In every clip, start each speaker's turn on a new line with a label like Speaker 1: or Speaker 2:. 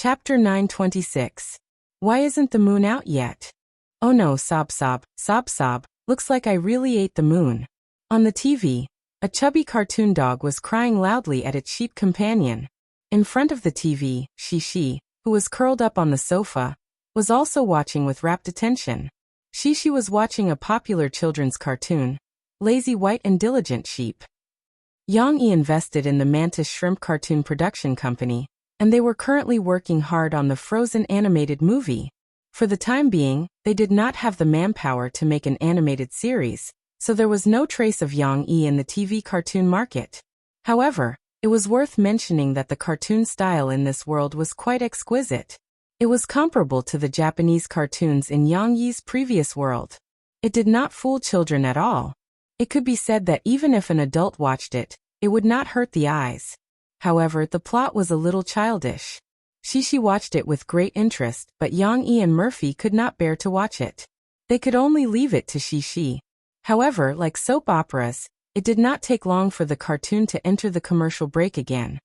Speaker 1: Chapter 926. Why isn't the moon out yet? Oh no, sob sob, sob sob, looks like I really ate the moon. On the TV, a chubby cartoon dog was crying loudly at its sheep companion. In front of the TV, Shishi, who was curled up on the sofa, was also watching with rapt attention. Shishi was watching a popular children's cartoon, Lazy White and Diligent Sheep. Yang-yi invested in the Mantis Shrimp Cartoon Production Company, and they were currently working hard on the Frozen animated movie. For the time being, they did not have the manpower to make an animated series, so there was no trace of Yang-yi in the TV cartoon market. However, it was worth mentioning that the cartoon style in this world was quite exquisite. It was comparable to the Japanese cartoons in Yang-yi's previous world. It did not fool children at all. It could be said that even if an adult watched it, it would not hurt the eyes. However, the plot was a little childish. Shishi watched it with great interest, but Yang-yi and Murphy could not bear to watch it. They could only leave it to Shishi. However, like soap operas, it did not take long for the cartoon to enter the commercial break again.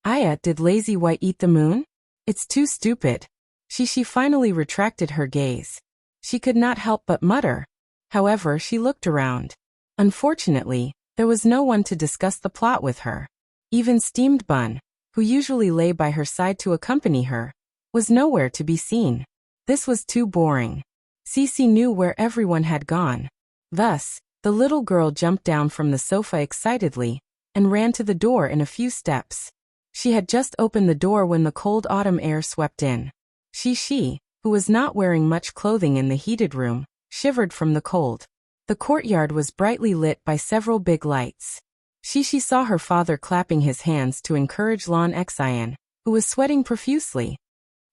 Speaker 1: Aya, did Lazy White eat the moon? It's too stupid. Shishi finally retracted her gaze. She could not help but mutter. However, she looked around. Unfortunately, there was no one to discuss the plot with her. Even Steamed Bun, who usually lay by her side to accompany her, was nowhere to be seen. This was too boring. Cece knew where everyone had gone. Thus, the little girl jumped down from the sofa excitedly and ran to the door in a few steps. She had just opened the door when the cold autumn air swept in. Shishi, who was not wearing much clothing in the heated room, shivered from the cold. The courtyard was brightly lit by several big lights. Shishi saw her father clapping his hands to encourage Lan Xian, who was sweating profusely.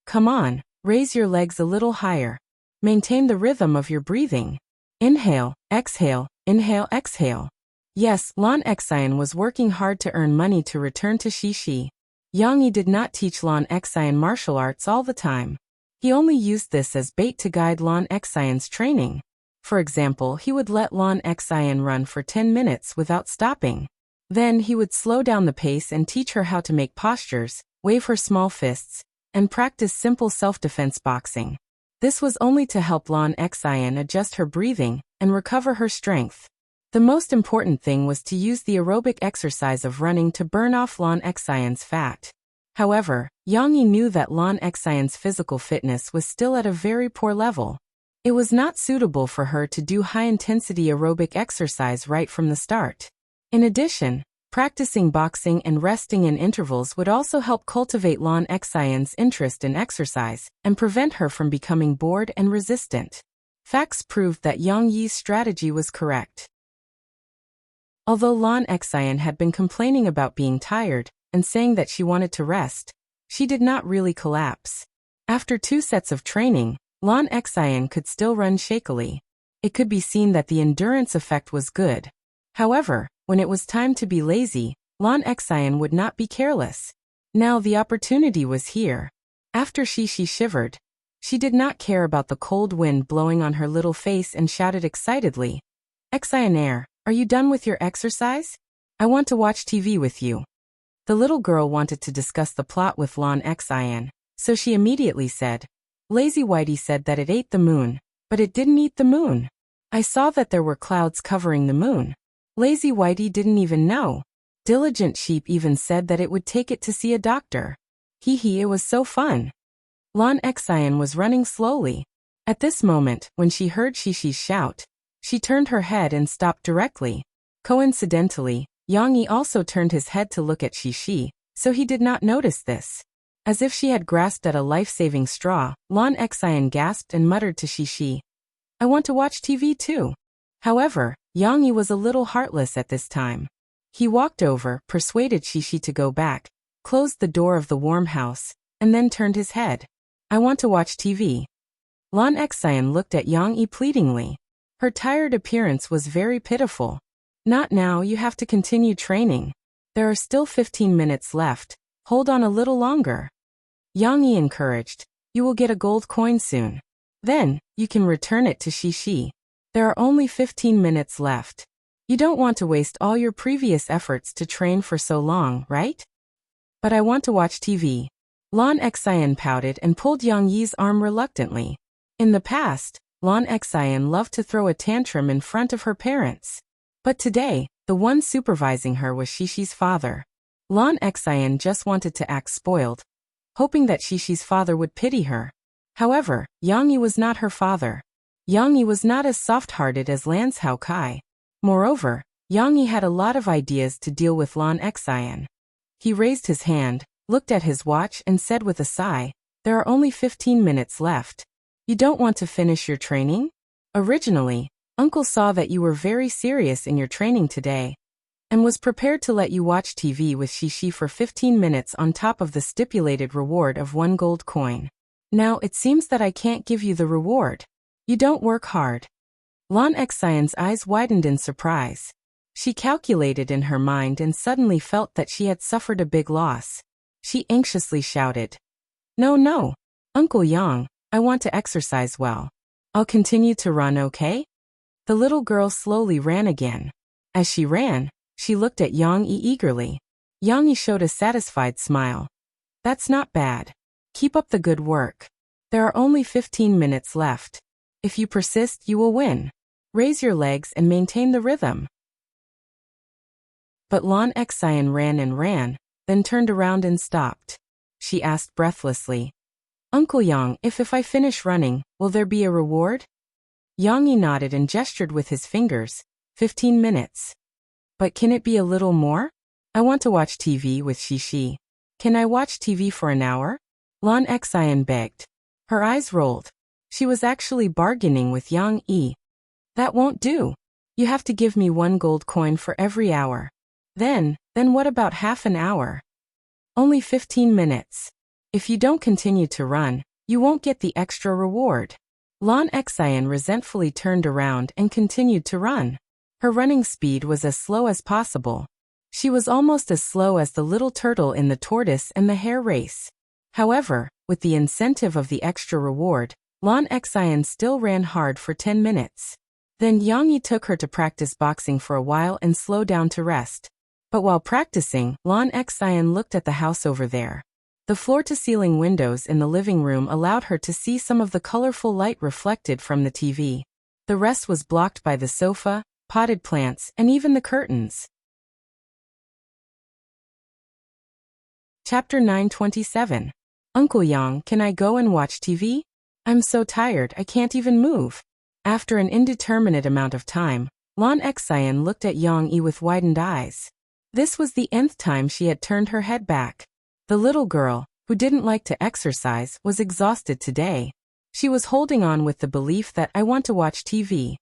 Speaker 1: Come on, raise your legs a little higher. Maintain the rhythm of your breathing. Inhale, exhale, exhale. Yes, Lan Xian was working hard to earn money to return to Shishi. Yang-yi did not teach Lan Xian martial arts all the time. He only used this as bait to guide Lan Xian's training. For example, he would let Lan Xian run for 10 minutes without stopping. Then he would slow down the pace and teach her how to make postures, wave her small fists, and practice simple self-defense boxing. This was only to help Lan Xian adjust her breathing and recover her strength. The most important thing was to use the aerobic exercise of running to burn off Lan Xian's fat. However, Yang-yi knew that Lan Xian's physical fitness was still at a very poor level. It was not suitable for her to do high-intensity aerobic exercise right from the start. In addition, practicing boxing and resting in intervals would also help cultivate Lan Xian's interest in exercise and prevent her from becoming bored and resistant. Facts proved that Yang-yi's strategy was correct. Although Lan Xian had been complaining about being tired and saying that she wanted to rest, she did not really collapse. After 2 sets of training, Lan Xian could still run shakily. It could be seen that the endurance effect was good. However, when it was time to be lazy, Lan Xian would not be careless. Now the opportunity was here. After Shishi shivered, she did not care about the cold wind blowing on her little face and shouted excitedly, Xian, are you done with your exercise? I want to watch TV with you. The little girl wanted to discuss the plot with Lan Xian, so she immediately said, Lazy Whitey said that it ate the moon, but it didn't eat the moon. I saw that there were clouds covering the moon. Lazy Whitey didn't even know. Diligent Sheep even said that it would take it to see a doctor. Hee hee, it was so fun. Lan Xian was running slowly. At this moment, when she heard Shishi's shout, she turned her head and stopped directly. Coincidentally, Yang-yi also turned his head to look at Shishi, so he did not notice this. As if she had grasped at a life-saving straw, Lan Xian gasped and muttered to Shishi, I want to watch TV too. However, Yang-yi was a little heartless at this time. He walked over, persuaded Shishi to go back, closed the door of the warm house, and then turned his head. I want to watch TV. Lan Xian looked at Yang-yi pleadingly. Her tired appearance was very pitiful. Not now, you have to continue training. There are still 15 minutes left. Hold on a little longer. Yang-yi encouraged. You will get a gold coin soon. Then, you can return it to Shishi. There are only 15 minutes left. You don't want to waste all your previous efforts to train for so long, right? But I want to watch TV. Lan Xian pouted and pulled Yang Yi's arm reluctantly. In the past, Lan Xian loved to throw a tantrum in front of her parents. But today, the one supervising her was Xishi's father. Lan Xian just wanted to act spoiled, hoping that Xishi's father would pity her. However, Yang Yi was not her father. Yang Yi was not as soft-hearted as Lan's Hao Kai. Moreover, Yang Yi had a lot of ideas to deal with Lan Xian. He raised his hand, looked at his watch and said with a sigh, "There are only 15 minutes left. You don't want to finish your training? Originally, Uncle saw that you were very serious in your training today, and was prepared to let you watch TV with Xishi for 15 minutes on top of the stipulated reward of 1 gold coin. Now it seems that I can't give you the reward. You don't work hard." Lan Xian's eyes widened in surprise. She calculated in her mind and suddenly felt that she had suffered a big loss. She anxiously shouted, No, Uncle Yang, I want to exercise well. I'll continue to run, okay?" The little girl slowly ran again. As she ran, she looked at Yang Yi eagerly. Yang Yi showed a satisfied smile. "That's not bad. Keep up the good work. There are only 15 minutes left. If you persist, you will win. Raise your legs and maintain the rhythm." But Lan Xian ran and ran, then turned around and stopped. She asked breathlessly, "Uncle Yang, if I finish running, will there be a reward?" Yang Yi nodded and gestured with his fingers. 15 minutes. "But can it be a little more? I want to watch TV with Xishi. Can I watch TV for an hour?" Lan Xian begged. Her eyes rolled. She was actually bargaining with Yang Yi. "That won't do. You have to give me 1 gold coin for every hour. Then what about half an hour? Only 15 minutes. If you don't continue to run, you won't get the extra reward." Lan Xian resentfully turned around and continued to run. Her running speed was as slow as possible. She was almost as slow as the little turtle in the tortoise and the hare race. However, with the incentive of the extra reward, Lan Xian still ran hard for 10 minutes. Then Yang Yi took her to practice boxing for a while and slow down to rest. But while practicing, Lan Xian looked at the house over there. The floor-to-ceiling windows in the living room allowed her to see some of the colorful light reflected from the TV. The rest was blocked by the sofa, potted plants, and even the curtains. Chapter 927. Uncle Yang, can I go and watch TV? I'm so tired I can't even move. After an indeterminate amount of time, Lan Xian looked at Yang Yi with widened eyes. This was the nth time she had turned her head back. The little girl, who didn't like to exercise, was exhausted today. She was holding on with the belief that I want to watch TV.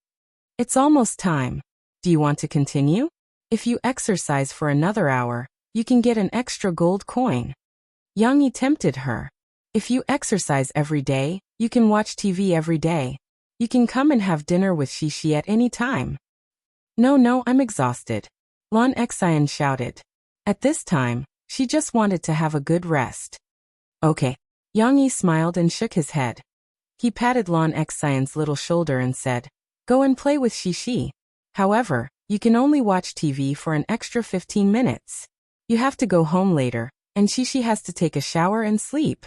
Speaker 1: It's almost time. Do you want to continue? If you exercise for another hour, you can get an extra gold coin. Yang Yi tempted her. If you exercise every day, you can watch TV every day. You can come and have dinner with Xishi at any time. No, I'm exhausted. Lan Xian shouted. At this time, she just wanted to have a good rest. Okay. Yang Yi smiled and shook his head. He patted Lan Xian's little shoulder and said, "Go and play with Xishi. However, you can only watch TV for an extra 15 minutes. You have to go home later, and Xishi has to take a shower and sleep."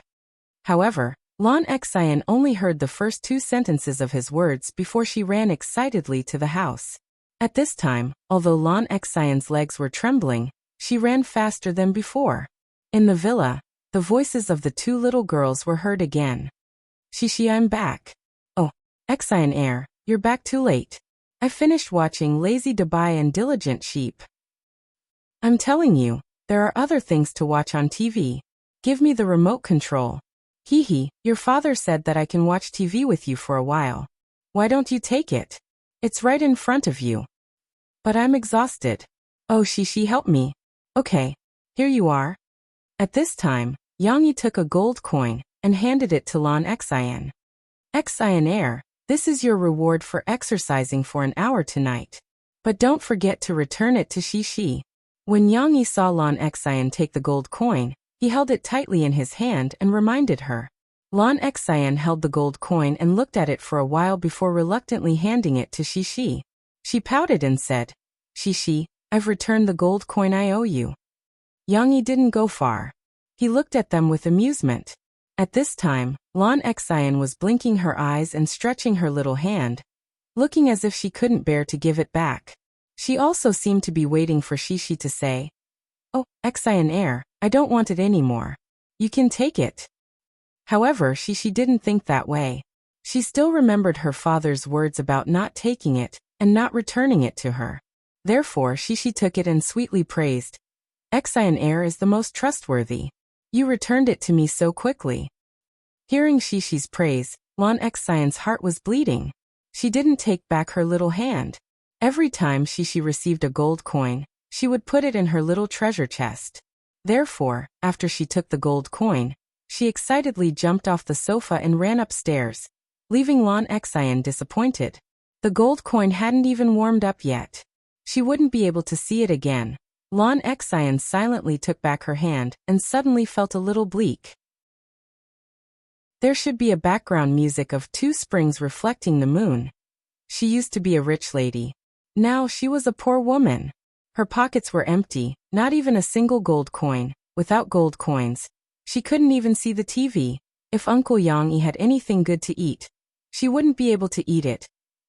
Speaker 1: However, Lan Xian only heard the first 2 sentences of his words before she ran excitedly to the house. At this time, although Lan Xian's legs were trembling, she ran faster than before. In the villa, the voices of the 2 little girls were heard again. "Xishi, I'm back." "Oh, Xian heir, you're back too late. I finished watching Lazy Dubai and Diligent Sheep." "I'm telling you, there are other things to watch on TV. Give me the remote control." "Hee, your father said that I can watch TV with you for a while. Why don't you take it? It's right in front of you." "But I'm exhausted." "Oh, Xishi, help me." "Okay, here you are." At this time, Yang Yi took a gold coin and handed it to Lan Xian. "Xian heir, this is your reward for exercising for an hour tonight. But don't forget to return it to Xishi." When Yang Yi saw Lan Xian take the gold coin, he held it tightly in his hand and reminded her. Lan Xian held the gold coin and looked at it for a while before reluctantly handing it to Xishi. She pouted and said, "Xishi, I've returned the gold coin I owe you." Yang Yi didn't go far. He looked at them with amusement. At this time, Lon Xian was blinking her eyes and stretching her little hand, looking as if she couldn't bear to give it back. She also seemed to be waiting for Shishi to say, "Oh, Xian Air, I don't want it anymore. You can take it." However, Shishi didn't think that way. She still remembered her father's words about not taking it and not returning it to her. Therefore, Shishi took it and sweetly praised, "Xian Air is the most trustworthy. You returned it to me so quickly." Hearing Shishi's praise, Lon Xian's heart was bleeding. She didn't take back her little hand. Every time Shishi received a gold coin, she would put it in her little treasure chest. Therefore, after she took the gold coin, she excitedly jumped off the sofa and ran upstairs, leaving Lon Xian disappointed. The gold coin hadn't even warmed up yet. She wouldn't be able to see it again. Lon Xian silently took back her hand and suddenly felt a little bleak. There should be a background music of two springs reflecting the moon. She used to be a rich lady. Now she was a poor woman. Her pockets were empty, not even a single gold coin. Without gold coins, she couldn't even see the TV. If Uncle Yang Yi had anything good to eat, she wouldn't be able to eat it.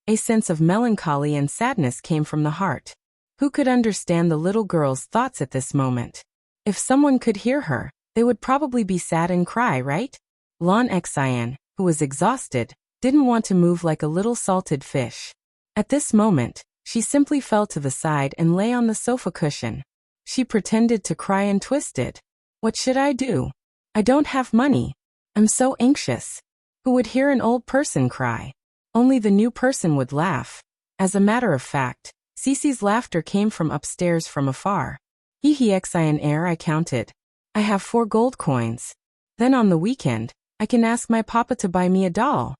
Speaker 1: A sense of melancholy and sadness came from the heart. Who could understand the little girl's thoughts at this moment? If someone could hear her, they would probably be sad and cry, right? Lon Xian, who was exhausted, didn't want to move like a little salted fish. At this moment, she simply fell to the side and lay on the sofa cushion. She pretended to cry and twisted. "What should I do? I don't have money. I'm so anxious." Who would hear an old person cry? Only the new person would laugh. As a matter of fact, Cece's laughter came from upstairs from afar. "Hee Xian Air, I counted. I have 4 gold coins. Then on the weekend, I can ask my papa to buy me a doll."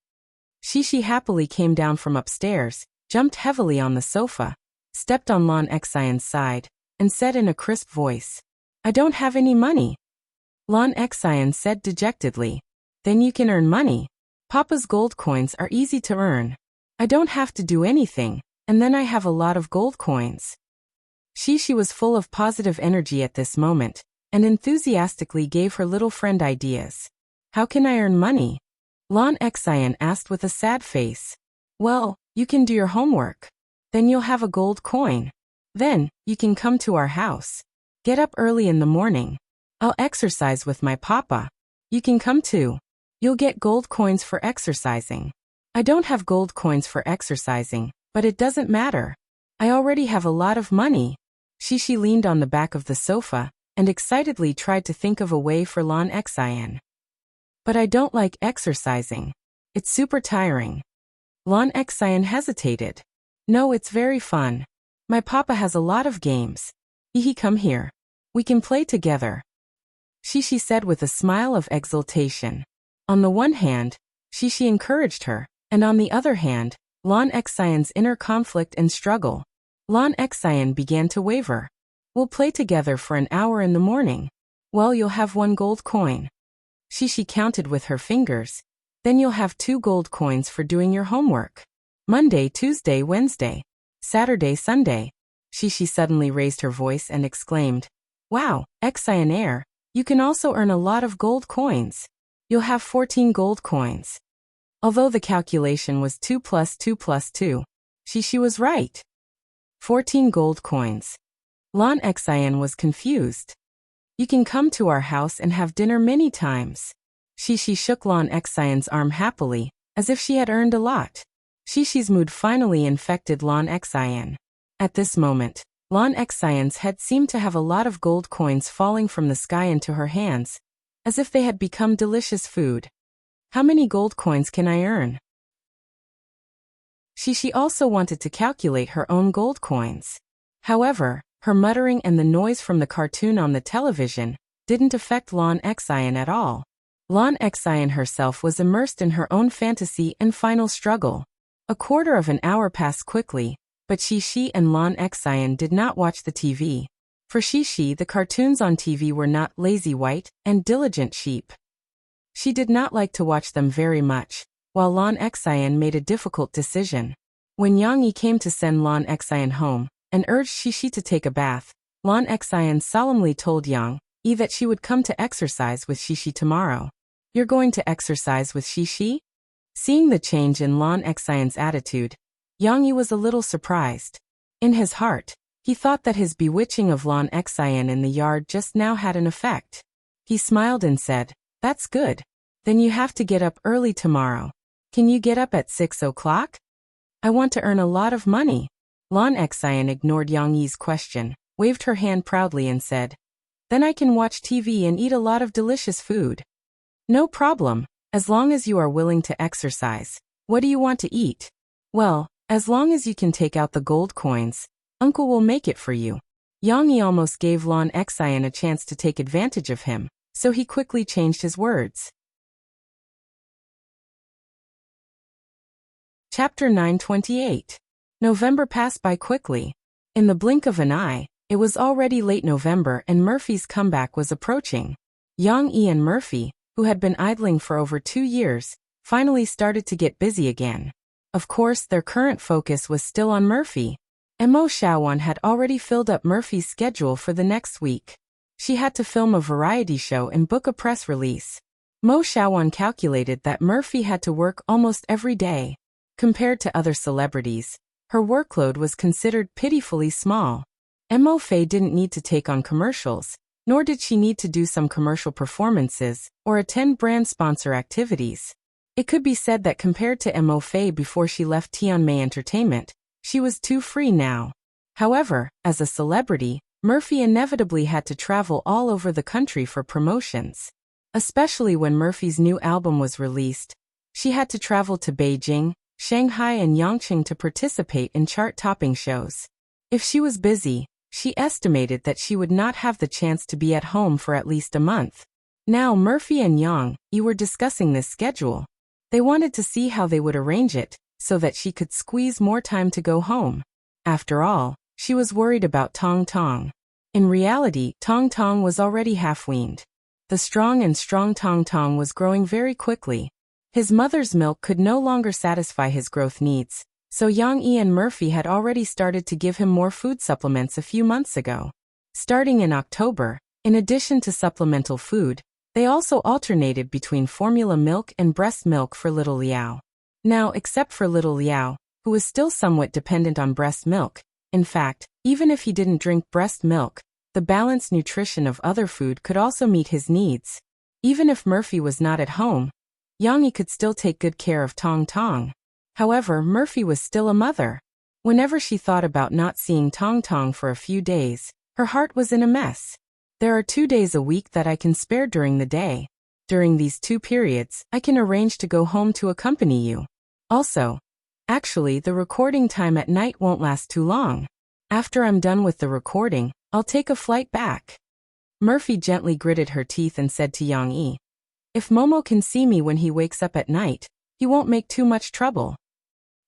Speaker 1: Shishi happily came down from upstairs, jumped heavily on the sofa, stepped on Lon Xian's side, and said in a crisp voice, "I don't have any money." Lon Xian said dejectedly, "Then you can earn money. Papa's gold coins are easy to earn. I don't have to do anything, and then I have a lot of gold coins." Shishi was full of positive energy at this moment, and enthusiastically gave her little friend ideas. "How can I earn money?" Lon Xian asked with a sad face. "Well, you can do your homework. Then you'll have a gold coin. Then, you can come to our house. Get up early in the morning. I'll exercise with my papa. You can come too. You'll get gold coins for exercising." "I don't have gold coins for exercising, but it doesn't matter. I already have a lot of money." Shishi leaned on the back of the sofa and excitedly tried to think of a way for Lon Xian. "But I don't like exercising. It's super tiring." Lon Xian hesitated. "No, it's very fun. My papa has a lot of games. Come here. We can play together," Shishi said with a smile of exultation. On the one hand, Shishi encouraged her, and on the other hand, Lon Xian's inner conflict and struggle. Lon Xian began to waver. "We'll play together for an hour in the morning. Well, you'll have 1 gold coin." Shishi counted with her fingers. "Then you'll have 2 gold coins for doing your homework. Monday, Tuesday, Wednesday, Saturday, Sunday." Shishi suddenly raised her voice and exclaimed, "Wow, Xian Air, you can also earn a lot of gold coins. You'll have 14 gold coins." Although the calculation was 2 plus 2 plus 2, Shishi was right. 14 gold coins. Lon Xian was confused. "You can come to our house and have dinner many times." Shishi shook Lon Xian's arm happily, as if she had earned a lot. Shishi's mood finally infected Lon Xian. At this moment, Lon Xian's head seemed to have a lot of gold coins falling from the sky into her hands, as if they had become delicious food. "How many gold coins can I earn?" Shishi also wanted to calculate her own gold coins. However, her muttering and the noise from the cartoon on the television didn't affect Lon Xian at all. Lon Xian herself was immersed in her own fantasy and final struggle. A quarter of an hour passed quickly, but Shishi and Lon Xian did not watch the TV. For Shishi, the cartoons on TV were not Lazy White and Diligent Sheep. She did not like to watch them very much, while Lon Xian made a difficult decision. When Yang Yi came to send Lon Xian home and urged Shishi to take a bath, Lon Xian solemnly told Yang that she would come to exercise with Shishi tomorrow. You're going to exercise with Shishi? Seeing the change in Lan Xian's attitude, Yang Yi was a little surprised. In his heart, he thought that his bewitching of Lan Xian in the yard just now had an effect. He smiled and said, "That's good. Then you have to get up early tomorrow. Can you get up at 6 o'clock? I want to earn a lot of money." Lan Xian ignored Yang Yi's question, waved her hand proudly and said, "Then I can watch TV and eat a lot of delicious food." "No problem, as long as you are willing to exercise. What do you want to eat?" "Well, as long as you can take out the gold coins, Uncle will make it for you." Yang Yi almost gave Lan Xian a chance to take advantage of him, so he quickly changed his words. Chapter 928. November passed by quickly. In the blink of an eye, it was already late November and Murphy's comeback was approaching. Yang Yi and Murphy, who had been idling for over 2 years, finally started to get busy again. Of course, their current focus was still on Murphy. Mo Xiaowan had already filled up Murphy's schedule for the next week. She had to film a variety show and book a press release. Mo Xiaowan calculated that Murphy had to work almost every day. Compared to other celebrities, her workload was considered pitifully small. Mo Fei didn't need to take on commercials, nor did she need to do some commercial performances or attend brand sponsor activities. It could be said that compared to Mo Fei before she left Tianmei Entertainment, she was too free now. However, as a celebrity, Murphy inevitably had to travel all over the country for promotions. Especially when Murphy's new album was released, she had to travel to Beijing, Shanghai and Yangqing to participate in chart-topping shows. If she was busy, she estimated that she would not have the chance to be at home for at least a month. Now Murphy and Yang Yi were discussing this schedule. They wanted to see how they would arrange it, so that she could squeeze more time to go home. After all, she was worried about Tong Tong. In reality, Tong Tong was already half-weaned. The strong Tong Tong was growing very quickly. His mother's milk could no longer satisfy his growth needs, so Yang Yi and Murphy had already started to give him more food supplements a few months ago. Starting in October, in addition to supplemental food, they also alternated between formula milk and breast milk for little Liao. Now, except for little Liao, who was still somewhat dependent on breast milk, in fact, even if he didn't drink breast milk, the balanced nutrition of other food could also meet his needs. Even if Murphy was not at home, Yang Yi could still take good care of Tong Tong. However, Murphy was still a mother. Whenever she thought about not seeing Tong Tong for a few days, her heart was in a mess. There are 2 days a week that I can spare during the day. During these 2 periods, I can arrange to go home to accompany you. Also, actually, the recording time at night won't last too long. After I'm done with the recording, I'll take a flight back. Murphy gently gritted her teeth and said to Yang Yi, "If Momo can see me when he wakes up at night, he won't make too much trouble."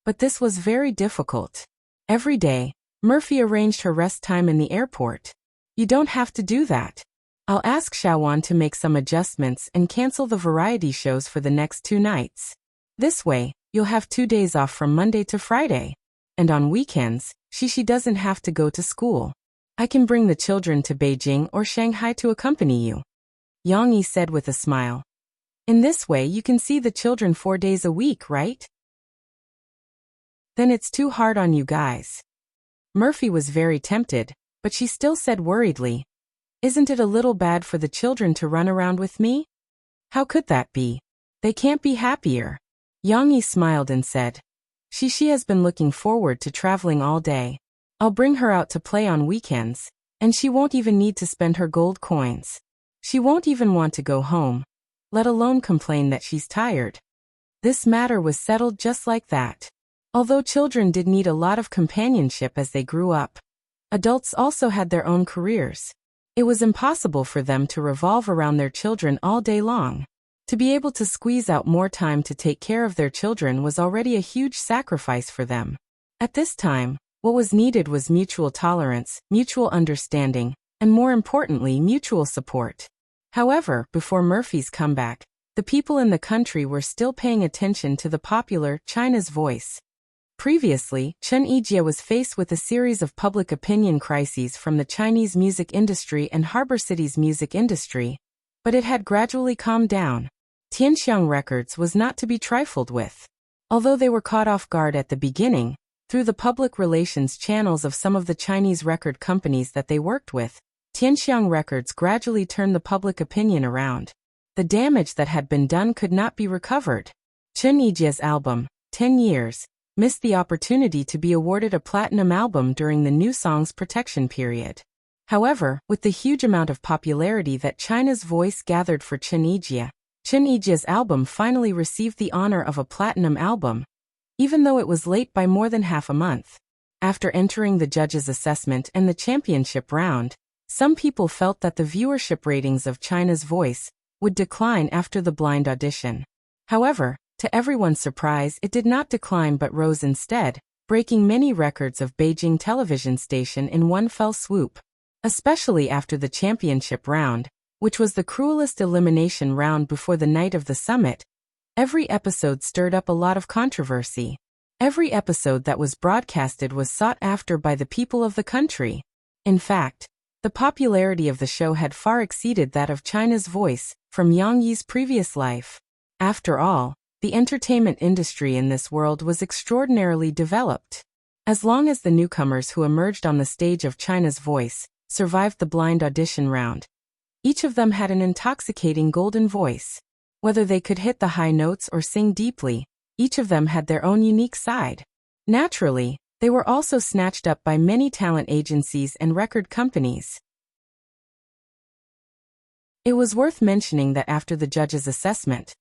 Speaker 1: But this was very difficult. Every day, Murphy arranged her rest time in the airport. "You don't have to do that. I'll ask Xiaowan to make some adjustments and cancel the variety shows for the next 2 nights. This way, you'll have 2 days off from Monday to Friday. And on weekends, Shishi doesn't have to go to school. I can bring the children to Beijing or Shanghai to accompany you," Yang Yi said with a smile. "In this way you can see the children 4 days a week, right? Then it's too hard on you guys." Murphy was very tempted, but she still said worriedly, "Isn't it a little bad for the children to run around with me? How could that be? They can't be happier." Yang Yi smiled and said, Shishi has been looking forward to traveling all day. I'll bring her out to play on weekends, and she won't even need to spend her gold coins. She won't even want to go home, let alone complain that she's tired." This matter was settled just like that. Although children did need a lot of companionship as they grew up, adults also had their own careers. It was impossible for them to revolve around their children all day long. To be able to squeeze out more time to take care of their children was already a huge sacrifice for them. At this time, what was needed was mutual tolerance, mutual understanding, and more importantly, mutual support. However, before Murphy's comeback, the people in the country were still paying attention to the popular China's Voice Previously, Chen Yijie was faced with a series of public opinion crises from the Chinese music industry and Harbor City's music industry, but it had gradually calmed down. Tianxiang Records was not to be trifled with. Although they were caught off guard at the beginning, through the public relations channels of some of the Chinese record companies that they worked with, Tianxiang Records gradually turned the public opinion around. The damage that had been done could not be recovered. Chen Yijie's album, 10 Years, missed the opportunity to be awarded a platinum album during the New Songs Protection period. However, with the huge amount of popularity that China's Voice gathered for Chen Yijie's album finally received the honor of a platinum album, even though it was late by more than half a month. After entering the judges' assessment and the championship round, some people felt that the viewership ratings of China's Voice would decline after the blind audition. However, to everyone's surprise, it did not decline but rose instead, breaking many records of Beijing television station in one fell swoop. Especially after the championship round, which was the cruelest elimination round before the night of the summit, every episode stirred up a lot of controversy. Every episode that was broadcasted was sought after by the people of the country. In fact, the popularity of the show had far exceeded that of China's Voice from Yang Yi's previous life. After all, the entertainment industry in this world was extraordinarily developed. As long as the newcomers who emerged on the stage of China's Voice survived the blind audition round, each of them had an intoxicating golden voice. Whether they could hit the high notes or sing deeply, each of them had their own unique side. Naturally, they were also snatched up by many talent agencies and record companies. It was worth mentioning that after the judges' assessment,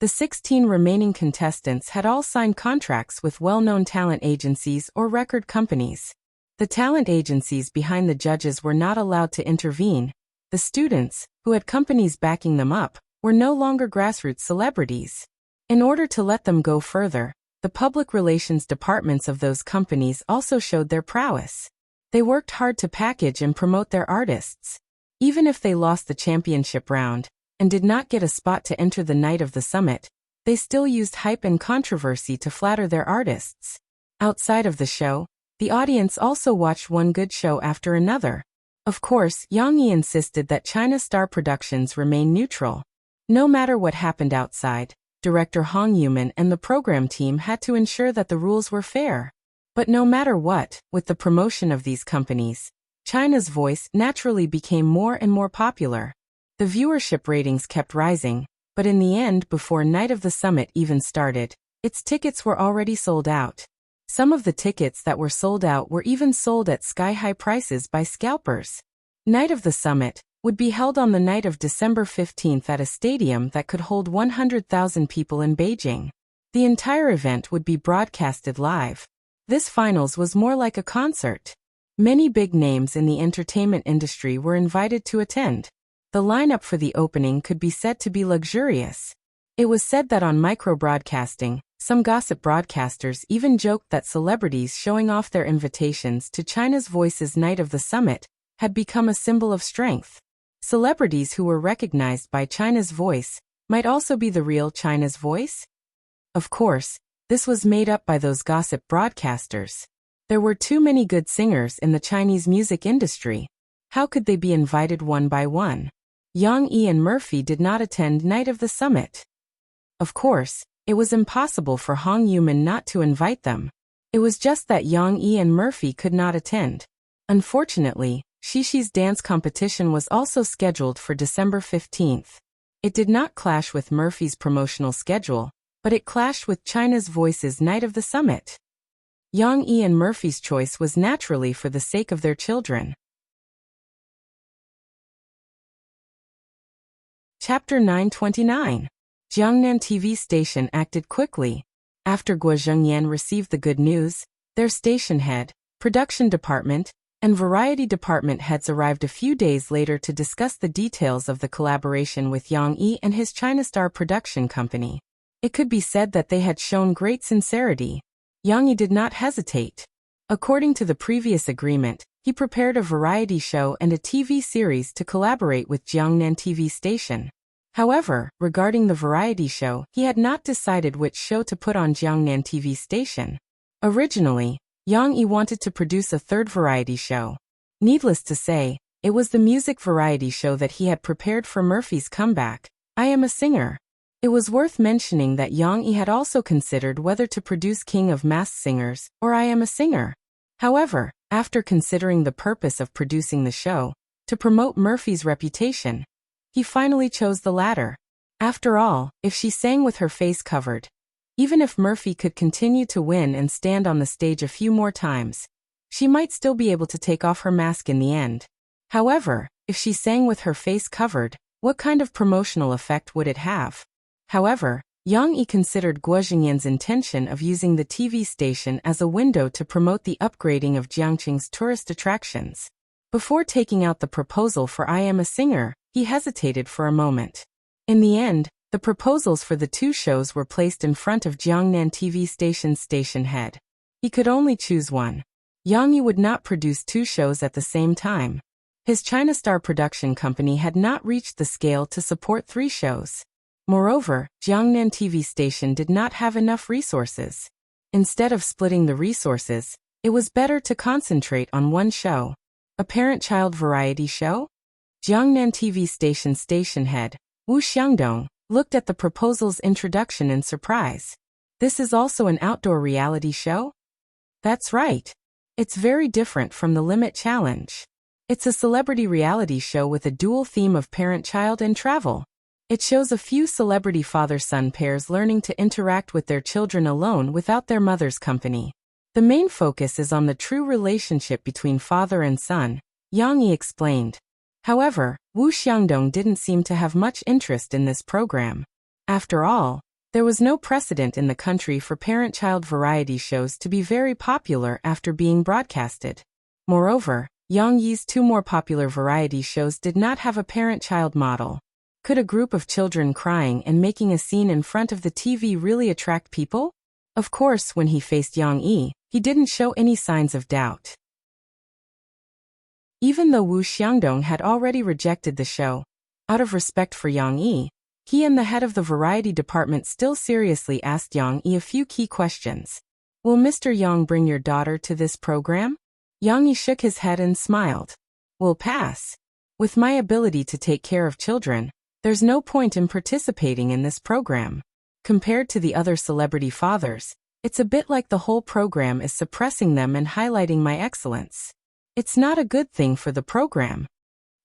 Speaker 1: the 16 remaining contestants had all signed contracts with well-known talent agencies or record companies. The talent agencies behind the judges were not allowed to intervene. The students, who had companies backing them up, were no longer grassroots celebrities. In order to let them go further, the public relations departments of those companies also showed their prowess. They worked hard to package and promote their artists. Even if they lost the championship round and did not get a spot to enter the night of the summit, they still used hype and controversy to flatter their artists. Outside of the show, the audience also watched one good show after another. Of course, Yang Yi insisted that China Star Productions remain neutral. No matter what happened outside, director Hong Yuman and the program team had to ensure that the rules were fair. But no matter what, with the promotion of these companies, China's Voice naturally became more and more popular. The viewership ratings kept rising, but in the end, before Night of the Summit even started, its tickets were already sold out. Some of the tickets that were sold out were even sold at sky-high prices by scalpers. Night of the Summit would be held on the night of December 15th at a stadium that could hold 100,000 people in Beijing. The entire event would be broadcasted live. This finals was more like a concert. Many big names in the entertainment industry were invited to attend. The lineup for the opening could be said to be luxurious. It was said that on micro-broadcasting, some gossip broadcasters even joked that celebrities showing off their invitations to China's Voice's Night of the Summit had become a symbol of strength. Celebrities who were recognized by China's Voice might also be the real China's Voice? Of course, this was made up by those gossip broadcasters. There were too many good singers in the Chinese music industry. How could they be invited one by one? Yang Yi and Murphy did not attend Night of the Summit. Of course, it was impossible for Hong Yuman not to invite them. It was just that Yang Yi and Murphy could not attend. Unfortunately, Shishi's dance competition was also scheduled for December 15th. It did not clash with Murphy's promotional schedule, but it clashed with China's Voice's Night of the Summit. Yang Yi and Murphy's choice was naturally for the sake of their children. Chapter 929. Jiangnan TV station acted quickly. After Guo Zhengyan received the good news, their station head, production department, and variety department heads arrived a few days later to discuss the details of the collaboration with Yang Yi and his China Star production company. It could be said that they had shown great sincerity. Yang Yi did not hesitate. According to the previous agreement, he prepared a variety show and a TV series to collaborate with Jiangnan TV station. However, regarding the variety show, he had not decided which show to put on Jiangnan TV station. Originally, Yang Yi wanted to produce a third variety show. Needless to say, it was the music variety show that he had prepared for Murphy's comeback, I Am a Singer. It was worth mentioning that Yang Yi had also considered whether to produce King of Masked Singers or I Am a Singer. However, after considering the purpose of producing the show, to promote Murphy's reputation, he finally chose the latter. After all, if she sang with her face covered, even if Murphy could continue to win and stand on the stage a few more times, she might still be able to take off her mask in the end. However, if she sang with her face covered, what kind of promotional effect would it have? However, Yang Yi considered Guo Jingyan's intention of using the TV station as a window to promote the upgrading of Jiangqing's tourist attractions. Before taking out the proposal for I Am a Singer, he hesitated for a moment. In the end, the proposals for the two shows were placed in front of Jiangnan TV station's station head. He could only choose one. Yang Yi would not produce two shows at the same time. His China Star production company had not reached the scale to support three shows. Moreover, Jiangnan TV station did not have enough resources. Instead of splitting the resources, it was better to concentrate on one show. A parent-child variety show? Jiangnan TV station head, Wu Xiangdong, looked at the proposal's introduction in surprise. This is also an outdoor reality show? That's right. It's very different from the Limit Challenge. It's a celebrity reality show with a dual theme of parent-child and travel. It shows a few celebrity father-son pairs learning to interact with their children alone without their mother's company. The main focus is on the true relationship between father and son, Yang Yi explained. However, Wu Xiangdong didn't seem to have much interest in this program. After all, there was no precedent in the country for parent-child variety shows to be very popular after being broadcasted. Moreover, Yang Yi's two more popular variety shows did not have a parent-child model. Could a group of children crying and making a scene in front of the TV really attract people? Of course, when he faced Yang Yi, he didn't show any signs of doubt. Even though Wu Xiangdong had already rejected the show, out of respect for Yang Yi, he and the head of the variety department still seriously asked Yang Yi a few key questions. Will Mr. Yang bring your daughter to this program? Yang Yi shook his head and smiled. Will pass. With my ability to take care of children, there's no point in participating in this program. Compared to the other celebrity fathers, it's a bit like the whole program is suppressing them and highlighting my excellence. It's not a good thing for the program.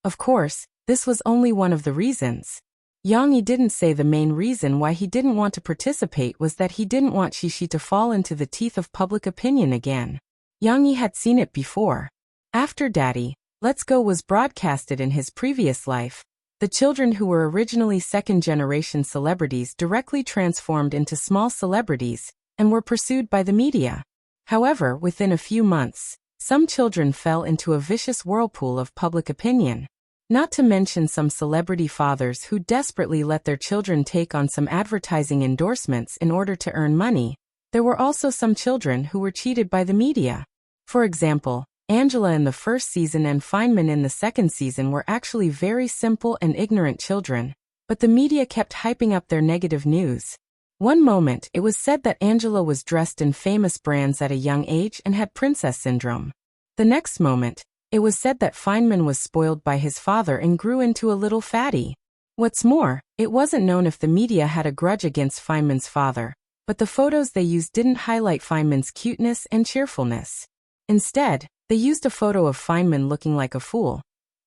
Speaker 1: Of course, this was only one of the reasons. Yang Yi didn't say the main reason why he didn't want to participate was that he didn't want Shishi to fall into the teeth of public opinion again. Yang Yi had seen it before. After Daddy, Let's Go was broadcasted in his previous life, the children who were originally second-generation celebrities directly transformed into small celebrities and were pursued by the media. However, within a few months, some children fell into a vicious whirlpool of public opinion. Not to mention some celebrity fathers who desperately let their children take on some advertising endorsements in order to earn money. There were also some children who were cheated by the media. For example, Angela in the first season and Feynman in the second season were actually very simple and ignorant children, but the media kept hyping up their negative news. One moment, it was said that Angela was dressed in famous brands at a young age and had princess syndrome. The next moment, it was said that Feynman was spoiled by his father and grew into a little fatty. What's more, it wasn't known if the media had a grudge against Feynman's father, but the photos they used didn't highlight Feynman's cuteness and cheerfulness. Instead, they used a photo of Feynman looking like a fool.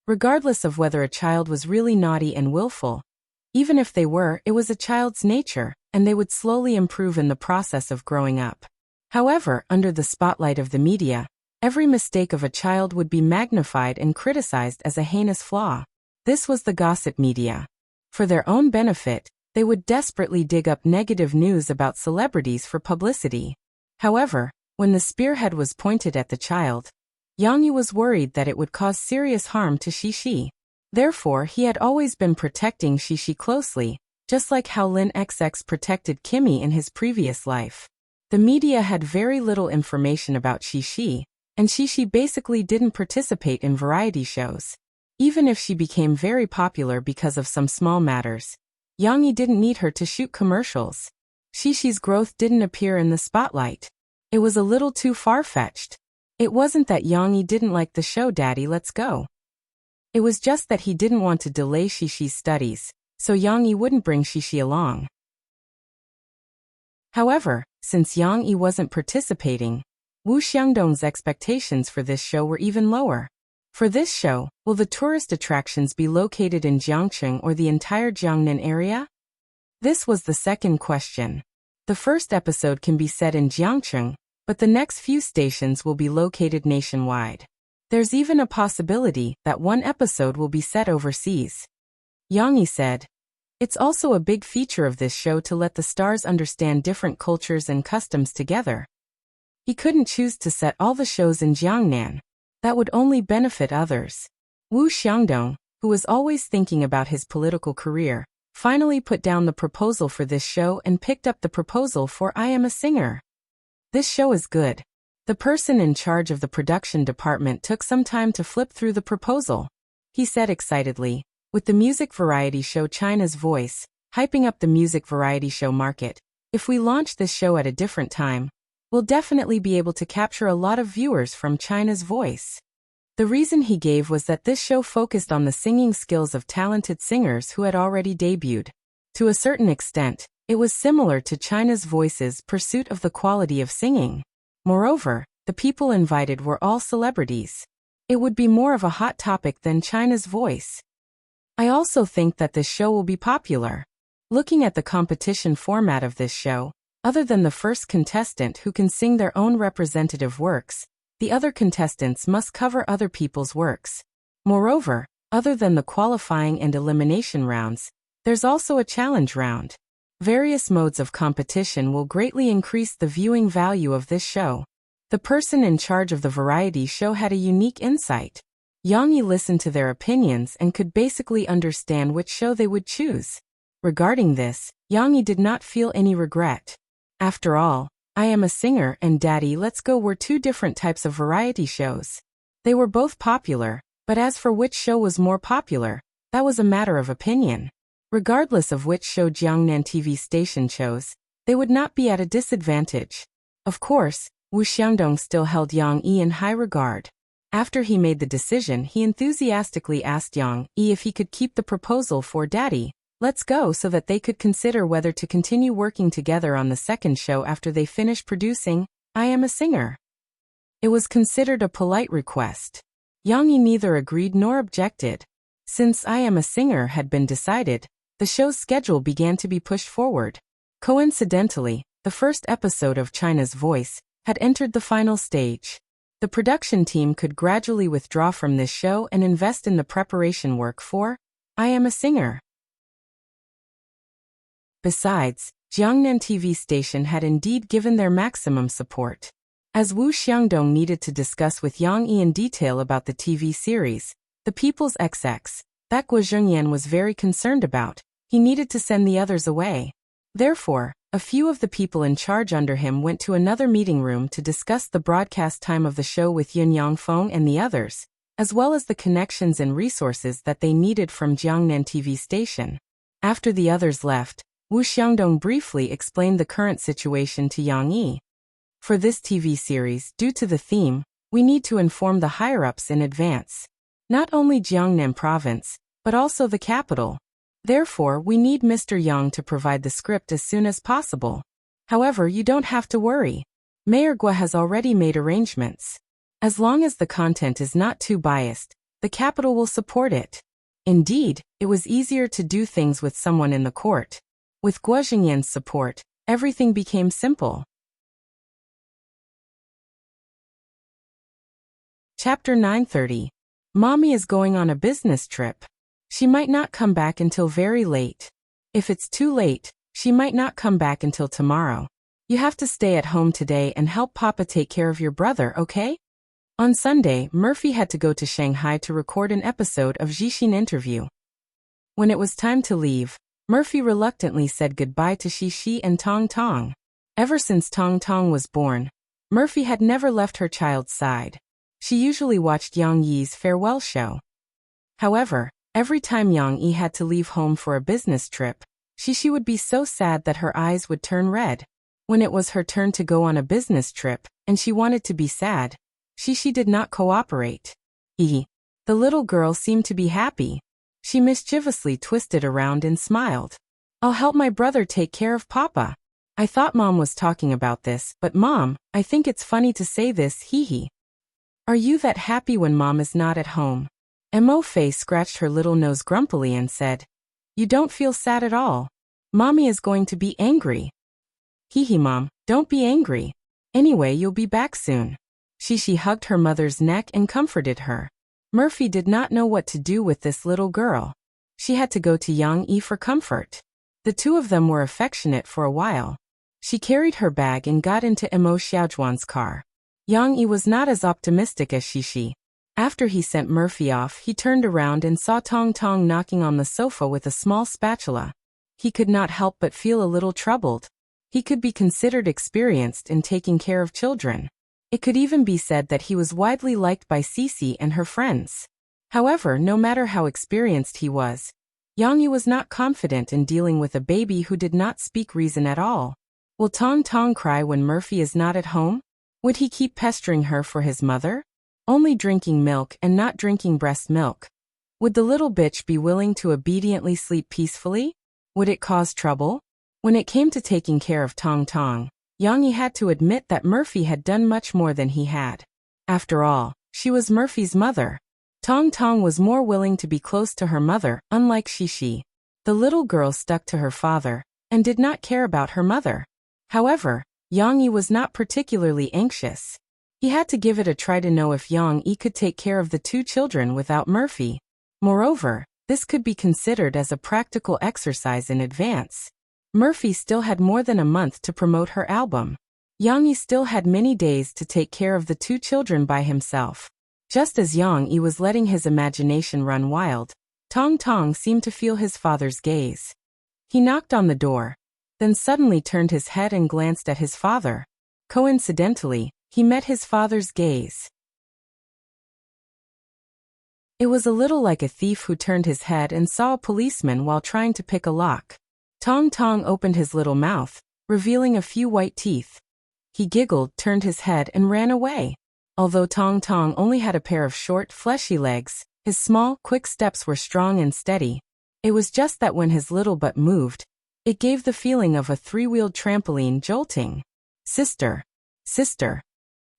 Speaker 1: Regardless of whether a child was really naughty and willful, even if they were, it was a child's nature, and they would slowly improve in the process of growing up. However, under the spotlight of the media, every mistake of a child would be magnified and criticized as a heinous flaw. This was the gossip media. For their own benefit, they would desperately dig up negative news about celebrities for publicity. However, when the spearhead was pointed at the child, Yang Yi was worried that it would cause serious harm to Shishi. Therefore, he had always been protecting Shishi closely, just like how Lin XX protected Kimmy in his previous life. The media had very little information about Shishi, and Shishi basically didn't participate in variety shows. Even if she became very popular because of some small matters, Yang Yi didn't need her to shoot commercials. Shishi's growth didn't appear in the spotlight. It was a little too far-fetched. It wasn't that Yang Yi didn't like the show Daddy Let's Go. It was just that he didn't want to delay Shishi's studies, so Yang Yi wouldn't bring Shishi along. However, since Yang Yi wasn't participating, Wu Xiangdong's expectations for this show were even lower. For this show, will the tourist attractions be located in Jiangcheng or the entire Jiangnan area? This was the second question. The first episode can be set in Jiangcheng, but the next few stations will be located nationwide. There's even a possibility that one episode will be set overseas. Yang Yi said, "It's also a big feature of this show to let the stars understand different cultures and customs together. He couldn't choose to set all the shows in Jiangnan. That would only benefit others." Wu Xiangdong, who was always thinking about his political career, finally put down the proposal for this show and picked up the proposal for I Am a Singer. This show is good. The person in charge of the production department took some time to flip through the proposal. He said excitedly, "With the music variety show China's Voice, hyping up the music variety show market, if we launch this show at a different time, we'll definitely be able to capture a lot of viewers from China's Voice." The reason he gave was that this show focused on the singing skills of talented singers who had already debuted. To a certain extent, it was similar to China's Voice's pursuit of the quality of singing. Moreover, the people invited were all celebrities. It would be more of a hot topic than China's Voice. I also think that this show will be popular. Looking at the competition format of this show, other than the first contestant who can sing their own representative works, the other contestants must cover other people's works. Moreover, other than the qualifying and elimination rounds, there's also a challenge round. Various modes of competition will greatly increase the viewing value of this show. The person in charge of the variety show had a unique insight. Yang Yi listened to their opinions and could basically understand which show they would choose. Regarding this, Yang Yi did not feel any regret. After all, I Am a Singer and Daddy Let's Go were two different types of variety shows. They were both popular, but as for which show was more popular, that was a matter of opinion. Regardless of which show Jiangnan TV station chose, they would not be at a disadvantage. Of course, Wu Xiangdong still held Yang Yi in high regard. After he made the decision, he enthusiastically asked Yang Yi if he could keep the proposal for Daddy Let's Go so that they could consider whether to continue working together on the second show after they finished producing I Am a Singer. It was considered a polite request. Yang Yi neither agreed nor objected. Since I Am a Singer had been decided, the show's schedule began to be pushed forward. Coincidentally, the first episode of China's Voice had entered the final stage. The production team could gradually withdraw from this show and invest in the preparation work for I Am a Singer. Besides, Jiangnan TV station had indeed given their maximum support. As Wu Xiangdong needed to discuss with Yang Yi in detail about the TV series, The People's XX, that Guo Zhengyan was very concerned about, he needed to send the others away. Therefore, a few of the people in charge under him went to another meeting room to discuss the broadcast time of the show with Yun Yangfeng and the others, as well as the connections and resources that they needed from Jiangnan TV station. After the others left, Wu Xiangdong briefly explained the current situation to Yang Yi. For this TV series, due to the theme, we need to inform the higher-ups in advance. Not only Jiangnan province, but also the capital. Therefore, we need Mr. Yang to provide the script as soon as possible. However, you don't have to worry. Mayor Guo has already made arrangements. As long as the content is not too biased, the capital will support it. Indeed, it was easier to do things with someone in the court. With Guo Zhengyan's support, everything became simple. Chapter 930. Mommy is going on a business trip. She might not come back until very late. If it's too late, she might not come back until tomorrow. You have to stay at home today and help Papa take care of your brother, okay? On Sunday, Murphy had to go to Shanghai to record an episode of Zhixin interview. When it was time to leave, Murphy reluctantly said goodbye to Xixi and Tong Tong. Ever since Tong Tong was born, Murphy had never left her child's side. She usually watched Yang Yi's farewell show. However, every time Yang Yi had to leave home for a business trip, Xixi would be so sad that her eyes would turn red. When it was her turn to go on a business trip, and she wanted to be sad, Shishi did not cooperate. The little girl seemed to be happy. She mischievously twisted around and smiled. I'll help my brother take care of Papa. I thought Mom was talking about this, but Mom, I think it's funny to say this, hee. Are you that happy when Mom is not at home? Mo-Fei scratched her little nose grumpily and said, You don't feel sad at all. Mommy is going to be angry. Hee Mom, don't be angry. Anyway, you'll be back soon. Shishi hugged her mother's neck and comforted her. Murphy did not know what to do with this little girl. She had to go to Yang Yi for comfort. The two of them were affectionate for a while. She carried her bag and got into Mo Xiaojuan's car. Yang Yi was not as optimistic as Shishi. After he sent Murphy off, he turned around and saw Tong Tong knocking on the sofa with a small spatula. He could not help but feel a little troubled. He could be considered experienced in taking care of children. It could even be said that he was widely liked by Cece and her friends. However, no matter how experienced he was, Yang Yi was not confident in dealing with a baby who did not speak reason at all. Will Tong Tong cry when Murphy is not at home? Would he keep pestering her for his mother? Only drinking milk and not drinking breast milk. Would the little bitch be willing to obediently sleep peacefully? Would it cause trouble? When it came to taking care of Tong Tong, Yang Yi had to admit that Murphy had done much more than he had. After all, she was Murphy's mother. Tong Tong was more willing to be close to her mother, unlike Shishi. The little girl stuck to her father, and did not care about her mother. However, Yang Yi was not particularly anxious. He had to give it a try to know if Yang Yi could take care of the two children without Murphy. Moreover, this could be considered as a practical exercise in advance. Murphy still had more than a month to promote her album. Yang Yi still had many days to take care of the two children by himself. Just as Yang Yi was letting his imagination run wild, Tong Tong seemed to feel his father's gaze. He knocked on the door, then suddenly turned his head and glanced at his father. Coincidentally, he met his father's gaze. It was a little like a thief who turned his head and saw a policeman while trying to pick a lock. Tong Tong opened his little mouth, revealing a few white teeth. He giggled, turned his head and ran away. Although Tong Tong only had a pair of short, fleshy legs, his small, quick steps were strong and steady. It was just that when his little butt moved, it gave the feeling of a three-wheeled trampoline jolting. Sister. Sister.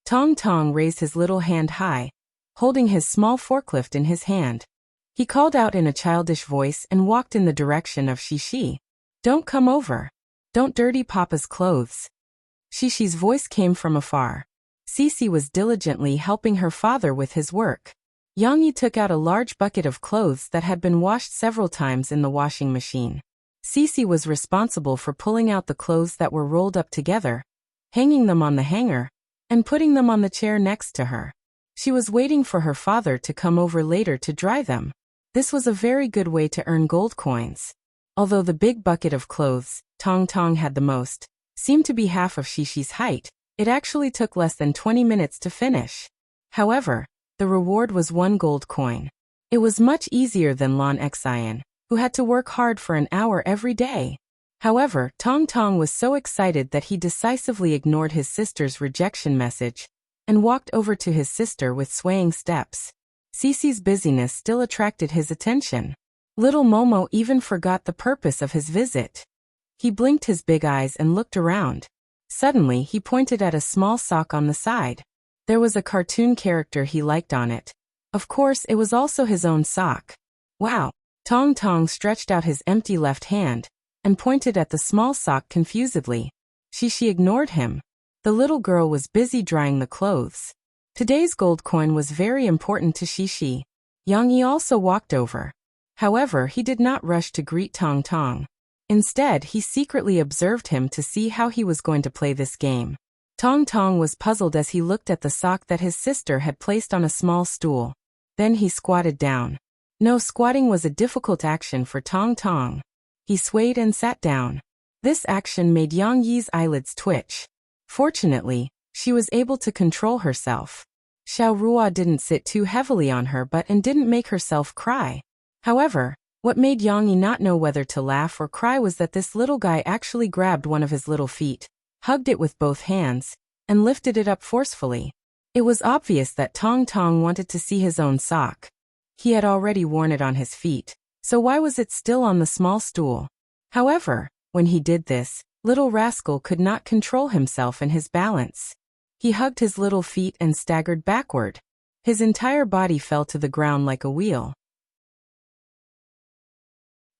Speaker 1: Tong Tong raised his little hand high, holding his small forklift in his hand. He called out in a childish voice and walked in the direction of Shishi. Don't come over. Don't dirty Papa's clothes. Shishi's voice came from afar. Cece was diligently helping her father with his work. Yang Yi took out a large bucket of clothes that had been washed several times in the washing machine. Cece was responsible for pulling out the clothes that were rolled up together, hanging them on the hanger, and putting them on the chair next to her. She was waiting for her father to come over later to dry them. This was a very good way to earn gold coins. Although the big bucket of clothes, Tong Tong had the most, seemed to be half of Shishi's height, it actually took less than 20 minutes to finish. However, the reward was 1 gold coin. It was much easier than Lon Xian, who had to work hard for an hour every day. However, Tong Tong was so excited that he decisively ignored his sister's rejection message and walked over to his sister with swaying steps. Cece's busyness still attracted his attention. Little Momo even forgot the purpose of his visit. He blinked his big eyes and looked around. Suddenly, he pointed at a small sock on the side. There was a cartoon character he liked on it. Of course, it was also his own sock. Wow! Tong Tong stretched out his empty left hand and pointed at the small sock confusedly. Shishi ignored him. The little girl was busy drying the clothes. Today's gold coin was very important to Shishi. Yang Yi also walked over. However, he did not rush to greet Tong Tong. Instead, he secretly observed him to see how he was going to play this game. Tong Tong was puzzled as he looked at the sock that his sister had placed on a small stool. Then he squatted down. No, squatting was a difficult action for Tong Tong. He swayed and sat down. This action made Yang Yi's eyelids twitch. Fortunately, she was able to control herself. Xiao Rua didn't sit too heavily on her butt and didn't make herself cry. However, what made Yang Yi not know whether to laugh or cry was that this little guy actually grabbed one of his little feet, hugged it with both hands, and lifted it up forcefully. It was obvious that Tong Tong wanted to see his own sock. He had already worn it on his feet, so why was it still on the small stool? However, when he did this, little rascal could not control himself and his balance. He hugged his little feet and staggered backward. His entire body fell to the ground like a wheel.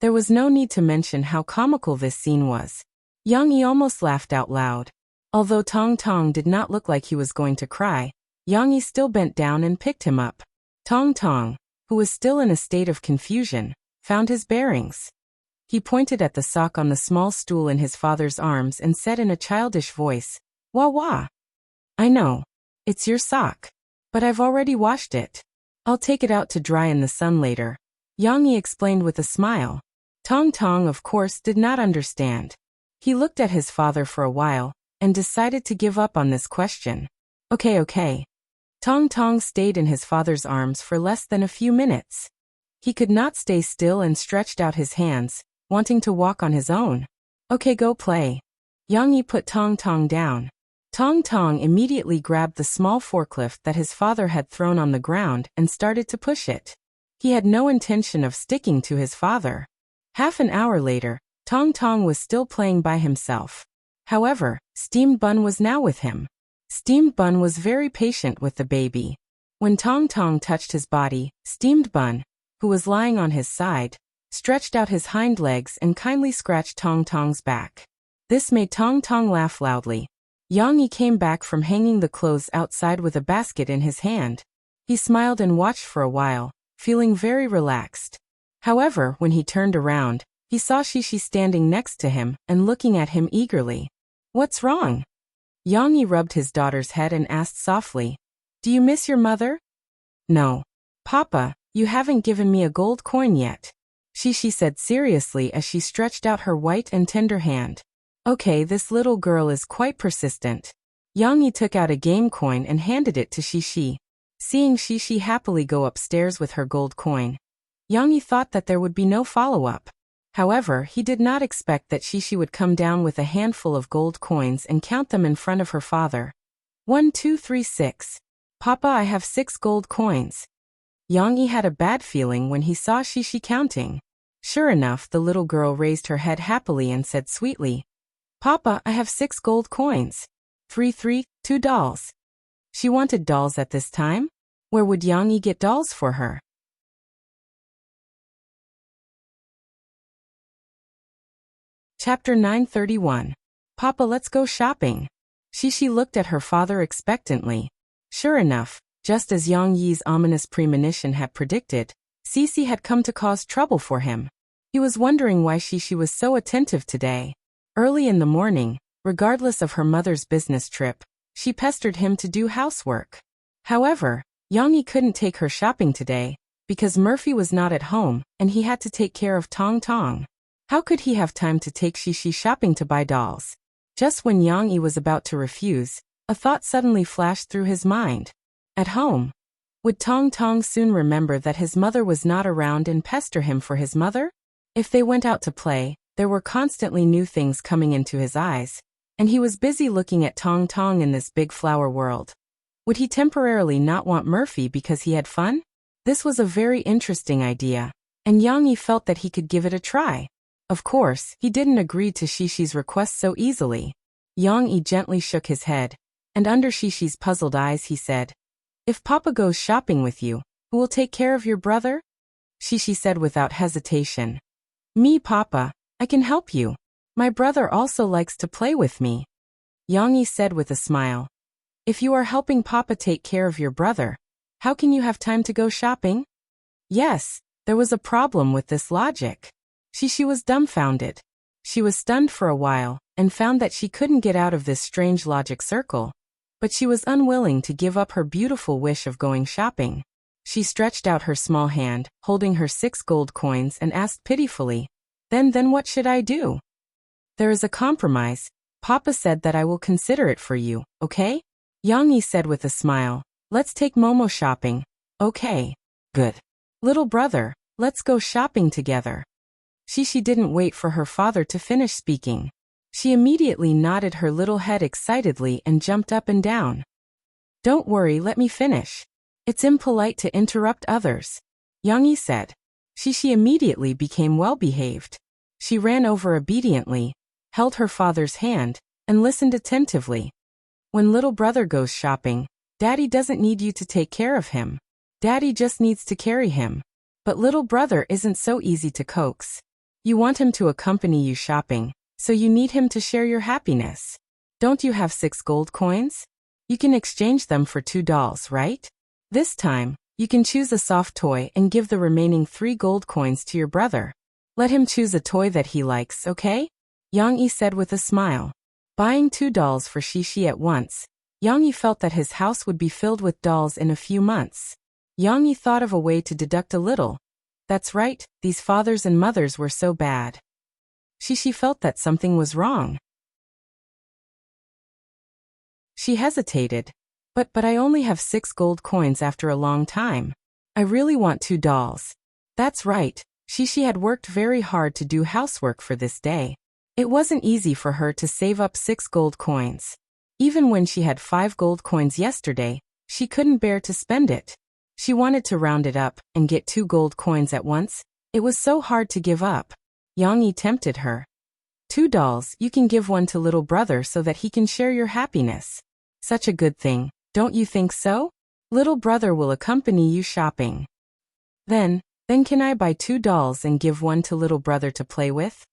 Speaker 1: There was no need to mention how comical this scene was. Yang Yi almost laughed out loud. Although Tong Tong did not look like he was going to cry, Yang Yi still bent down and picked him up. Tong Tong, who was still in a state of confusion, found his bearings. He pointed at the sock on the small stool in his father's arms and said in a childish voice, "Wah wah. I know. It's your sock. But I've already washed it. I'll take it out to dry in the sun later," Yang Yi explained with a smile. Tong Tong, of course, did not understand. He looked at his father for a while, and decided to give up on this question. Okay. Tong Tong stayed in his father's arms for less than a few minutes. He could not stay still and stretched out his hands, wanting to walk on his own. Okay, go play. Yang Yi put Tong Tong down. Tong Tong immediately grabbed the small forklift that his father had thrown on the ground and started to push it. He had no intention of sticking to his father. Half an hour later, Tong Tong was still playing by himself. However, Steamed Bun was now with him. Steamed Bun was very patient with the baby. When Tong Tong touched his body, Steamed Bun, who was lying on his side, stretched out his hind legs and kindly scratched Tong Tong's back. This made Tong Tong laugh loudly. Yang Yi came back from hanging the clothes outside with a basket in his hand. He smiled and watched for a while, feeling very relaxed. However, when he turned around, he saw Shishi standing next to him and looking at him eagerly. "What's wrong?" Yang Yi rubbed his daughter's head and asked softly, "Do you miss your mother?" "No. Papa, you haven't given me a gold coin yet," Shishi said seriously as she stretched out her white and tender hand. Okay, this little girl is quite persistent. Yang Yi took out a game coin and handed it to Shishi. Seeing Shishi happily go upstairs with her gold coin, Yang Yi thought that there would be no follow-up. However, he did not expect that Shishi would come down with a handful of gold coins and count them in front of her father. 1, 2, 3, 6. Papa, I have 6 gold coins. Yang Yi had a bad feeling when he saw Shishi counting. Sure enough, the little girl raised her head happily and said sweetly, "Papa, I have 6 gold coins. 3, 2 dolls." She wanted dolls at this time? Where would Yang Yi get dolls for her? Chapter 931. Papa, let's go shopping. Shishi looked at her father expectantly. Sure enough, just as Yang Yi's ominous premonition had predicted, Cece had come to cause trouble for him. He was wondering why Shishi was so attentive today. Early in the morning, regardless of her mother's business trip, she pestered him to do housework. However, Yang Yi couldn't take her shopping today, because Murphy was not at home and he had to take care of Tong Tong. How could he have time to take Shishi shopping to buy dolls? Just when Yang Yi was about to refuse, a thought suddenly flashed through his mind. At home, would Tong Tong soon remember that his mother was not around and pester him for his mother? If they went out to play, there were constantly new things coming into his eyes, and he was busy looking at Tong Tong in this big flower world. Would he temporarily not want Murphy because he had fun? This was a very interesting idea, and Yang Yi felt that he could give it a try. Of course, he didn't agree to Shishi's request so easily. Yang Yi gently shook his head, and under Shishi's puzzled eyes he said, "If Papa goes shopping with you, who will take care of your brother?" Shishi said without hesitation. "Me, Papa. I can help you. My brother also likes to play with me." Yang Yi said with a smile. "If you are helping Papa take care of your brother, how can you have time to go shopping?" Yes, there was a problem with this logic. Shishi was dumbfounded. She was stunned for a while, and found that she couldn't get out of this strange logic circle. But she was unwilling to give up her beautiful wish of going shopping. She stretched out her small hand, holding her 6 gold coins, and asked pitifully, Then what should I do?" "There is a compromise. Papa said that I will consider it for you, okay?" Yang Yi said with a smile. "Let's take Momo shopping." "Okay. Good. Little brother, let's go shopping together." Shishi didn't wait for her father to finish speaking. She immediately nodded her little head excitedly and jumped up and down. Don't worry, let me finish. It's impolite to interrupt others, Yang said. She immediately became well-behaved. She ran over obediently, held her father's hand, and listened attentively. When little brother goes shopping, Daddy doesn't need you to take care of him. Daddy just needs to carry him. But little brother isn't so easy to coax. You want him to accompany you shopping, so you need him to share your happiness. Don't you have 6 gold coins? You can exchange them for 2 dolls, right? This time, you can choose a soft toy and give the remaining 3 gold coins to your brother. Let him choose a toy that he likes, okay? Yang said with a smile. Buying 2 dolls for Shishi at once, Yang felt that his house would be filled with dolls in a few months. Yang thought of a way to deduct a little. That's right, these fathers and mothers were so bad. Shishi felt that something was wrong. She hesitated. But I only have 6 gold coins after a long time. I really want 2 dolls. That's right, Shishi had worked very hard to do housework for this day. It wasn't easy for her to save up 6 gold coins. Even when she had 5 gold coins yesterday, she couldn't bear to spend it. She wanted to round it up and get 2 gold coins at once. It was so hard to give up. Yang tempted her. 2 dolls, you can give one to little brother so that he can share your happiness. Such a good thing, don't you think so? Little brother will accompany you shopping. Then can I buy 2 dolls and give one to little brother to play with?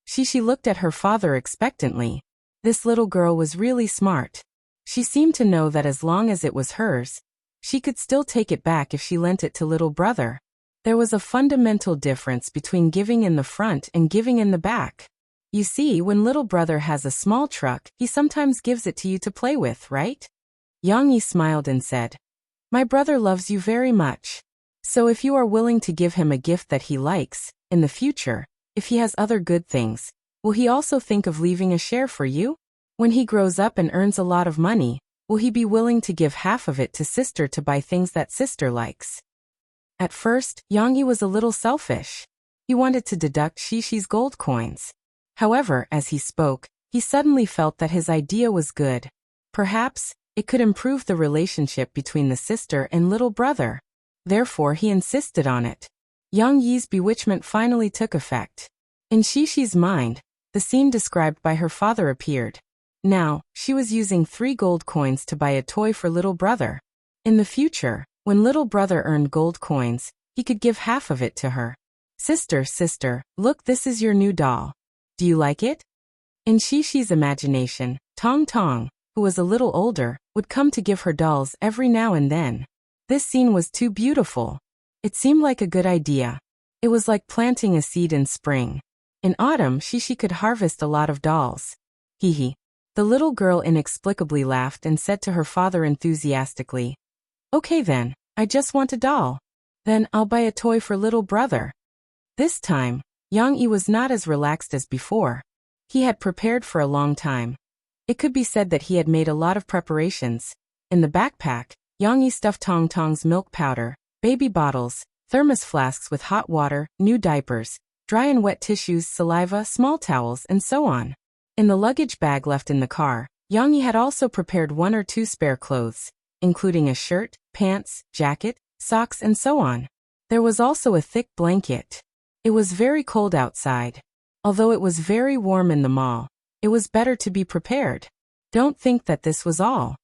Speaker 1: Shishi looked at her father expectantly. This little girl was really smart. She seemed to know that as long as it was hers, she could still take it back if she lent it to little brother. There was a fundamental difference between giving in the front and giving in the back. You see, when little brother has a small truck, he sometimes gives it to you to play with, right? Yang smiled and said, My brother loves you very much. So if you are willing to give him a gift that he likes, in the future, if he has other good things, will he also think of leaving a share for you? When he grows up and earns a lot of money, will he be willing to give half of it to sister to buy things that sister likes? At first, Yang was a little selfish. He wanted to deduct Shishi's gold coins. However, as he spoke, he suddenly felt that his idea was good. Perhaps, it could improve the relationship between the sister and little brother. Therefore, he insisted on it. Yang Yi's bewitchment finally took effect. In Shishi's mind, the scene described by her father appeared. Now, she was using 3 gold coins to buy a toy for little brother. In the future, when little brother earned gold coins, he could give half of it to her. Sister, look, this is your new doll. Do you like it? In Shishi's imagination, Tong Tong, who was a little older, would come to give her dolls every now and then. This scene was too beautiful. It seemed like a good idea. It was like planting a seed in spring. In autumn, Shishi could harvest a lot of dolls. Hee. The little girl inexplicably laughed and said to her father enthusiastically, Okay then, I just want a doll. Then I'll buy a toy for little brother. This time, Yang was not as relaxed as before. He had prepared for a long time. It could be said that he had made a lot of preparations. In the backpack, Yang stuffed Tong Tong's milk powder, baby bottles, thermos flasks with hot water, new diapers, dry and wet tissues, saliva, small towels, and so on. In the luggage bag left in the car, Yang had also prepared 1 or 2 spare clothes, including a shirt, pants, jacket, socks, and so on. There was also a thick blanket. It was very cold outside. Although it was very warm in the mall, it was better to be prepared. Don't think that this was all.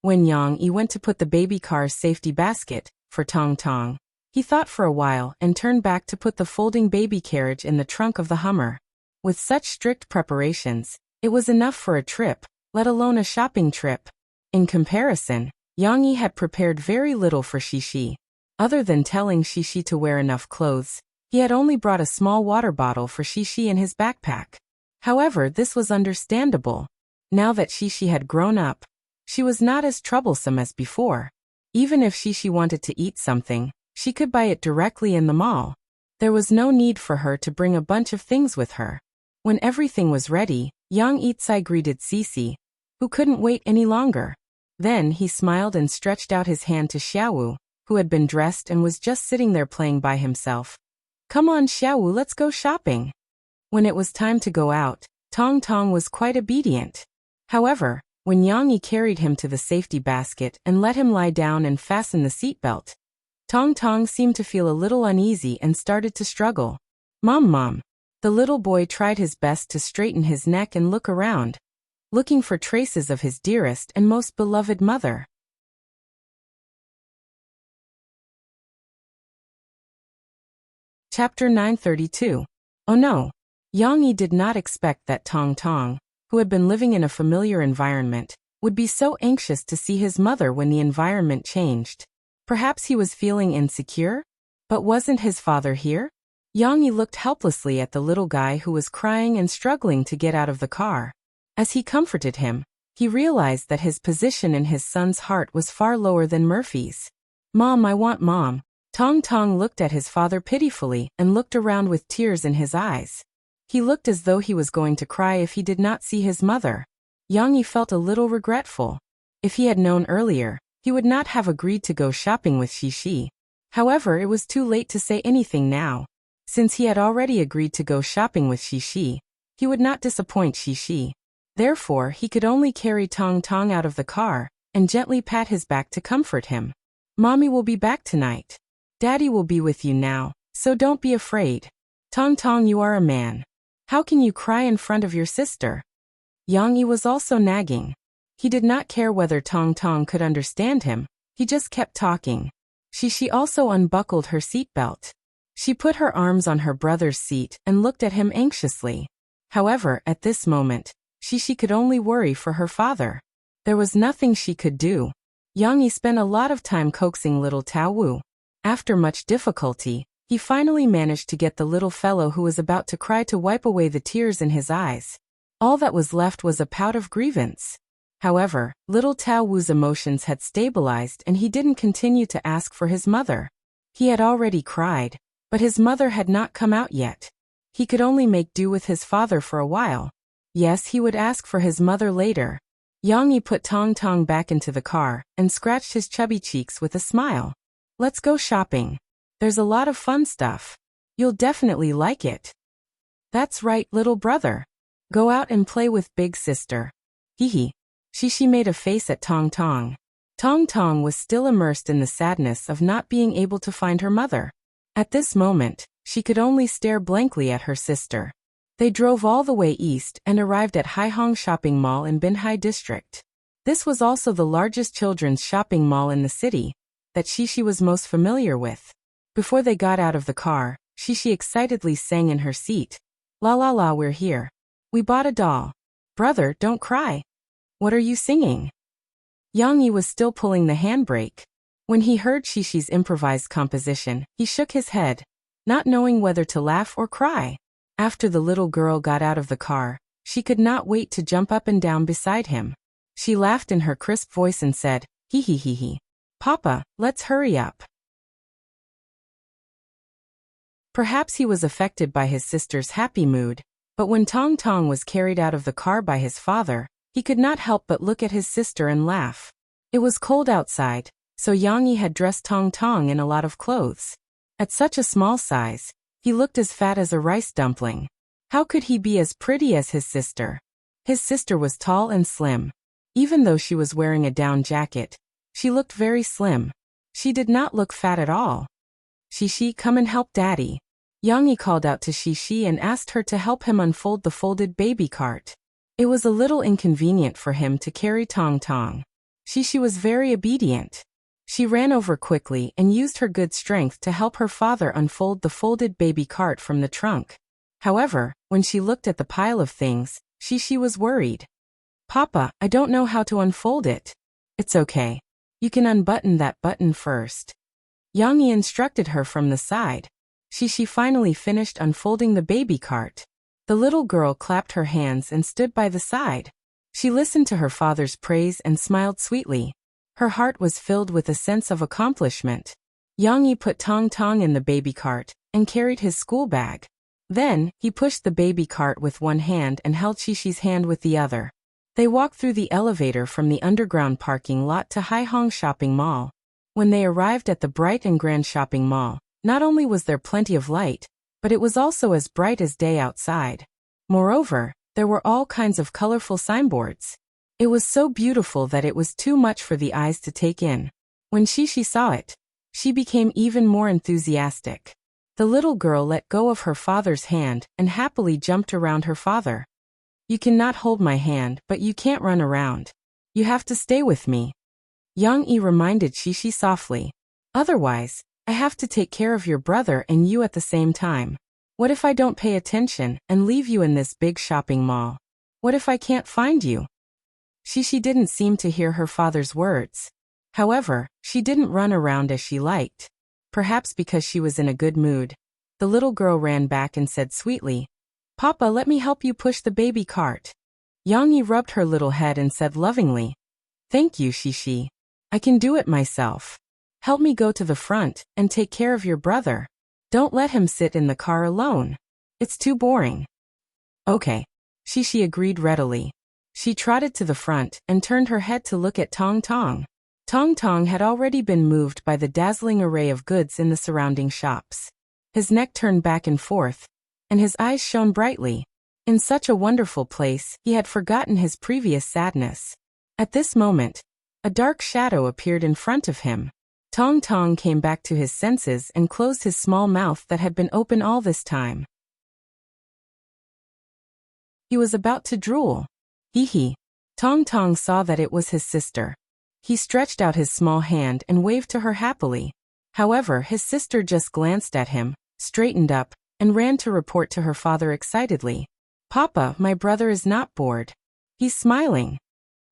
Speaker 1: When Yang went to put the baby car's safety basket for Tong Tong, he thought for a while and turned back to put the folding baby carriage in the trunk of the Hummer. With such strict preparations, it was enough for a trip, let alone a shopping trip. In comparison, Yang had prepared very little for Shishi. Other than telling Shishi to wear enough clothes, he had only brought a small water bottle for Shishi in his backpack. However, this was understandable. Now that Shishi had grown up, she was not as troublesome as before. Even if Shishi wanted to eat something, she could buy it directly in the mall. There was no need for her to bring a bunch of things with her. When everything was ready, Yang Itsai greeted Sisi, who couldn't wait any longer. Then he smiled and stretched out his hand to Xiaowu, who had been dressed and was just sitting there playing by himself. Come on Xiaowu, let's go shopping. When it was time to go out, Tong Tong was quite obedient. However, when Yang Yi carried him to the safety basket and let him lie down and fasten the seatbelt, Tong Tong seemed to feel a little uneasy and started to struggle. Mom. The little boy tried his best to straighten his neck and look around, looking for traces of his dearest and most beloved mother. Chapter 932. Oh no! Yang Yi did not expect that Tong Tong, who had been living in a familiar environment, would be so anxious to see his mother when the environment changed. Perhaps he was feeling insecure? But wasn't his father here? Yang Yi looked helplessly at the little guy who was crying and struggling to get out of the car. As he comforted him, he realized that his position in his son's heart was far lower than Murphy's. Mom, I want Mom. Tong Tong looked at his father pitifully and looked around with tears in his eyes. He looked as though he was going to cry if he did not see his mother. Yang Yi felt a little regretful. If he had known earlier, he would not have agreed to go shopping with Xixi. However, it was too late to say anything now. Since he had already agreed to go shopping with Xixi, he would not disappoint Xixi. Therefore, he could only carry Tong Tong out of the car and gently pat his back to comfort him. Mommy will be back tonight. Daddy will be with you now, so don't be afraid. Tong Tong, you are a man. How can you cry in front of your sister? Yang Yi was also nagging. He did not care whether Tong Tong could understand him, he just kept talking. Xixi also unbuckled her seatbelt. She put her arms on her brother's seat and looked at him anxiously. However, at this moment, Xixi could only worry for her father. There was nothing she could do. Yang Yi spent a lot of time coaxing little Tao Wu. After much difficulty, he finally managed to get the little fellow who was about to cry to wipe away the tears in his eyes. All that was left was a pout of grievance. However, little Tao Wu's emotions had stabilized and he didn't continue to ask for his mother. He had already cried, but his mother had not come out yet. He could only make do with his father for a while. Yes, he would ask for his mother later. Yang Yi put Tong Tong back into the car and scratched his chubby cheeks with a smile. Let's go shopping. There's a lot of fun stuff. You'll definitely like it. That's right, little brother. Go out and play with big sister. Hee. Xixi made a face at Tong Tong. Tong Tong was still immersed in the sadness of not being able to find her mother. At this moment, she could only stare blankly at her sister. They drove all the way east and arrived at Haihong Shopping Mall in Binhai District. This was also the largest children's shopping mall in the city that Xixi was most familiar with. Before they got out of the car, Xixi excitedly sang in her seat. La la la, we're here. We bought a doll. Brother, don't cry. What are you singing? Yang Yi was still pulling the handbrake. When he heard Xixi's improvised composition, he shook his head, not knowing whether to laugh or cry. After the little girl got out of the car, she could not wait to jump up and down beside him. She laughed in her crisp voice and said, hee. Papa, let's hurry up. Perhaps he was affected by his sister's happy mood, but when Tong Tong was carried out of the car by his father, he could not help but look at his sister and laugh. It was cold outside, so Yang Yi had dressed Tong Tong in a lot of clothes. At such a small size, he looked as fat as a rice dumpling. How could he be as pretty as his sister? His sister was tall and slim. Even though she was wearing a down jacket, she looked very slim. She did not look fat at all. Xixi, come and help Daddy. Yang Yi called out to Xixi and asked her to help him unfold the folded baby cart. It was a little inconvenient for him to carry Tong Tong. Xixi was very obedient. She ran over quickly and used her good strength to help her father unfold the folded baby cart from the trunk. However, when she looked at the pile of things, Xixi was worried. Papa, I don't know how to unfold it. It's okay. You can unbutton that button first. Yang Yi instructed her from the side. Xixi finally finished unfolding the baby cart. The little girl clapped her hands and stood by the side. She listened to her father's praise and smiled sweetly. Her heart was filled with a sense of accomplishment. Yang Yi put Tong Tong in the baby cart and carried his school bag. Then, he pushed the baby cart with one hand and held Xixi's hand with the other. They walked through the elevator from the underground parking lot to Haihong Shopping Mall. When they arrived at the bright and grand shopping mall, not only was there plenty of light, but it was also as bright as day outside. Moreover, there were all kinds of colorful signboards. It was so beautiful that it was too much for the eyes to take in. When Shishi saw it, she became even more enthusiastic. The little girl let go of her father's hand and happily jumped around her father. "You cannot hold my hand, but you can't run around. You have to stay with me," Yang Yi reminded Shishi softly. "Otherwise, I have to take care of your brother and you at the same time. What if I don't pay attention and leave you in this big shopping mall? What if I can't find you?" Shishi didn't seem to hear her father's words. However, she didn't run around as she liked. Perhaps because she was in a good mood. The little girl ran back and said sweetly, "Papa, let me help you push the baby cart." Yang Yi rubbed her little head and said lovingly, "Thank you, Shishi. I can do it myself. Help me go to the front and take care of your brother. Don't let him sit in the car alone. It's too boring." "Okay," Shishi agreed readily. She trotted to the front and turned her head to look at Tong Tong. Tong Tong had already been moved by the dazzling array of goods in the surrounding shops. His neck turned back and forth, and his eyes shone brightly. In such a wonderful place, he had forgotten his previous sadness. At this moment, a dark shadow appeared in front of him. Tong Tong came back to his senses and closed his small mouth that had been open all this time. He was about to drool. Hee hee. Tong Tong saw that it was his sister. He stretched out his small hand and waved to her happily. However, his sister just glanced at him, straightened up, and ran to report to her father excitedly. "Papa, my brother is not bored. He's smiling."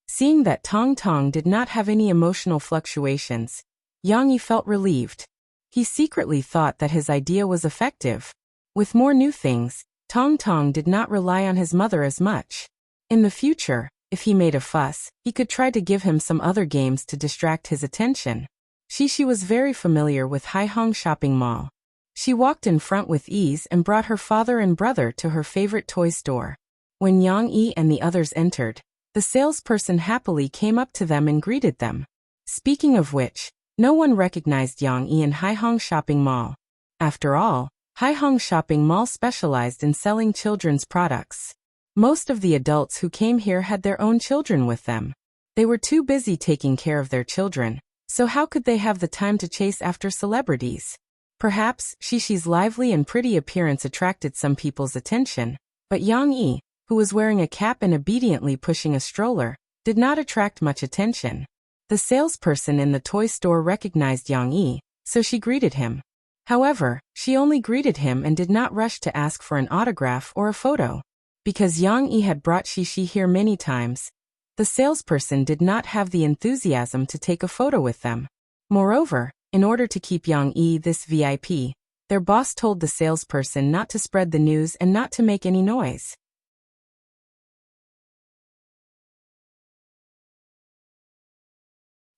Speaker 1: Seeing that Tong Tong did not have any emotional fluctuations, Yang Yi felt relieved. He secretly thought that his idea was effective. With more new things, Tong Tong did not rely on his mother as much. In the future, if he made a fuss, he could try to give him some other games to distract his attention. Shishi was very familiar with Haihong Shopping Mall. She walked in front with ease and brought her father and brother to her favorite toy store. When Yang Yi and the others entered, the salesperson happily came up to them and greeted them. Speaking of which, no one recognized Yang Yi in Haihong Shopping Mall. After all, Haihong Shopping Mall specialized in selling children's products. Most of the adults who came here had their own children with them. They were too busy taking care of their children, so how could they have the time to chase after celebrities? Perhaps Shishi's lively and pretty appearance attracted some people's attention, but Yang Yi, who was wearing a cap and obediently pushing a stroller, did not attract much attention. The salesperson in the toy store recognized Yang Yi, so she greeted him. However, she only greeted him and did not rush to ask for an autograph or a photo. Because Yang Yi had brought Shishi here many times, the salesperson did not have the enthusiasm to take a photo with them. Moreover, in order to keep Yang Yi this VIP, their boss told the salesperson not to spread the news and not to make any noise.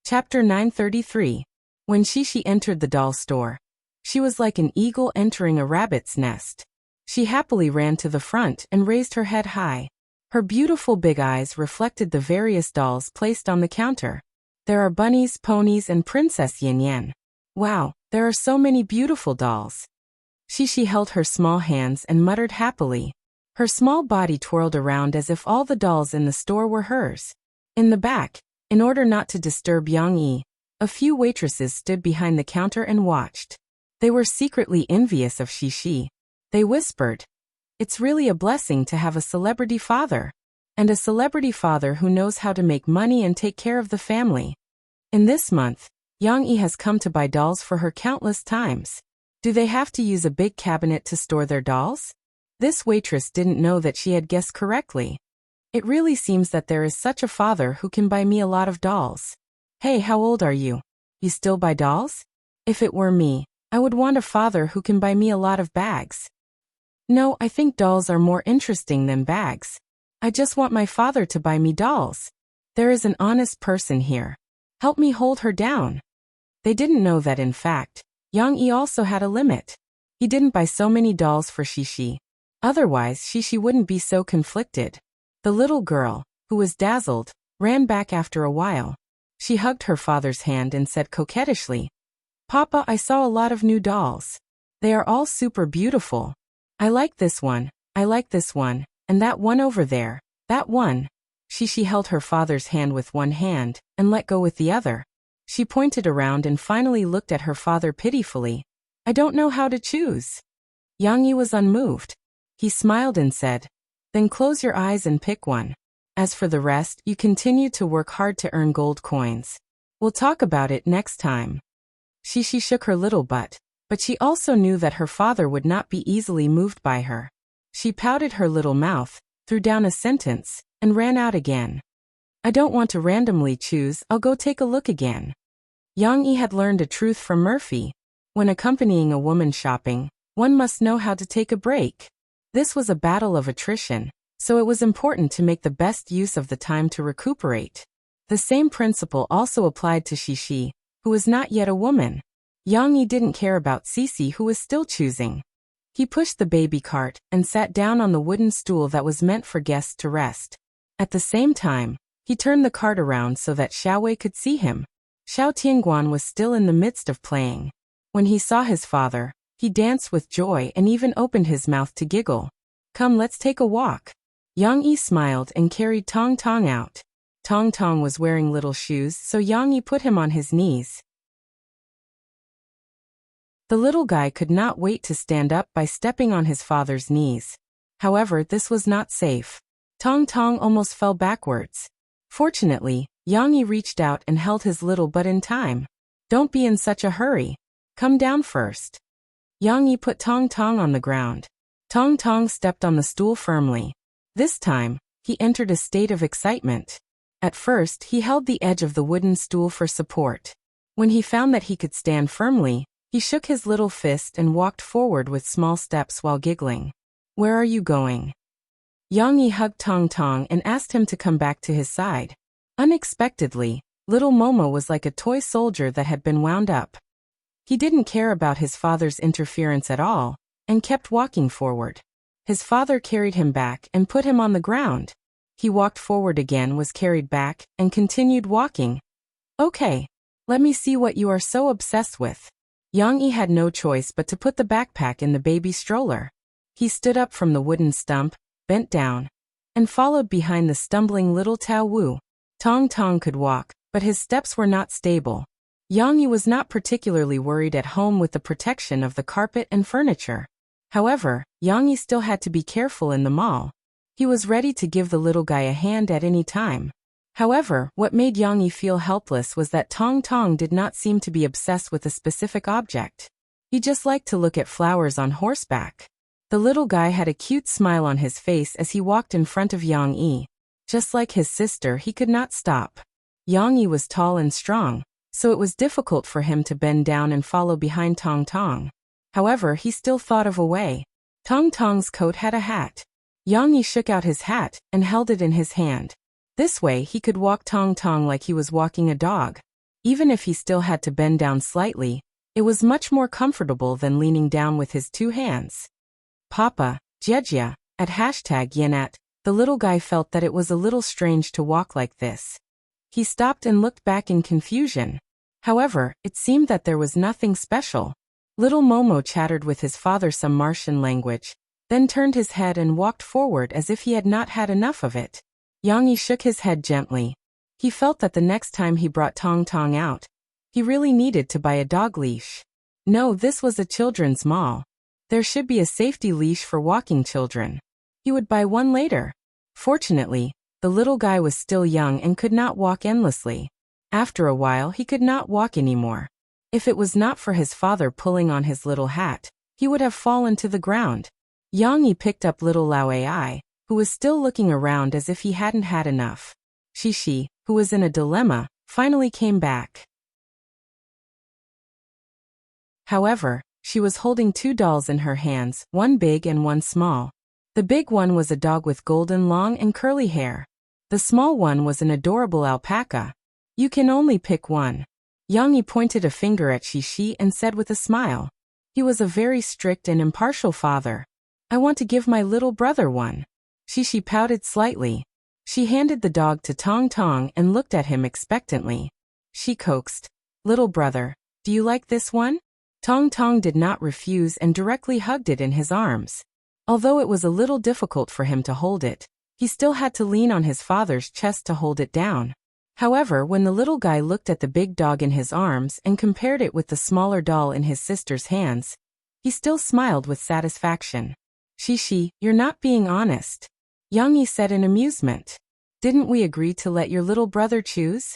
Speaker 1: Chapter 933. When Shishi entered the doll store, she was like an eagle entering a rabbit's nest. She happily ran to the front and raised her head high. Her beautiful big eyes reflected the various dolls placed on the counter. There are bunnies, ponies, and Princess Yin Yan. Wow, there are so many beautiful dolls. Shishi held her small hands and muttered happily. Her small body twirled around as if all the dolls in the store were hers. In the back, in order not to disturb Yang Yi, a few waitresses stood behind the counter and watched. They were secretly envious of Shishi. They whispered, "It's really a blessing to have a celebrity father. And a celebrity father who knows how to make money and take care of the family." In this month, Yang Yi has come to buy dolls for her countless times. Do they have to use a big cabinet to store their dolls? This waitress didn't know that she had guessed correctly. It really seems that there is such a father who can buy me a lot of dolls. Hey, how old are you? You still buy dolls? If it were me, I would want a father who can buy me a lot of bags. No, I think dolls are more interesting than bags. I just want my father to buy me dolls. There is an honest person here. Help me hold her down. They didn't know that in fact, Yang Yi also had a limit. He didn't buy so many dolls for Shishi. Otherwise, Shishi wouldn't be so conflicted. The little girl, who was dazzled, ran back after a while. She hugged her father's hand and said coquettishly, "Papa, I saw a lot of new dolls. They are all super beautiful. I like this one, I like this one, and that one over there, that one. She held her father's hand with one hand, and let go with the other. She pointed around and finally looked at her father pitifully. I don't know how to choose. Yang Yi was unmoved. He smiled and said, then close your eyes and pick one. As for the rest, you continue to work hard to earn gold coins. We'll talk about it next time. She shook her little butt, but she also knew that her father would not be easily moved by her. She pouted her little mouth, threw down a sentence, and ran out again. I don't want to randomly choose, I'll go take a look again. Yang Yi had learned a truth from Murphy. When accompanying a woman shopping, one must know how to take a break. This was a battle of attrition, so it was important to make the best use of the time to recuperate. The same principle also applied to Shishi, who was not yet a woman. Yang Yi didn't care about Cici, who was still choosing. He pushed the baby cart and sat down on the wooden stool that was meant for guests to rest. At the same time, he turned the cart around so that Xiaowei could see him. Xiao Tianguan was still in the midst of playing. When he saw his father, he danced with joy and even opened his mouth to giggle. Come, let's take a walk. Yang Yi smiled and carried Tong Tong out. Tong Tong was wearing little shoes, so Yang Yi put him on his knees. The little guy could not wait to stand up by stepping on his father's knees. However, this was not safe. Tong Tong almost fell backwards. Fortunately, Yang Yi reached out and held his little butt in time. Don't be in such a hurry. Come down first. Yang Yi put Tong Tong on the ground. Tong Tong stepped on the stool firmly. This time, he entered a state of excitement. At first, he held the edge of the wooden stool for support. When he found that he could stand firmly, he shook his little fist and walked forward with small steps while giggling. Where are you going? Yang Yi hugged Tong Tong and asked him to come back to his side. Unexpectedly, little Momo was like a toy soldier that had been wound up. He didn't care about his father's interference at all, and kept walking forward. His father carried him back and put him on the ground. He walked forward again, was carried back, and continued walking. Okay, let me see what you are so obsessed with. Yang Yi had no choice but to put the backpack in the baby stroller. He stood up from the wooden stump, bent down, and followed behind the stumbling little Tao Wu. Tong Tong could walk, but his steps were not stable. Yang Yi was not particularly worried at home with the protection of the carpet and furniture. However, Yang Yi still had to be careful in the mall. He was ready to give the little guy a hand at any time. However, what made Yang Yi feel helpless was that Tong Tong did not seem to be obsessed with a specific object. He just liked to look at flowers on horseback. The little guy had a cute smile on his face as he walked in front of Yang Yi. Just like his sister, he could not stop. Yang Yi was tall and strong, so it was difficult for him to bend down and follow behind Tong Tong. However, he still thought of a way. Tong Tong's coat had a hat. Yang Yi shook out his hat and held it in his hand. This way he could walk Tong Tong like he was walking a dog. Even if he still had to bend down slightly, it was much more comfortable than leaning down with his two hands. Papa, Jejia, at #Yenat, the little guy felt that it was a little strange to walk like this. He stopped and looked back in confusion. However, it seemed that there was nothing special. Little Momo chattered with his father some Martian language, then turned his head and walked forward as if he had not had enough of it. Yang Yi shook his head gently. He felt that the next time he brought Tong Tong out, he really needed to buy a dog leash. No, this was a children's mall. There should be a safety leash for walking children. He would buy one later. Fortunately, the little guy was still young and could not walk endlessly. After a while, he could not walk anymore. If it was not for his father pulling on his little hat, he would have fallen to the ground. Yang Yi picked up little Lao Ai, who was still looking around as if he hadn't had enough. Shishi, who was in a dilemma, finally came back. However, she was holding two dolls in her hands, one big and one small. The big one was a dog with golden long and curly hair. The small one was an adorable alpaca. You can only pick one. Yang Yi pointed a finger at Shishi and said with a smile. He was a very strict and impartial father. I want to give my little brother one. Shishi pouted slightly. She handed the dog to Tong Tong and looked at him expectantly. She coaxed, Little brother, do you like this one? Tong Tong did not refuse and directly hugged it in his arms. Although it was a little difficult for him to hold it, he still had to lean on his father's chest to hold it down. However, when the little guy looked at the big dog in his arms and compared it with the smaller doll in his sister's hands, he still smiled with satisfaction. Shishi, you're not being honest, Yang-yi said in amusement. Didn't we agree to let your little brother choose?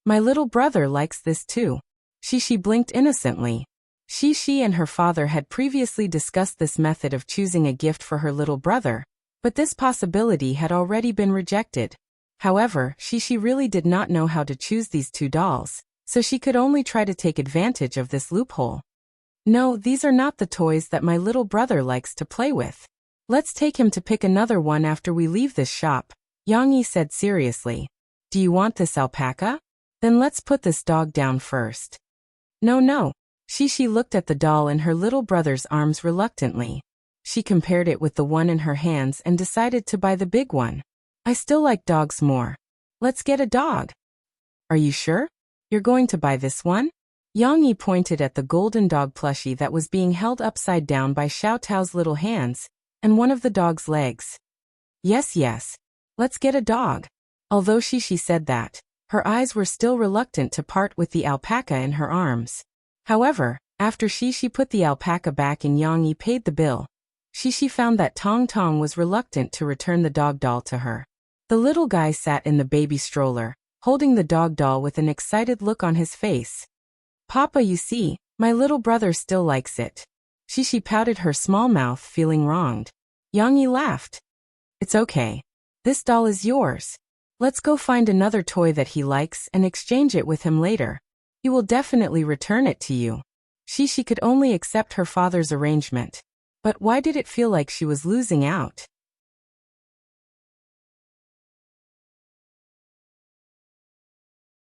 Speaker 1: My little brother likes this too. Shishi blinked innocently. Shishi and her father had previously discussed this method of choosing a gift for her little brother, but this possibility had already been rejected. However, Shishi really did not know how to choose these two dolls, so she could only try to take advantage of this loophole. No, these are not the toys that my little brother likes to play with. Let's take him to pick another one after we leave this shop, Yang-yi said seriously. Do you want this alpaca? Then let's put this dog down first. No. Shishi looked at the doll in her little brother's arms reluctantly. She compared it with the one in her hands and decided to buy the big one. I still like dogs more. Let's get a dog. Are you sure? You're going to buy this one? Yang-yi pointed at the golden dog plushie that was being held upside down by Xiao Tao's little hands and one of the dog's legs. Yes. Let's get a dog. Although Shishi said that, her eyes were still reluctant to part with the alpaca in her arms. However, after Shishi put the alpaca back and Yang-yi paid the bill, Shishi found that Tong Tong was reluctant to return the dog doll to her. The little guy sat in the baby stroller, holding the dog doll with an excited look on his face. Papa, you see, my little brother still likes it. Shishi pouted her small mouth, feeling wronged. Yang-yi laughed. It's okay. This doll is yours. Let's go find another toy that he likes and exchange it with him later. He will definitely return it to you. Shishi could only accept her father's arrangement. But why did it feel like she was losing out?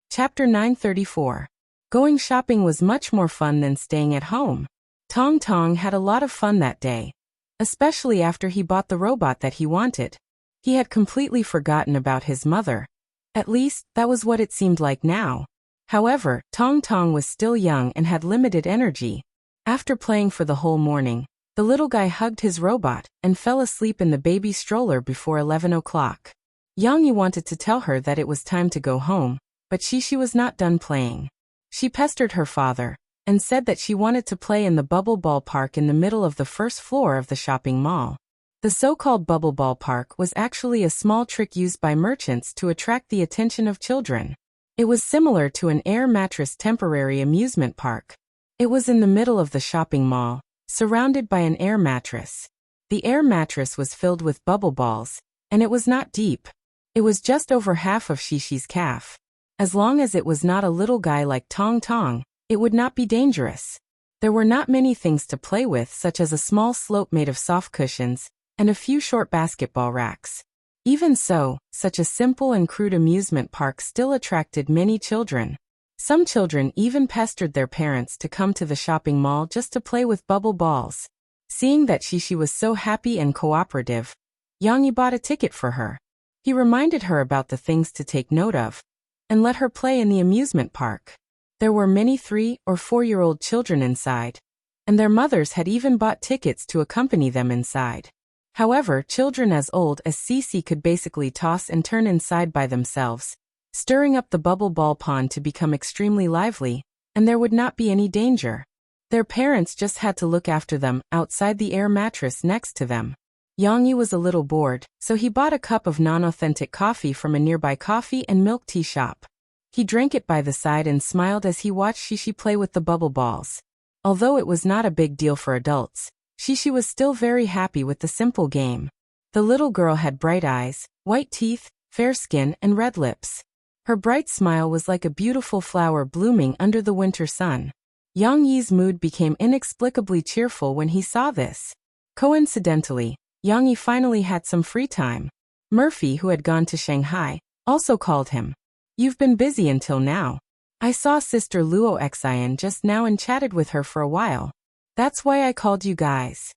Speaker 1: Chapter 934. Going shopping was much more fun than staying at home. Tong Tong had a lot of fun that day, especially after he bought the robot that he wanted. He had completely forgotten about his mother. At least, that was what it seemed like now. However, Tong Tong was still young and had limited energy. After playing for the whole morning, the little guy hugged his robot and fell asleep in the baby stroller before 11 o'clock. Yang-yi wanted to tell her that it was time to go home, but Shishi was not done playing. She pestered her father and said that she wanted to play in the bubble ball park in the middle of the first floor of the shopping mall. The so-called bubble ball park was actually a small trick used by merchants to attract the attention of children. It was similar to an air mattress temporary amusement park. It was in the middle of the shopping mall, surrounded by an air mattress. The air mattress was filled with bubble balls, and it was not deep. It was just over half of Shishi's calf. As long as it was not a little guy like Tong Tong, it would not be dangerous. There were not many things to play with, such as a small slope made of soft cushions and a few short basketball racks. Even so, such a simple and crude amusement park still attracted many children. Some children even pestered their parents to come to the shopping mall just to play with bubble balls. Seeing that Shishi was so happy and cooperative, Yang-yi bought a ticket for her. He reminded her about the things to take note of and let her play in the amusement park. There were many 3- or 4-year-old children inside, and their mothers had even bought tickets to accompany them inside. However, children as old as Cece could basically toss and turn inside by themselves, stirring up the bubble ball pond to become extremely lively, and there would not be any danger. Their parents just had to look after them outside the air mattress next to them. Yang-yi was a little bored, so he bought a cup of non-authentic coffee from a nearby coffee and milk tea shop. He drank it by the side and smiled as he watched Shishi play with the bubble balls. Although it was not a big deal for adults, Shishi was still very happy with the simple game. The little girl had bright eyes, white teeth, fair skin, and red lips. Her bright smile was like a beautiful flower blooming under the winter sun. Yang-yi's mood became inexplicably cheerful when he saw this. Coincidentally, Yang-yi finally had some free time. Murphy, who had gone to Shanghai, also called him. You've been busy until now. I saw Sister Luo Xian just now and chatted with her for a while. That's why I called you guys.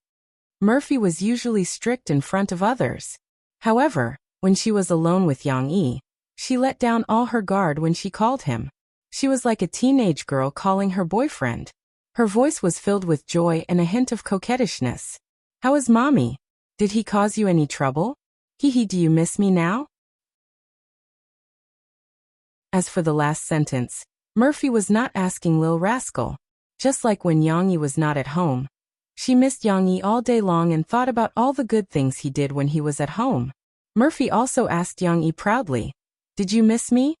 Speaker 1: Murphy was usually strict in front of others. However, when she was alone with Yang-yi, she let down all her guard when she called him. She was like a teenage girl calling her boyfriend. Her voice was filled with joy and a hint of coquettishness. How is mommy? Did he cause you any trouble? Hee hee, do you miss me now? As for the last sentence, Murphy was not asking Lil Rascal. Just like when Yang was not at home. She missed Yang all day long and thought about all the good things he did when he was at home. Murphy also asked Yang proudly, "Did you miss me?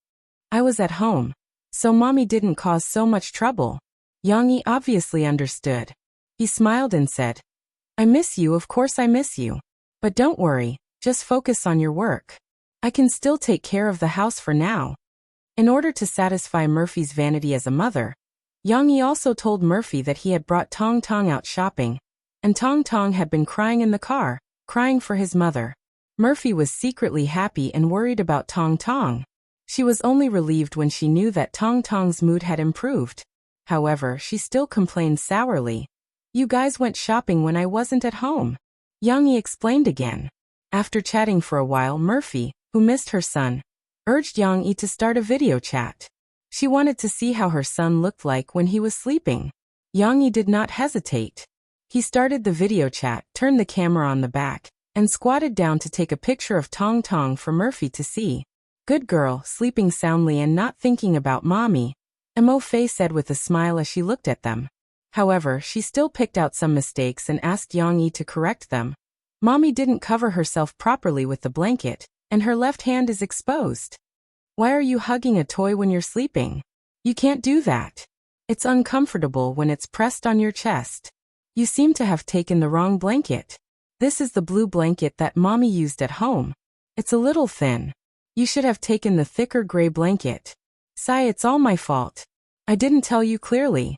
Speaker 1: I was at home, so mommy didn't cause so much trouble." Yang obviously understood. He smiled and said, "I miss you, of course I miss you. But don't worry, just focus on your work. I can still take care of the house for now." In order to satisfy Murphy's vanity as a mother, Yang also told Murphy that he had brought Tong Tong out shopping, and Tong Tong had been crying in the car, crying for his mother. Murphy was secretly happy and worried about Tong Tong. She was only relieved when she knew that Tong Tong's mood had improved. However, she still complained sourly. "You guys went shopping when I wasn't at home," Yang explained again. After chatting for a while, Murphy, who missed her son, urged Yang to start a video chat. She wanted to see how her son looked like when he was sleeping. Yang did not hesitate. He started the video chat, turned the camera on the back, and squatted down to take a picture of Tong Tong for Murphy to see. "Good girl, sleeping soundly and not thinking about mommy," Mo Fei said with a smile as she looked at them. However, she still picked out some mistakes and asked Yang to correct them. "Mommy didn't cover herself properly with the blanket, and her left hand is exposed. Why are you hugging a toy when you're sleeping? You can't do that. It's uncomfortable when it's pressed on your chest. You seem to have taken the wrong blanket. This is the blue blanket that mommy used at home. It's a little thin. You should have taken the thicker gray blanket. Sigh, it's all my fault. I didn't tell you clearly."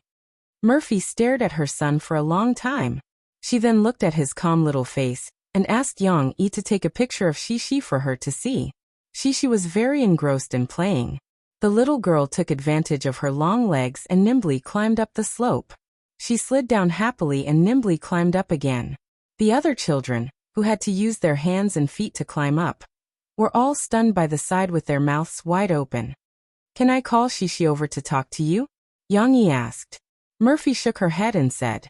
Speaker 1: Murphy stared at her son for a long time. She then looked at his calm little face and asked Yang to take a picture of Shishi for her to see. Shishi was very engrossed in playing. The little girl took advantage of her long legs and nimbly climbed up the slope. She slid down happily and nimbly climbed up again. The other children, who had to use their hands and feet to climb up, were all stunned by the side with their mouths wide open. "Can I call Shishi over to talk to you?" Yang asked. Murphy shook her head and said,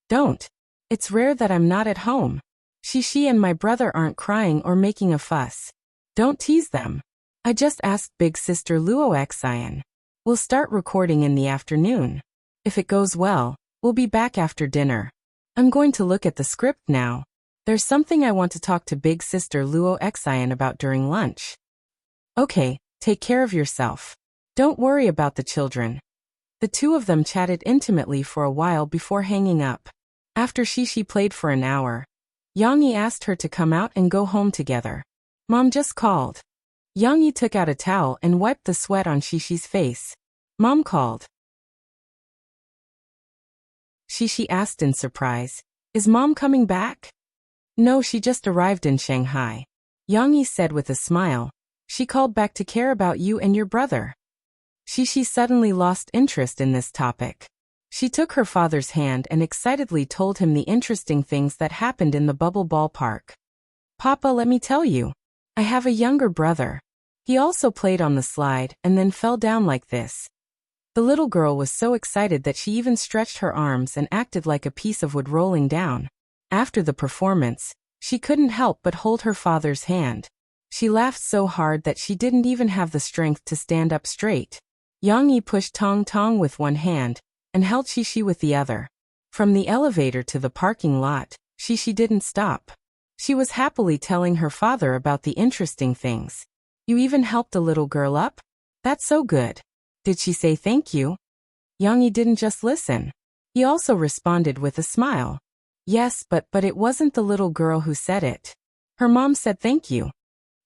Speaker 1: "Don't. It's rare that I'm not at home. Shishi and my brother aren't crying or making a fuss. Don't tease them. I just asked big sister Luo Xian. We'll start recording in the afternoon. If it goes well, we'll be back after dinner. I'm going to look at the script now. There's something I want to talk to big sister Luo Xian about during lunch." "Okay, take care of yourself. Don't worry about the children." The two of them chatted intimately for a while before hanging up. After Shishi played for an hour, Yang asked her to come out and go home together. "Mom just called." Yang took out a towel and wiped the sweat on Shishi's face. "Mom called." Shishi asked in surprise, "Is Mom coming back?" "No, she just arrived in Shanghai," Yang said with a smile. "She called back to care about you and your brother." Shishi suddenly lost interest in this topic. She took her father's hand and excitedly told him the interesting things that happened in the bubble ballpark. "Papa, let me tell you. I have a younger brother. He also played on the slide and then fell down like this." The little girl was so excited that she even stretched her arms and acted like a piece of wood rolling down. After the performance, she couldn't help but hold her father's hand. She laughed so hard that she didn't even have the strength to stand up straight. Yang pushed Tong Tong with one hand and held Shishi with the other. From the elevator to the parking lot, Shishi didn't stop. She was happily telling her father about the interesting things. "You even helped a little girl up? That's so good. Did she say thank you?" Yang didn't just listen. He also responded with a smile. "Yes, but it wasn't the little girl who said it. Her mom said thank you."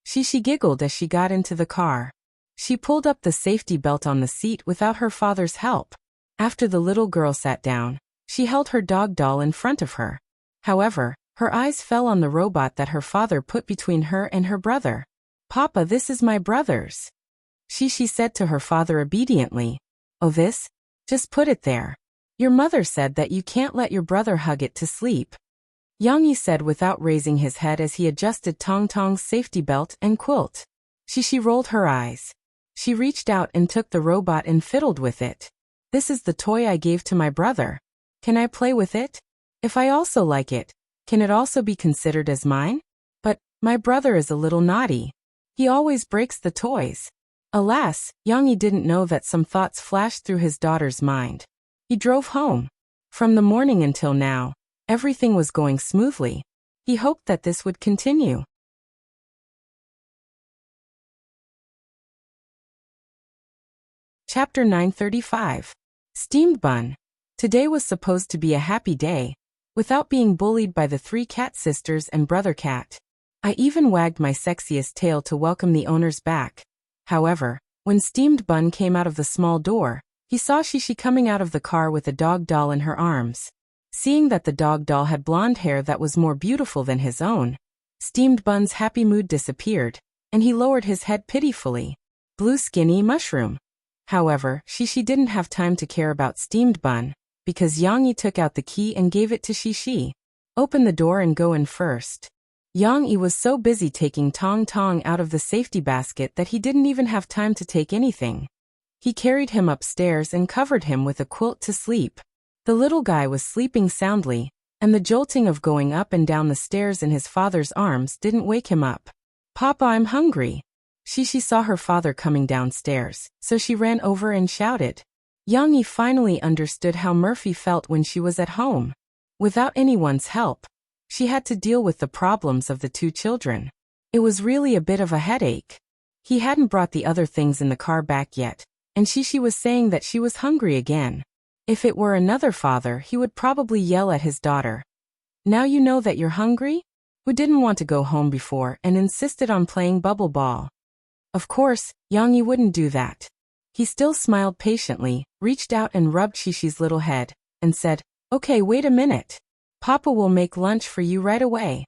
Speaker 1: Shishi giggled as she got into the car. She pulled up the safety belt on the seat without her father's help. After the little girl sat down, she held her dog doll in front of her. However, her eyes fell on the robot that her father put between her and her brother. "Papa, this is my brother's." Shishi said to her father obediently. "Oh, this? Just put it there. Your mother said that you can't let your brother hug it to sleep." Yang said without raising his head as he adjusted Tong Tong's safety belt and quilt. Shishi rolled her eyes. She reached out and took the robot and fiddled with it. "This is the toy I gave to my brother. Can I play with it? If I also like it, Can it also be considered as mine? But my brother is a little naughty. He always breaks the toys. Alas, Yang didn't know that some thoughts flashed through his daughter's mind. He drove home. From the morning until now, everything was going smoothly. He hoped that this would continue. Chapter 935. Steamed Bun. Today was supposed to be a happy day, without being bullied by the 3 cat sisters and brother cat. I even wagged my sexiest tail to welcome the owners back. However, when Steamed Bun came out of the small door, he saw Shishi coming out of the car with a dog doll in her arms. Seeing that the dog doll had blonde hair that was more beautiful than his own, Steamed Bun's happy mood disappeared, and he lowered his head pitifully. Blue skinny mushroom. However, Shishi didn't have time to care about Steamed Bun, because Yang took out the key and gave it to Shishi. Open the door and go in first. Yang was so busy taking Tong Tong out of the safety basket that he didn't even have time to take anything. He carried him upstairs and covered him with a quilt to sleep. The little guy was sleeping soundly, and the jolting of going up and down the stairs in his father's arms didn't wake him up. Papa, I'm hungry. Shishi saw her father coming downstairs, so she ran over and shouted. Yang finally understood how Murphy felt when she was at home. Without anyone's help, she had to deal with the problems of the 2 children. It was really a bit of a headache. He hadn't brought the other things in the car back yet, and Shishi was saying that she was hungry again. If it were another father, he would probably yell at his daughter. Now you know that you're hungry? Who didn't want to go home before and insisted on playing bubble ball? Of course, Yang wouldn't do that. He still smiled patiently, reached out and rubbed Shishi's little head, and said, "Okay, wait a minute. Papa will make lunch for you right away."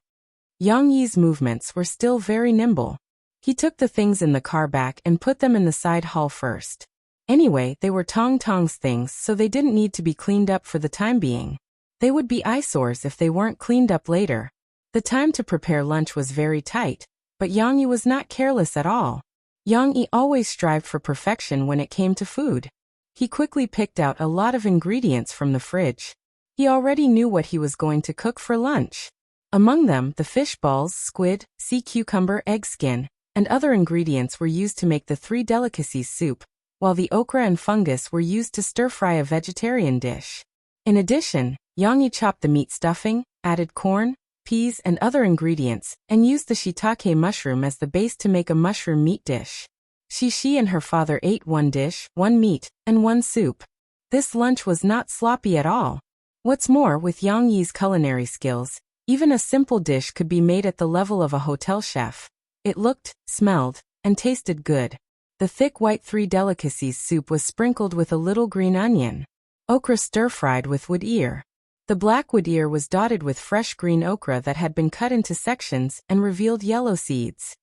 Speaker 1: Yang movements were still very nimble. He took the things in the car back and put them in the side hall first. Anyway, they were Tong Tong's things, so they didn't need to be cleaned up for the time being. They would be eyesores if they weren't cleaned up later. The time to prepare lunch was very tight, but Yang was not careless at all. Yang always strived for perfection when it came to food. He quickly picked out a lot of ingredients from the fridge. He already knew what he was going to cook for lunch. Among them, the fish balls, squid, sea cucumber, egg skin, and other ingredients were used to make the 3 delicacies soup, while the okra and fungus were used to stir-fry a vegetarian dish. In addition, Yang chopped the meat stuffing, added corn, peas and other ingredients, and used the shiitake mushroom as the base to make a mushroom meat dish. Shishi and her father ate 1 dish, 1 meat, and 1 soup. This lunch was not sloppy at all. What's more, with Yang culinary skills, even a simple dish could be made at the level of a hotel chef. It looked, smelled, and tasted good. The thick white 3 delicacies soup was sprinkled with a little green onion. Okra stir-fried with wood ear. The black wood ear was dotted with fresh green okra that had been cut into sections and revealed yellow seeds.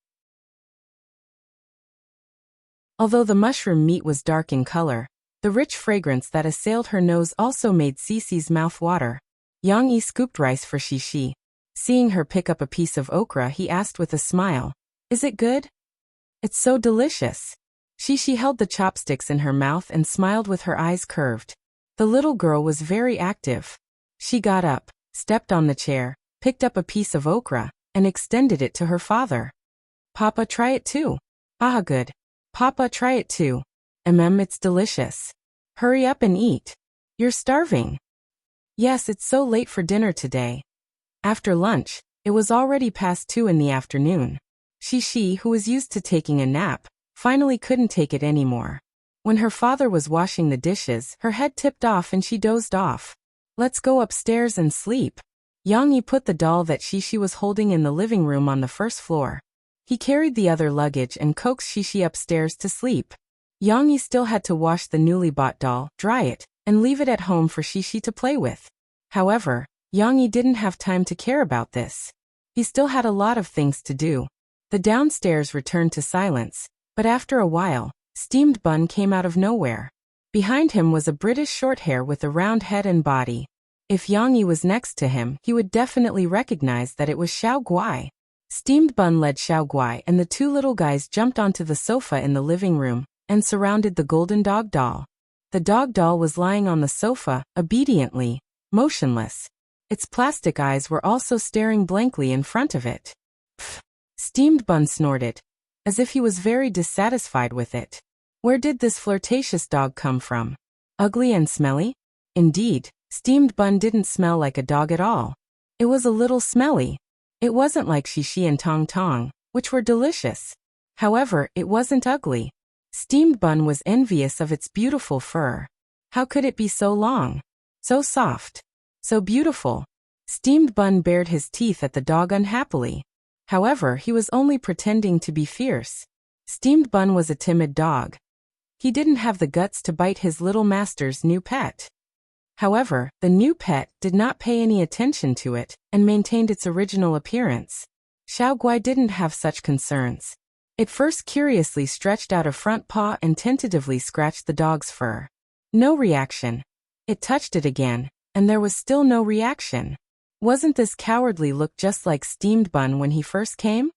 Speaker 1: Although the mushroom meat was dark in color, the rich fragrance that assailed her nose also made Cece's mouth water. Yang scooped rice for Shishi. Seeing her pick up a piece of okra, he asked with a smile, "Is it good?" "It's so delicious." Shishi held the chopsticks in her mouth and smiled with her eyes curved. The little girl was very active. She got up, stepped on the chair, picked up a piece of okra, and extended it to her father. "Papa, try it too." "Ah, good. Papa, try it too." It's delicious." "Hurry up and eat. You're starving." "Yes, it's so late for dinner today." After lunch, it was already past 2 in the afternoon. Shishi, who was used to taking a nap, finally couldn't take it anymore. When her father was washing the dishes, her head tipped off and she dozed off. "Let's go upstairs and sleep." Yang put the doll that Shishi was holding in the living room on the first floor. He carried the other luggage and coaxed Shishi upstairs to sleep. Yang still had to wash the newly bought doll, dry it, and leave it at home for Shishi to play with. However, Yang didn't have time to care about this. He still had a lot of things to do. The downstairs returned to silence, but after a while, Steamed Bun came out of nowhere. Behind him was a British shorthair with a round head and body. If Yang was next to him, he would definitely recognize that it was Xiao Guai. Steamed Bun led Xiao Guai and the 2 little guys jumped onto the sofa in the living room and surrounded the golden dog doll. The dog doll was lying on the sofa, obediently, motionless. Its plastic eyes were also staring blankly in front of it. Pfft! Steamed Bun snorted, as if he was very dissatisfied with it. Where did this flirtatious dog come from? Ugly and smelly? Indeed, Steamed Bun didn't smell like a dog at all. It was a little smelly. It wasn't like Shishi and Tong Tong, which were delicious. However, it wasn't ugly. Steamed Bun was envious of its beautiful fur. How could it be so long? So soft. So beautiful. Steamed Bun bared his teeth at the dog unhappily. However, he was only pretending to be fierce. Steamed Bun was a timid dog. He didn't have the guts to bite his little master's new pet. However, the new pet did not pay any attention to it and maintained its original appearance. Xiao Guai didn't have such concerns. It first curiously stretched out a front paw and tentatively scratched the dog's fur. No reaction. It touched it again, and there was still no reaction. Wasn't this cowardly look just like Steamed Bun when he first came?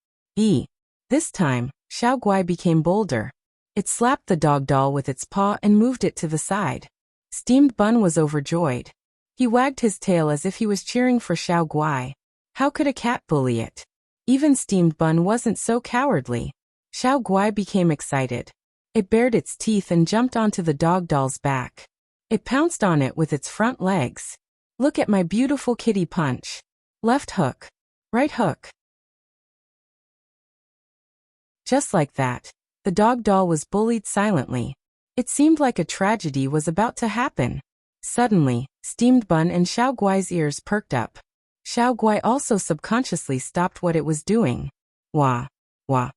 Speaker 1: This time, Xiao Guai became bolder. It slapped the dog doll with its paw and moved it to the side. Steamed Bun was overjoyed. He wagged his tail as if he was cheering for Xiao Guai. How could a cat bully it? Even Steamed Bun wasn't so cowardly. Xiao Guai became excited. It bared its teeth and jumped onto the dog doll's back. It pounced on it with its front legs. Look at my beautiful kitty punch. Left hook. Right hook. Just like that, the dog doll was bullied silently. It seemed like a tragedy was about to happen. Suddenly, Steamed Bun and Xiao Guai's ears perked up. Xiao Guai also subconsciously stopped what it was doing. Wah, wah.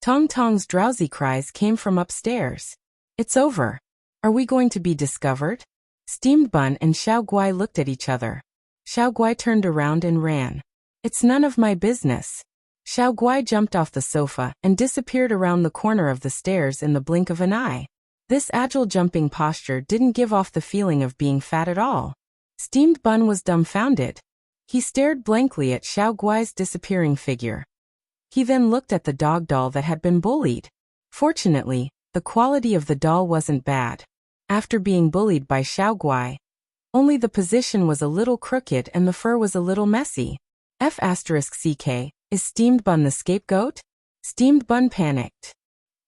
Speaker 1: Tong Tong's drowsy cries came from upstairs. It's over. Are we going to be discovered? Steamed Bun and Xiao Guai looked at each other. Xiao Guai turned around and ran. It's none of my business. Xiao Guai jumped off the sofa and disappeared around the corner of the stairs in the blink of an eye. This agile jumping posture didn't give off the feeling of being fat at all. Steamed Bun was dumbfounded. He stared blankly at Xiao Guai's disappearing figure. He then looked at the dog doll that had been bullied. Fortunately, the quality of the doll wasn't bad. After being bullied by Xiao Guai, only the position was a little crooked and the fur was a little messy. F***CK, is Steamed Bun the scapegoat? Steamed Bun panicked.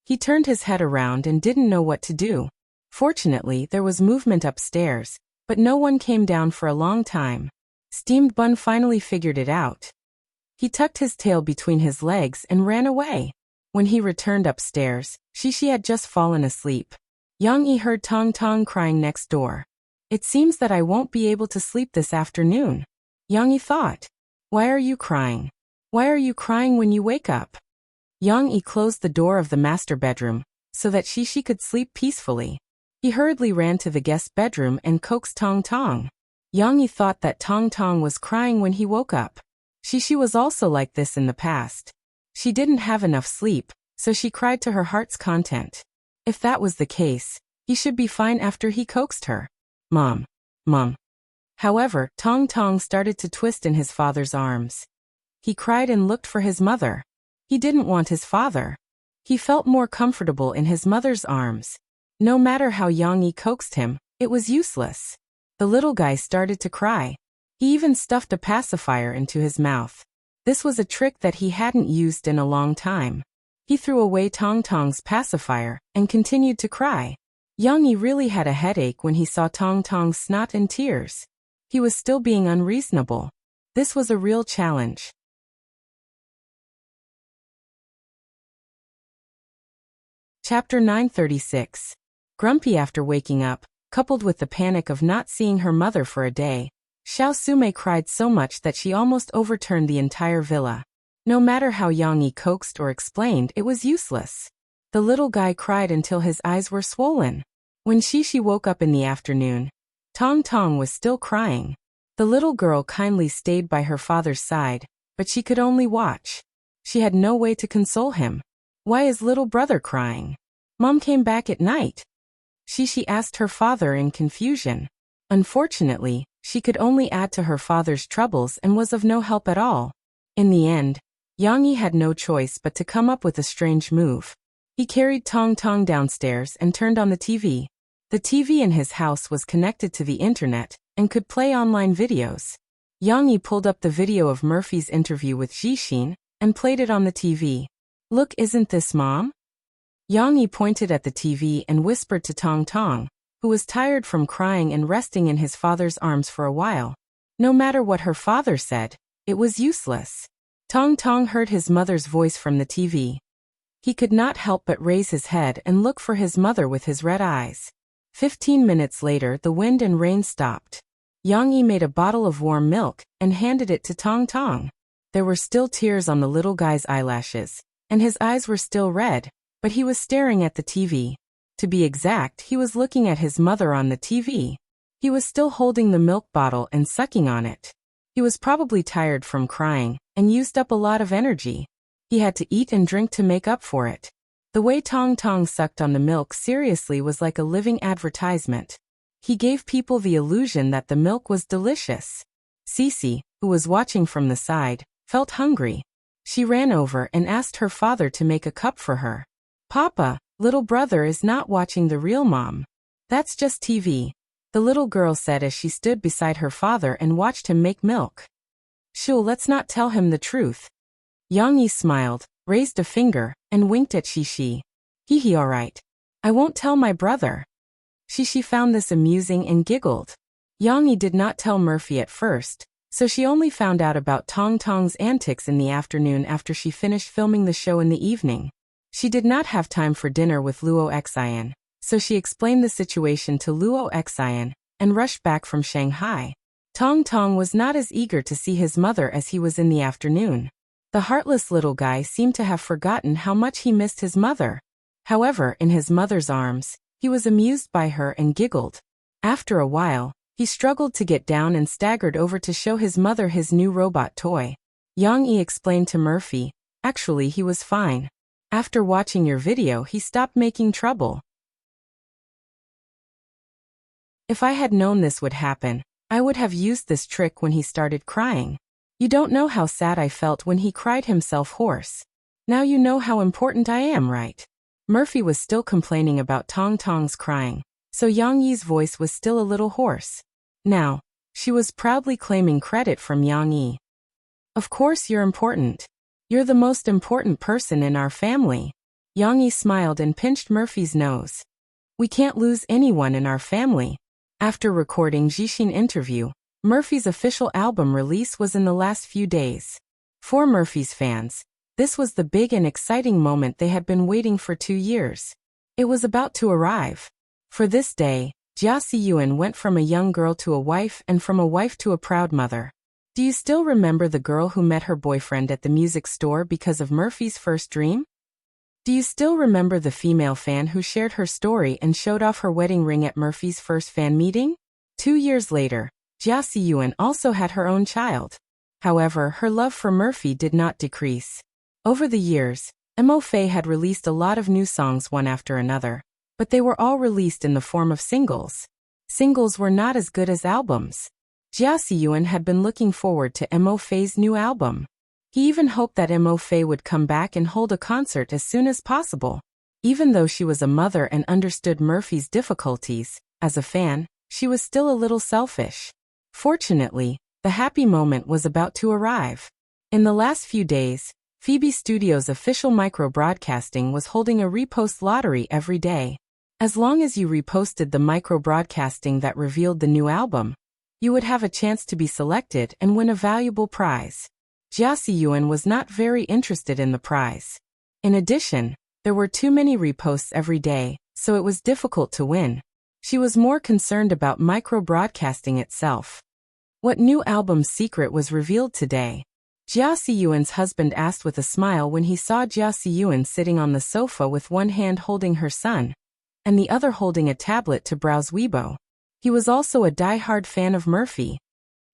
Speaker 1: He turned his head around and didn't know what to do. Fortunately, there was movement upstairs, but no one came down for a long time. Steamed Bun finally figured it out. He tucked his tail between his legs and ran away. When he returned upstairs, Shishi had just fallen asleep. Yang Yi heard Tong Tong crying next door. It seems that I won't be able to sleep this afternoon. Yang Yi thought. Why are you crying? Why are you crying when you wake up? Yang Yi closed the door of the master bedroom, so that Shishi could sleep peacefully. He hurriedly ran to the guest bedroom and coaxed Tong Tong. Yang Yi thought that Tong Tong was crying when he woke up. Shishi was also like this in the past. She didn't have enough sleep, so she cried to her heart's content. If that was the case, he should be fine after he coaxed her. Mom. Mom. However, Tong Tong started to twist in his father's arms. He cried and looked for his mother. He didn't want his father. He felt more comfortable in his mother's arms. No matter how Yang Yi coaxed him, it was useless. The little guy started to cry. He even stuffed a pacifier into his mouth. This was a trick that he hadn't used in a long time. He threw away Tong Tong's pacifier and continued to cry. Yang Yi really had a headache when he saw Tong Tong's snot and tears. He was still being unreasonable. This was a real challenge. Chapter 936. Grumpy after waking up, coupled with the panic of not seeing her mother for a day, Xiao Sume cried so much that she almost overturned the entire villa. No matter how Yang Yi coaxed or explained, it was useless. The little guy cried until his eyes were swollen. When Shishi woke up in the afternoon, Tong Tong was still crying. The little girl kindly stayed by her father's side, but she could only watch. She had no way to console him. Why is little brother crying? Mom came back at night. Shishi asked her father in confusion. Unfortunately, she could only add to her father's troubles and was of no help at all. In the end, Yang Yi had no choice but to come up with a strange move. He carried Tong Tong downstairs and turned on the TV. The TV in his house was connected to the internet and could play online videos. Yang Yi pulled up the video of Murphy's interview with Jixin and played it on the TV. Look, isn't this Mom? Yang Yi pointed at the TV and whispered to Tong Tong, who was tired from crying and resting in his father's arms for a while. No matter what her father said, it was useless. Tong Tong heard his mother's voice from the TV. He could not help but raise his head and look for his mother with his red eyes. 15 minutes later, the wind and rain stopped. Yang Yi made a bottle of warm milk and handed it to Tong Tong. There were still tears on the little guy's eyelashes, and his eyes were still red, but he was staring at the TV. To be exact, he was looking at his mother on the TV. He was still holding the milk bottle and sucking on it. He was probably tired from crying and used up a lot of energy. He had to eat and drink to make up for it. The way Tong Tong sucked on the milk seriously was like a living advertisement. He gave people the illusion that the milk was delicious. Cece, who was watching from the side, felt hungry. She ran over and asked her father to make a cup for her. Papa, little brother is not watching the real Mom. That's just TV, the little girl said as she stood beside her father and watched him make milk. Shul, let's not tell him the truth. Yang Yi smiled, raised a finger, and winked at Shishi. Hee, alright. I won't tell my brother. Shishi found this amusing and giggled. Yang Yi did not tell Murphy at first, so she only found out about Tong Tong's antics in the afternoon after she finished filming the show in the evening. She did not have time for dinner with Luo Xian, so she explained the situation to Luo Xian and rushed back from Shanghai. Tong Tong was not as eager to see his mother as he was in the afternoon. The heartless little guy seemed to have forgotten how much he missed his mother. However, in his mother's arms, he was amused by her and giggled. After a while, he struggled to get down and staggered over to show his mother his new robot toy. Yang Yi explained to Murphy, actually he was fine. After watching your video, he stopped making trouble. If I had known this would happen, I would have used this trick when he started crying. You don't know how sad I felt when he cried himself hoarse. Now you know how important I am, right? Murphy was still complaining about Tong Tong's crying, so Yang Yi's voice was still a little hoarse. Now, she was proudly claiming credit from Yang Yi. Of course you're important. You're the most important person in our family. Yang Yi smiled and pinched Murphy's nose. We can't lose anyone in our family. After recording Jixin interview, Murphy's official album release was in the last few days. For Murphy's fans, this was the big and exciting moment they had been waiting for 2 years. It was about to arrive. For this day, Jia Siyuan went from a young girl to a wife and from a wife to a proud mother. Do you still remember the girl who met her boyfriend at the music store because of Murphy's first dream? Do you still remember the female fan who shared her story and showed off her wedding ring at Murphy's first fan meeting? 2 years later, Jia Siyuan also had her own child. However, her love for Murphy did not decrease. Over the years, Mo Fei had released a lot of new songs one after another, but they were all released in the form of singles. Singles were not as good as albums. Jia Siyuan had been looking forward to Mo Fei's new album. He even hoped that Mo Fei would come back and hold a concert as soon as possible. Even though she was a mother and understood Murphy's difficulties, as a fan, she was still a little selfish. Fortunately, the happy moment was about to arrive. In the last few days, Phoebe Studios' official micro-broadcasting was holding a repost lottery every day. As long as you reposted the micro-broadcasting that revealed the new album, you would have a chance to be selected and win a valuable prize. Jia Siyuan was not very interested in the prize. In addition, there were too many reposts every day, so it was difficult to win. She was more concerned about micro-broadcasting itself. What new album secret was revealed today? Jia Siyuan's husband asked with a smile when he saw Jia Siyuan sitting on the sofa with one hand holding her son, and the other holding a tablet to browse Weibo. He was also a die-hard fan of Murphy.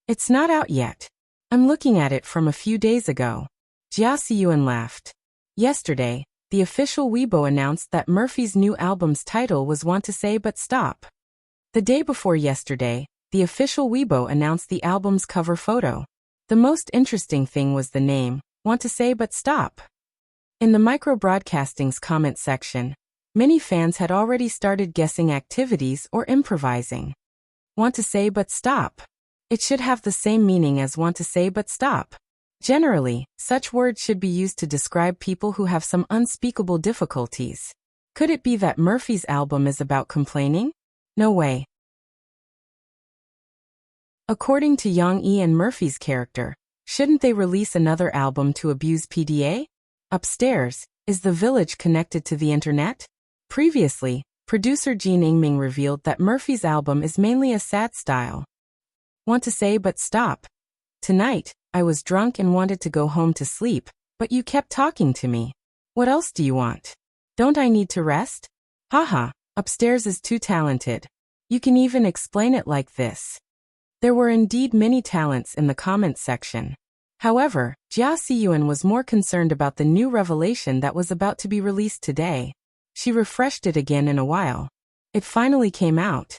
Speaker 1: It's not out yet. I'm looking at it from a few days ago. Jia Siyuan laughed. Yesterday, the official Weibo announced that Murphy's new album's title was Want to Say But Stop. The day before yesterday, the official Weibo announced the album's cover photo. The most interesting thing was the name, Want to Say But Stop. In the micro-broadcasting's comment section, many fans had already started guessing activities or improvising. Want to Say But Stop. It should have the same meaning as want to say but stop. Generally, such words should be used to describe people who have some unspeakable difficulties. Could it be that Murphy's album is about complaining? No way. According to Yang E and Murphy's character, shouldn't they release another album to abuse PDA? Upstairs, is the village connected to the internet? Previously, producer Jean Ingming revealed that Murphy's album is mainly a sad style. Want to say but stop. Tonight, I was drunk and wanted to go home to sleep, but you kept talking to me. What else do you want? Don't I need to rest? Haha, upstairs is too talented. You can even explain it like this. There were indeed many talents in the comments section. However, Jia Siyuan was more concerned about the new revelation that was about to be released today. She refreshed it again in a while. It finally came out.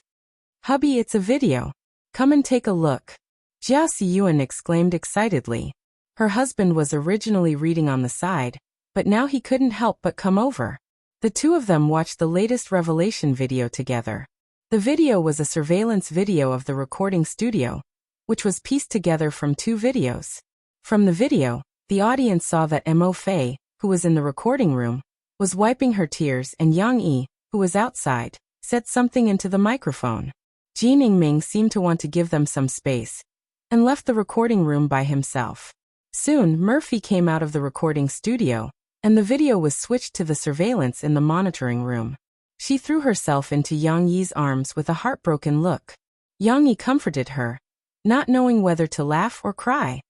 Speaker 1: Hubby, it's a video. Come and take a look. Jia Siyuan exclaimed excitedly. Her husband was originally reading on the side, but now he couldn't help but come over. The two of them watched the latest revelation video together. The video was a surveillance video of the recording studio, which was pieced together from two videos. From the video, the audience saw that Mo Fei, who was in the recording room, was wiping her tears, and Yang Yi, who was outside, said something into the microphone. Jean Ingming seemed to want to give them some space, and left the recording room by himself. Soon, Murphy came out of the recording studio, and the video was switched to the surveillance in the monitoring room. She threw herself into Yang Yi's arms with a heartbroken look. Yang Yi comforted her, not knowing whether to laugh or cry.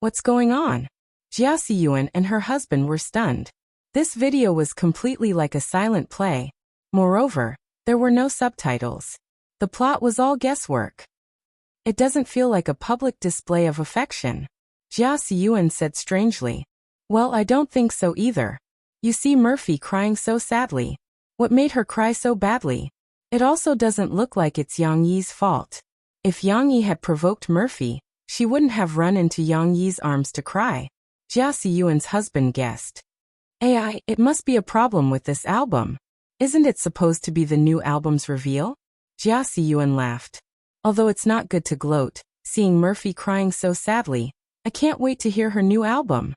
Speaker 1: What's going on? Jia Siyuan and her husband were stunned. This video was completely like a silent play. Moreover, there were no subtitles. The plot was all guesswork. It doesn't feel like a public display of affection. Jia Siyuan said strangely. Well, I don't think so either. You see Murphy crying so sadly. What made her cry so badly? It also doesn't look like it's Yang Yi's fault. If Yang Yi had provoked Murphy, she wouldn't have run into Yang Yi's arms to cry. Jia Siyuan's husband guessed. AI, it must be a problem with this album. Isn't it supposed to be the new album's reveal? Jia Siyuan laughed. Although it's not good to gloat, seeing Murphy crying so sadly, I can't wait to hear her new album.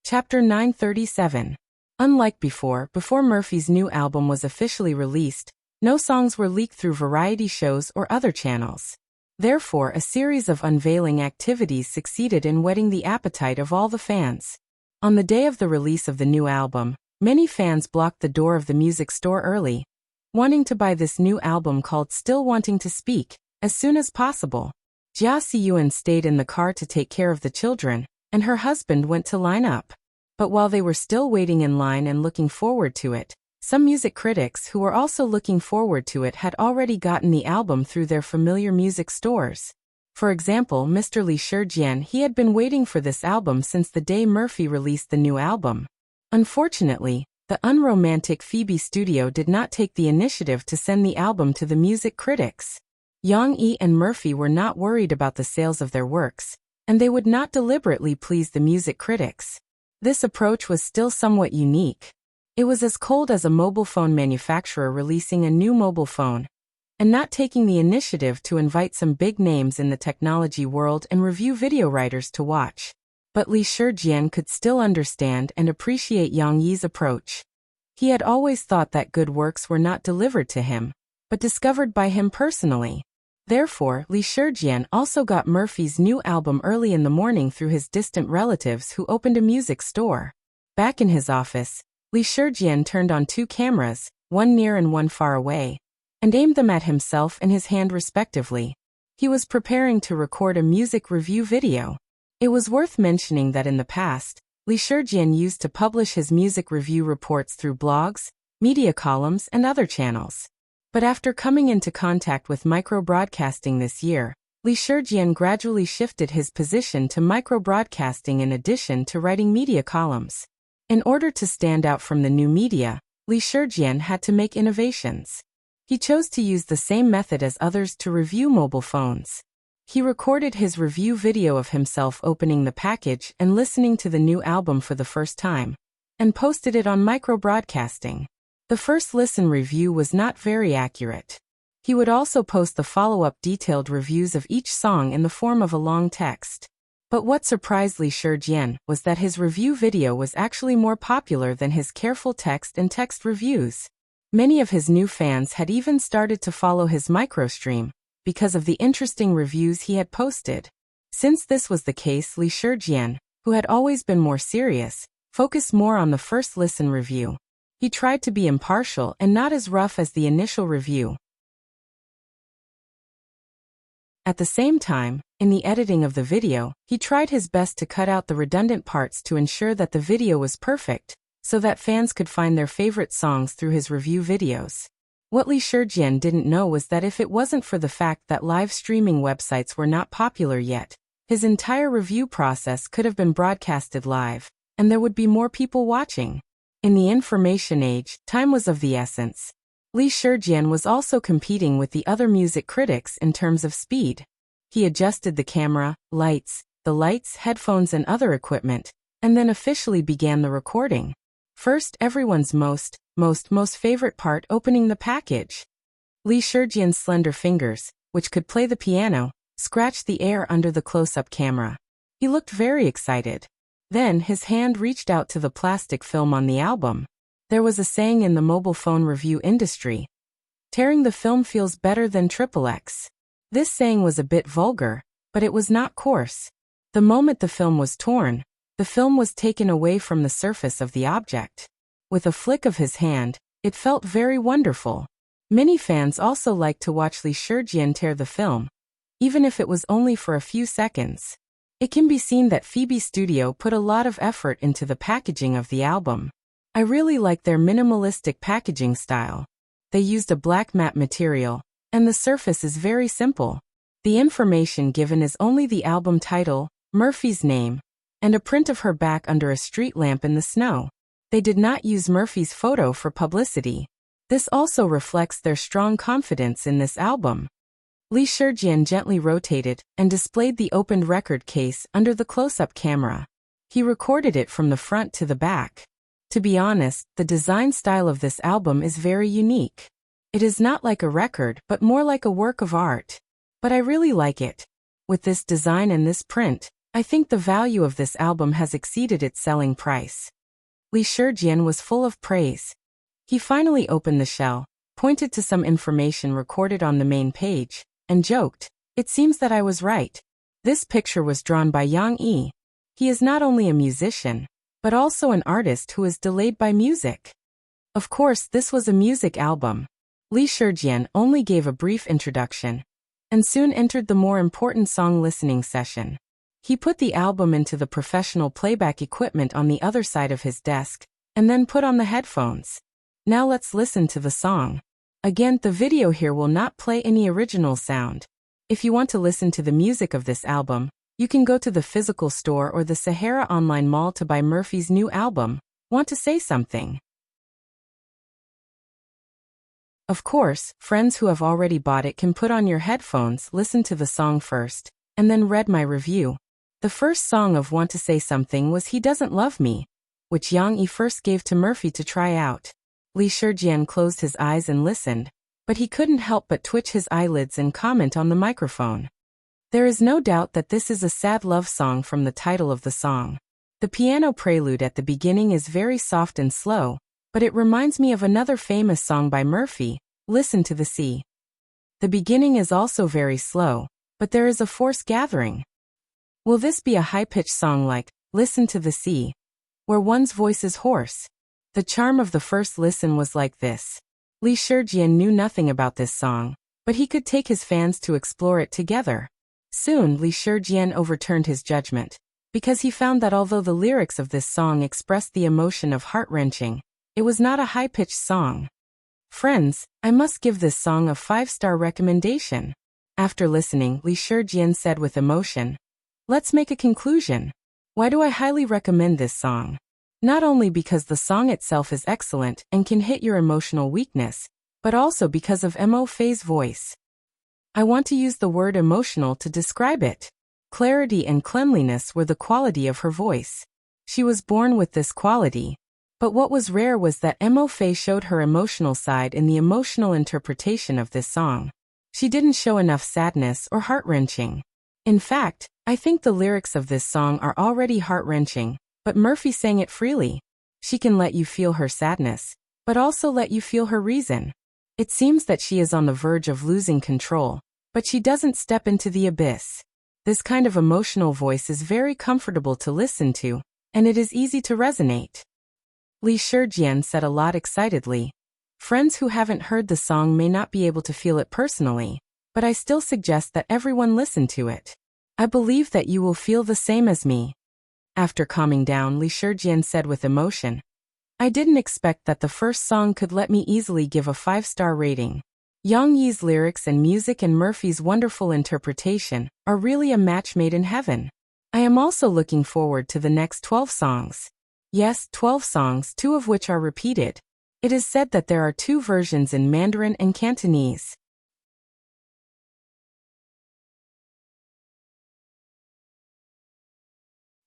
Speaker 1: Chapter 937. Unlike before Murphy's new album was officially released, no songs were leaked through variety shows or other channels. Therefore, a series of unveiling activities succeeded in whetting the appetite of all the fans. On the day of the release of the new album, many fans blocked the door of the music store early, wanting to buy this new album called Still Wanting to Speak, as soon as possible. Jia Siyuan stayed in the car to take care of the children, and her husband went to line up. But while they were still waiting in line and looking forward to it, some music critics who were also looking forward to it had already gotten the album through their familiar music stores. For example, Mr. Li Shijian, he had been waiting for this album since the day Murphy released the new album. Unfortunately, the unromantic Phoebe Studio did not take the initiative to send the album to the music critics. Yang Yi and Murphy were not worried about the sales of their works, and they would not deliberately please the music critics. This approach was still somewhat unique. It was as cold as a mobile phone manufacturer releasing a new mobile phone, and not taking the initiative to invite some big names in the technology world and review video writers to watch. But Li Shijian could still understand and appreciate Yang Yi's approach. He had always thought that good works were not delivered to him, but discovered by him personally. Therefore, Li Shijian also got Murphy's new album early in the morning through his distant relatives who opened a music store. Back in his office, Li Shijian turned on two cameras, one near and one far away, and aimed them at himself and his hand respectively. He was preparing to record a music review video. It was worth mentioning that in the past, Li Shijian used to publish his music review reports through blogs, media columns, and other channels. But after coming into contact with micro-broadcasting this year, Li Shijian gradually shifted his position to micro-broadcasting in addition to writing media columns. In order to stand out from the new media, Li Shijian had to make innovations. He chose to use the same method as others to review mobile phones. He recorded his review video of himself opening the package and listening to the new album for the first time, and posted it on micro-broadcasting. The first listen review was not very accurate. He would also post the follow-up detailed reviews of each song in the form of a long text. But what surprised Li Shijian was that his review video was actually more popular than his careful text and text reviews. Many of his new fans had even started to follow his microstream because of the interesting reviews he had posted. Since this was the case, Li Shijian, who had always been more serious, focused more on the first listen review. He tried to be impartial and not as rough as the initial review. At the same time, in the editing of the video, he tried his best to cut out the redundant parts to ensure that the video was perfect, so that fans could find their favorite songs through his review videos. What Li Shijian didn't know was that if it wasn't for the fact that live streaming websites were not popular yet, his entire review process could have been broadcasted live, and there would be more people watching. In the information age, time was of the essence. Li Shijian was also competing with the other music critics in terms of speed. He adjusted the camera, lights, headphones and other equipment, and then officially began the recording. First, everyone's most favorite part, opening the package. Li Shijian's slender fingers, which could play the piano, scratched the air under the close-up camera. He looked very excited. Then his hand reached out to the plastic film on the album. There was a saying in the mobile phone review industry: tearing the film feels better than XXX. This saying was a bit vulgar, but it was not coarse. The moment the film was torn, the film was taken away from the surface of the object. With a flick of his hand, it felt very wonderful. Many fans also liked to watch Li Shijian tear the film, even if it was only for a few seconds. It can be seen that Phoebe Studio put a lot of effort into the packaging of the album. I really like their minimalistic packaging style. They used a black matte material, and the surface is very simple. The information given is only the album title, Murphy's name, and a print of her back under a street lamp in the snow. They did not use Murphy's photo for publicity. This also reflects their strong confidence in this album. Li Shijian gently rotated and displayed the opened record case under the close-up camera. He recorded it from the front to the back. To be honest, the design style of this album is very unique. It is not like a record, but more like a work of art. But I really like it. With this design and this print, I think the value of this album has exceeded its selling price. Li Shijian was full of praise. He finally opened the shell, pointed to some information recorded on the main page, and joked, "It seems that I was right." This picture was drawn by Yang Yi. He is not only a musician, but also an artist who is delayed by music. Of course, this was a music album. Li Shijian only gave a brief introduction, and soon entered the more important song listening session. He put the album into the professional playback equipment on the other side of his desk, and then put on the headphones. Now let's listen to the song. Again, the video here will not play any original sound. If you want to listen to the music of this album, you can go to the physical store or the Sahara Online Mall to buy Murphy's new album, Want to Say Something? Of course, friends who have already bought it can put on your headphones, listen to the song first, and then read my review. The first song of Want to Say Something was He Doesn't Love Me, which Yang Yi first gave to Murphy to try out. Li Shijian closed his eyes and listened, but he couldn't help but twitch his eyelids and comment on the microphone. There is no doubt that this is a sad love song from the title of the song. The piano prelude at the beginning is very soft and slow, but it reminds me of another famous song by Murphy, Listen to the Sea. The beginning is also very slow, but there is a force gathering. Will this be a high-pitched song like Listen to the Sea, where one's voice is hoarse? The charm of the first listen was like this. Li Shijian knew nothing about this song, but he could take his fans to explore it together. Soon, Li Shijian overturned his judgment, because he found that although the lyrics of this song expressed the emotion of heart-wrenching, it was not a high-pitched song. Friends, I must give this song a 5-star recommendation. After listening, Li Shijian said with emotion, "Let's make a conclusion. Why do I highly recommend this song? Not only because the song itself is excellent and can hit your emotional weakness, but also because of Mo Fei's voice. I want to use the word emotional to describe it. Clarity and cleanliness were the quality of her voice. She was born with this quality. But what was rare was that Mo Fei showed her emotional side in the emotional interpretation of this song. She didn't show enough sadness or heart-wrenching. In fact, I think the lyrics of this song are already heart-wrenching, but Murphy sang it freely. She can let you feel her sadness, but also let you feel her reason. It seems that she is on the verge of losing control, but she doesn't step into the abyss. This kind of emotional voice is very comfortable to listen to, and it is easy to resonate. Li Shijian said a lot excitedly. Friends who haven't heard the song may not be able to feel it personally, but I still suggest that everyone listen to it. I believe that you will feel the same as me. After calming down, Li Shijian said with emotion, I didn't expect that the first song could let me easily give a 5-star rating. Yang Yi's lyrics and music and Murphy's wonderful interpretation are really a match made in heaven. I am also looking forward to the next 12 songs. Yes, 12 songs, 2 of which are repeated. It is said that there are 2 versions in Mandarin and Cantonese.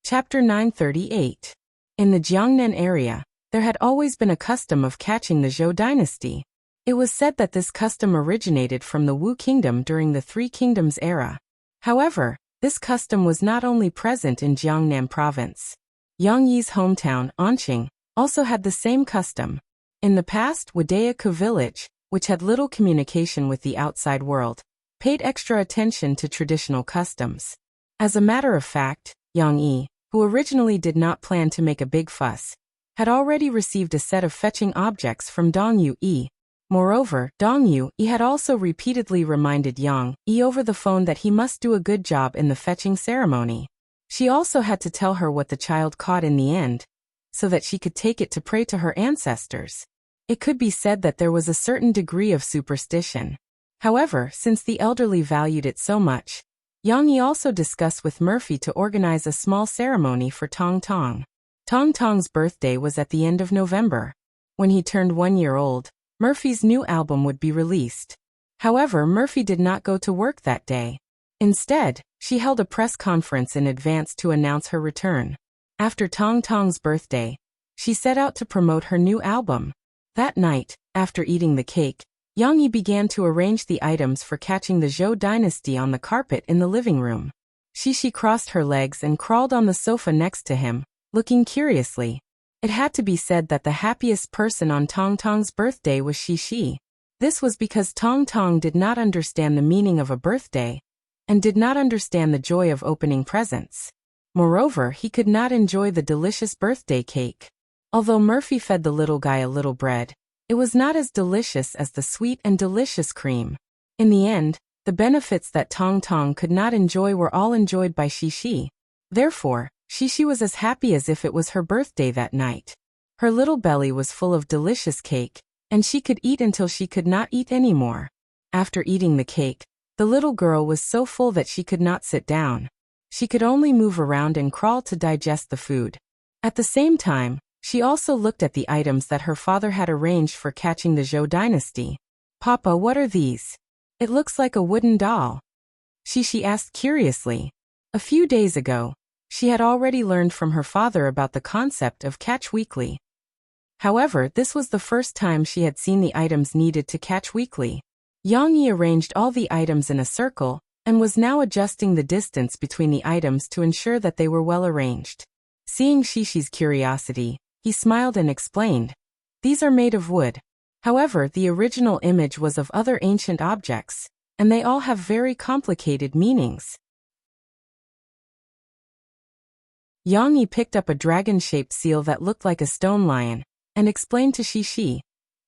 Speaker 1: Chapter 938. In the Jiangnan area, there had always been a custom of catching the Zhou dynasty. It was said that this custom originated from the Wu kingdom during the Three Kingdoms era. However, this custom was not only present in Jiangnan province. Yang Yi's hometown, Anqing, also had the same custom. In the past, Wadaiku village, which had little communication with the outside world, paid extra attention to traditional customs. As a matter of fact, Yang Yi, who originally did not plan to make a big fuss, had already received a set of fetching objects from Dong Yu. Moreover, Dong Yu had also repeatedly reminded Yang Yi over the phone that he must do a good job in the fetching ceremony. She also had to tell her what the child caught in the end, so that she could take it to pray to her ancestors. It could be said that there was a certain degree of superstition. However, since the elderly valued it so much, Yang Yi also discussed with Murphy to organize a small ceremony for Tong Tong. Tong Tong's birthday was at the end of November. When he turned 1 year old, Murphy's new album would be released. However, Murphy did not go to work that day. Instead, she held a press conference in advance to announce her return. After Tong Tong's birthday, she set out to promote her new album. That night, after eating the cake, Yang Yi began to arrange the items for catching the Zhou dynasty on the carpet in the living room. She crossed her legs and crawled on the sofa next to him, looking curiously. It had to be said that the happiest person on Tong Tong's birthday was Shi. This was because Tong Tong did not understand the meaning of a birthday, and did not understand the joy of opening presents. Moreover, he could not enjoy the delicious birthday cake. Although Murphy fed the little guy a little bread, it was not as delicious as the sweet and delicious cream. In the end, the benefits that Tong Tong could not enjoy were all enjoyed by Shi. Therefore, Shi was as happy as if it was her birthday that night. Her little belly was full of delicious cake, and she could eat until she could not eat anymore. After eating the cake, the little girl was so full that she could not sit down. She could only move around and crawl to digest the food. At the same time, she also looked at the items that her father had arranged for catching the Zhou dynasty. Papa, what are these? It looks like a wooden doll. She asked curiously. A few days ago, she had already learned from her father about the concept of catch weekly. However, this was the first time she had seen the items needed to catch weekly. Yang Yi arranged all the items in a circle, and was now adjusting the distance between the items to ensure that they were well arranged. Seeing Shi's curiosity, he smiled and explained, "These are made of wood. However, the original image was of other ancient objects, and they all have very complicated meanings." Yang Yi picked up a dragon-shaped seal that looked like a stone lion, and explained to Shi,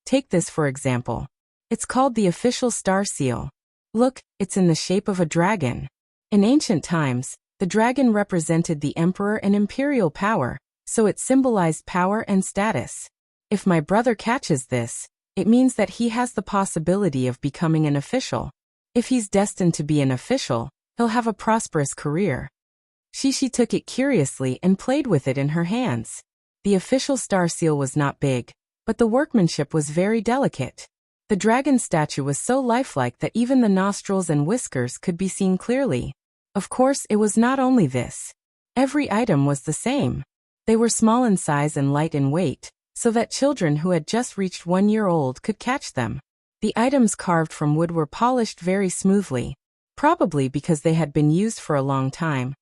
Speaker 1: "Take this for example. It's called the official star seal. Look, it's in the shape of a dragon. In ancient times, the dragon represented the emperor and imperial power, so it symbolized power and status. If my brother catches this, it means that he has the possibility of becoming an official. If he's destined to be an official, he'll have a prosperous career." Shi took it curiously and played with it in her hands. The official star seal was not big, but the workmanship was very delicate. The dragon statue was so lifelike that even the nostrils and whiskers could be seen clearly. Of course, it was not only this. Every item was the same. They were small in size and light in weight, so that children who had just reached 1 year old could catch them. The items carved from wood were polished very smoothly, probably because they had been used for a long time.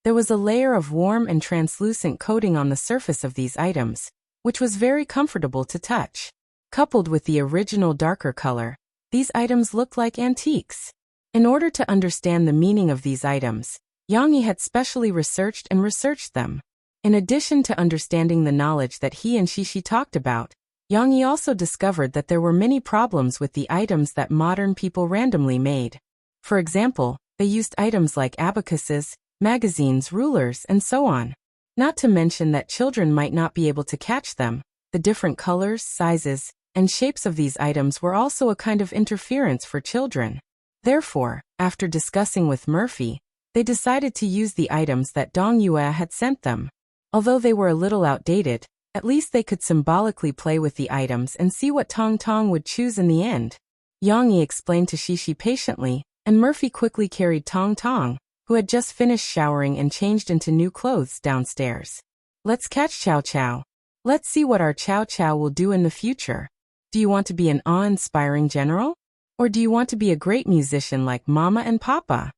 Speaker 1: There was a layer of warm and translucent coating on the surface of these items, which was very comfortable to touch. Coupled with the original darker color, these items looked like antiques. In order to understand the meaning of these items, Yang Yi had specially researched them. In addition to understanding the knowledge that he and Shishi talked about, Yang Yi also discovered that there were many problems with the items that modern people randomly made. For example, they used items like abacuses, magazines, rulers, and so on. Not to mention that children might not be able to catch them. The different colors, sizes, and shapes of these items were also a kind of interference for children. Therefore, after discussing with Murphy, they decided to use the items that Dong Yue had sent them. Although they were a little outdated, at least they could symbolically play with the items and see what Tong Tong would choose in the end. Yang Yi explained to Shishi patiently, and Murphy quickly carried Tong Tong, who had just finished showering and changed into new clothes, downstairs. Let's catch Chow Chow. Let's see what our Chow Chow will do in the future. Do you want to be an awe-inspiring general? Or do you want to be a great musician like Mama and Papa?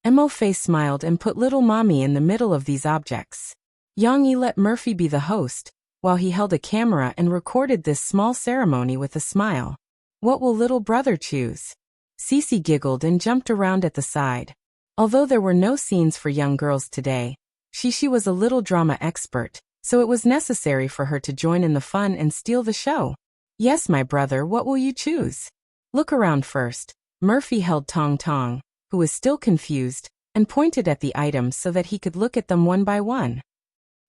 Speaker 1: Mo Fei smiled and put little Mommy in the middle of these objects. Yang Yi let Murphy be the host, while he held a camera and recorded this small ceremony with a smile. What will little brother choose? Cece giggled and jumped around at the side. Although there were no scenes for young girls today, Shishi was a little drama expert, so it was necessary for her to join in the fun and steal the show. Yes, my brother, what will you choose? Look around first. Murphy held Tong Tong, who was still confused, and pointed at the items so that he could look at them one by one.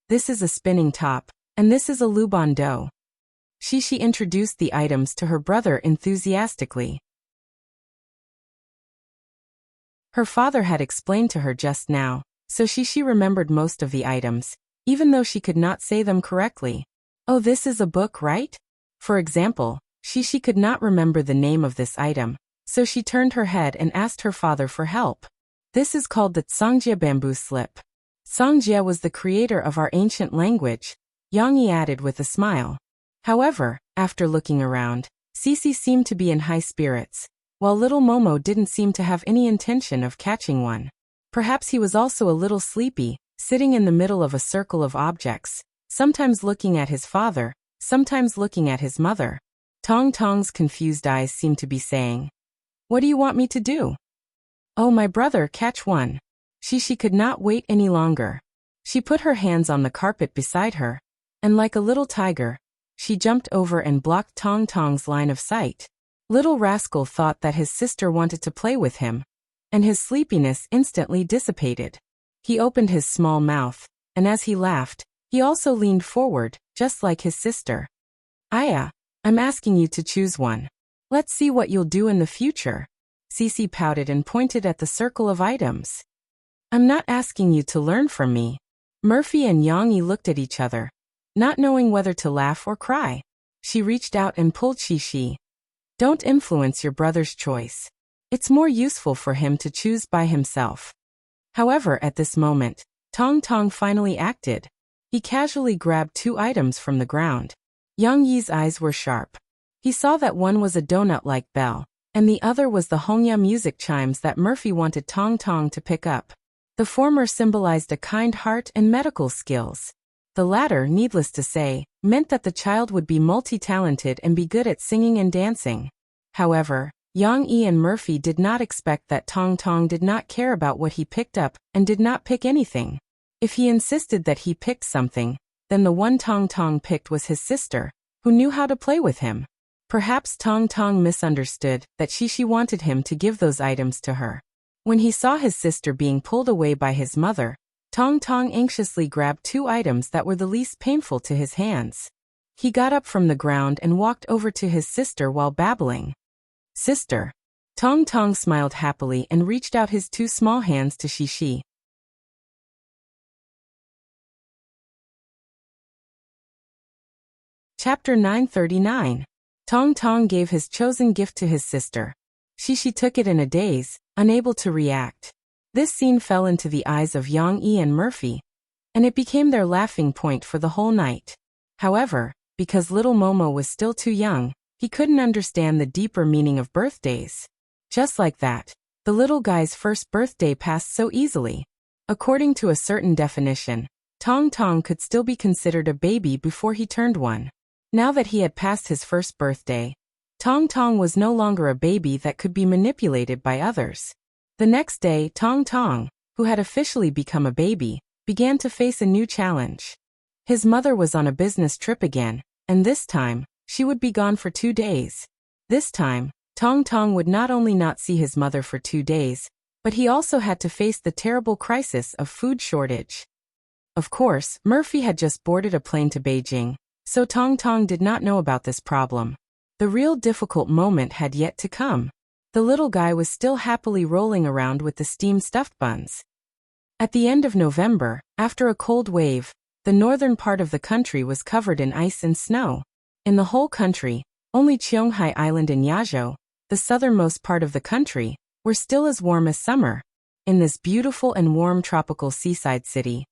Speaker 1: This is a spinning top, and this is a Luban dough. Shishi introduced the items to her brother enthusiastically. Her father had explained to her just now, so Shishi remembered most of the items, even though she could not say them correctly. Oh, this is a book, right? For example, Shishi could not remember the name of this item, so she turned her head and asked her father for help. This is called the Songjie bamboo slip. Songjie was the creator of our ancient language, Yang Yi added with a smile. However, after looking around, Cece seemed to be in high spirits, while little Momo didn't seem to have any intention of catching one. Perhaps he was also a little sleepy, sitting in the middle of a circle of objects, sometimes looking at his father, sometimes looking at his mother. Tong Tong's confused eyes seemed to be saying, "What do you want me to do?" "Oh, my brother, catch one." Shishi could not wait any longer. She put her hands on the carpet beside her, and like a little tiger, she jumped over and blocked Tong Tong's line of sight. Little rascal thought that his sister wanted to play with him, and his sleepiness instantly dissipated. He opened his small mouth, and as he laughed, he also leaned forward, just like his sister. "Aya, I'm asking you to choose one. Let's see what you'll do in the future." Cece pouted and pointed at the circle of items. "I'm not asking you to learn from me." Murphy and Yang Yi looked at each other, not knowing whether to laugh or cry. She reached out and pulled Shishi. "Don't influence your brother's choice. It's more useful for him to choose by himself." However, at this moment, Tong Tong finally acted. He casually grabbed two items from the ground. Yang Yi's eyes were sharp. He saw that one was a donut-like bell, and the other was the Hongya music chimes that Murphy wanted Tong Tong to pick up. The former symbolized a kind heart and medical skills. The latter, needless to say, meant that the child would be multi-talented and be good at singing and dancing. However, Yang Yi and Murphy did not expect that Tong Tong did not care about what he picked up and did not pick anything. If he insisted that he picked something, then the one Tong Tong picked was his sister, who knew how to play with him. Perhaps Tong Tong misunderstood that Shishi wanted him to give those items to her. When he saw his sister being pulled away by his mother, Tong Tong anxiously grabbed two items that were the least painful to his hands. He got up from the ground and walked over to his sister while babbling. "Sister." Tong Tong smiled happily and reached out his two small hands to Shishi. Chapter 939. Tong Tong gave his chosen gift to his sister. Shishi took it in a daze, unable to react. This scene fell into the eyes of Yang Yi and Murphy, and it became their laughing point for the whole night. However, Because little Momo was still too young, he couldn't understand the deeper meaning of birthdays. Just like that, the little guy's first birthday passed so easily. According to a certain definition, Tong Tong could still be considered a baby before he turned one. Now that he had passed his first birthday, Tong Tong was no longer a baby that could be manipulated by others. The next day, Tong Tong, who had officially become a baby, began to face a new challenge. His mother was on a business trip again, and this time, she would be gone for 2 days. This time, Tong Tong would not only not see his mother for 2 days, but he also had to face the terrible crisis of food shortage. Of course, Murphy had just boarded a plane to Beijing, so Tong Tong did not know about this problem. The real difficult moment had yet to come. The little guy was still happily rolling around with the steamed stuffed buns. At the end of November, after a cold wave, the northern part of the country was covered in ice and snow. In the whole country, only Qionghai Island and Yazhou, the southernmost part of the country, were still as warm as summer. In this beautiful and warm tropical seaside city,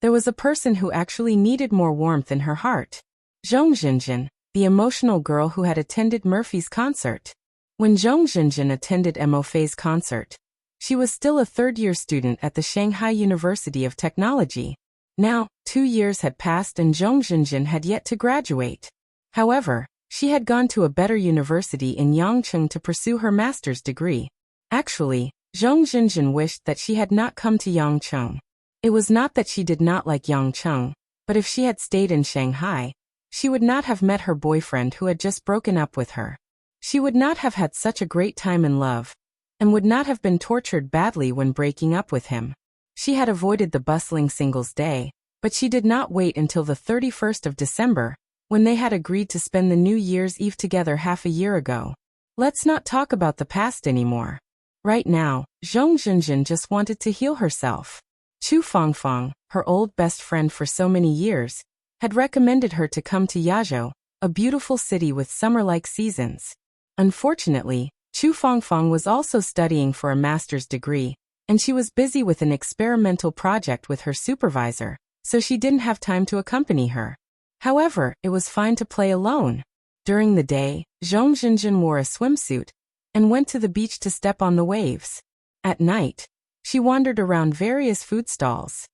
Speaker 1: there was a person who actually needed more warmth in her heart. Zhong Zhenjin, the emotional girl who had attended Murphy's concert. When Zhong Zhenjin attended Mo Fei's concert, she was still a third-year student at the Shanghai University of Technology. Now, 2 years had passed and Zhong Zhenjin had yet to graduate. However, she had gone to a better university in Yangcheng to pursue her master's degree. Actually, Zhong Zhenjin wished that she had not come to Yangcheng. It was not that she did not like Yangcheng, but if she had stayed in Shanghai, she would not have met her boyfriend who had just broken up with her. She would not have had such a great time in love, and would not have been tortured badly when breaking up with him. She had avoided the bustling Singles' Day, but she did not wait until the 31st of December, when they had agreed to spend the New Year's Eve together half a year ago. Let's not talk about the past anymore. Right now, Zhong Zhenjin just wanted to heal herself. Chu Fangfang, her old best friend for so many years, had recommended her to come to Yazhou, a beautiful city with summer-like seasons. Unfortunately, Chu Fangfang was also studying for a master's degree, and she was busy with an experimental project with her supervisor, so she didn't have time to accompany her. However, it was fine to play alone. During the day, Zhong Zhenjin wore a swimsuit and went to the beach to step on the waves. At night, she wandered around various food stalls.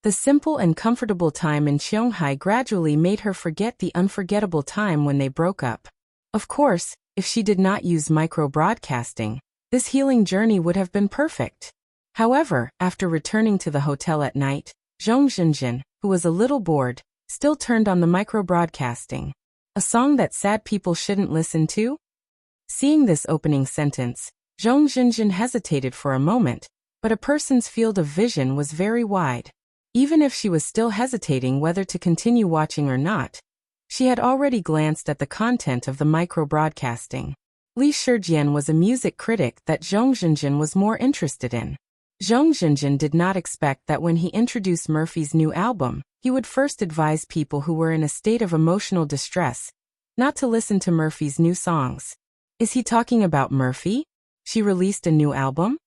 Speaker 1: The simple and comfortable time in Qionghai gradually made her forget the unforgettable time when they broke up. Of course, if she did not use micro-broadcasting, this healing journey would have been perfect. However, after returning to the hotel at night, Zhong Zhenjin, who was a little bored, still turned on the micro-broadcasting. A song that sad people shouldn't listen to? Seeing this opening sentence, Zhong Zhenjin hesitated for a moment, but a person's field of vision was very wide. Even if she was still hesitating whether to continue watching or not, she had already glanced at the content of the micro-broadcasting. Li Shijian was a music critic that Zhong Zhenjin was more interested in. Zhong Zhenjin did not expect that when he introduced Murphy's new album, he would first advise people who were in a state of emotional distress not to listen to Murphy's new songs. Is he talking about Murphy? She released a new album?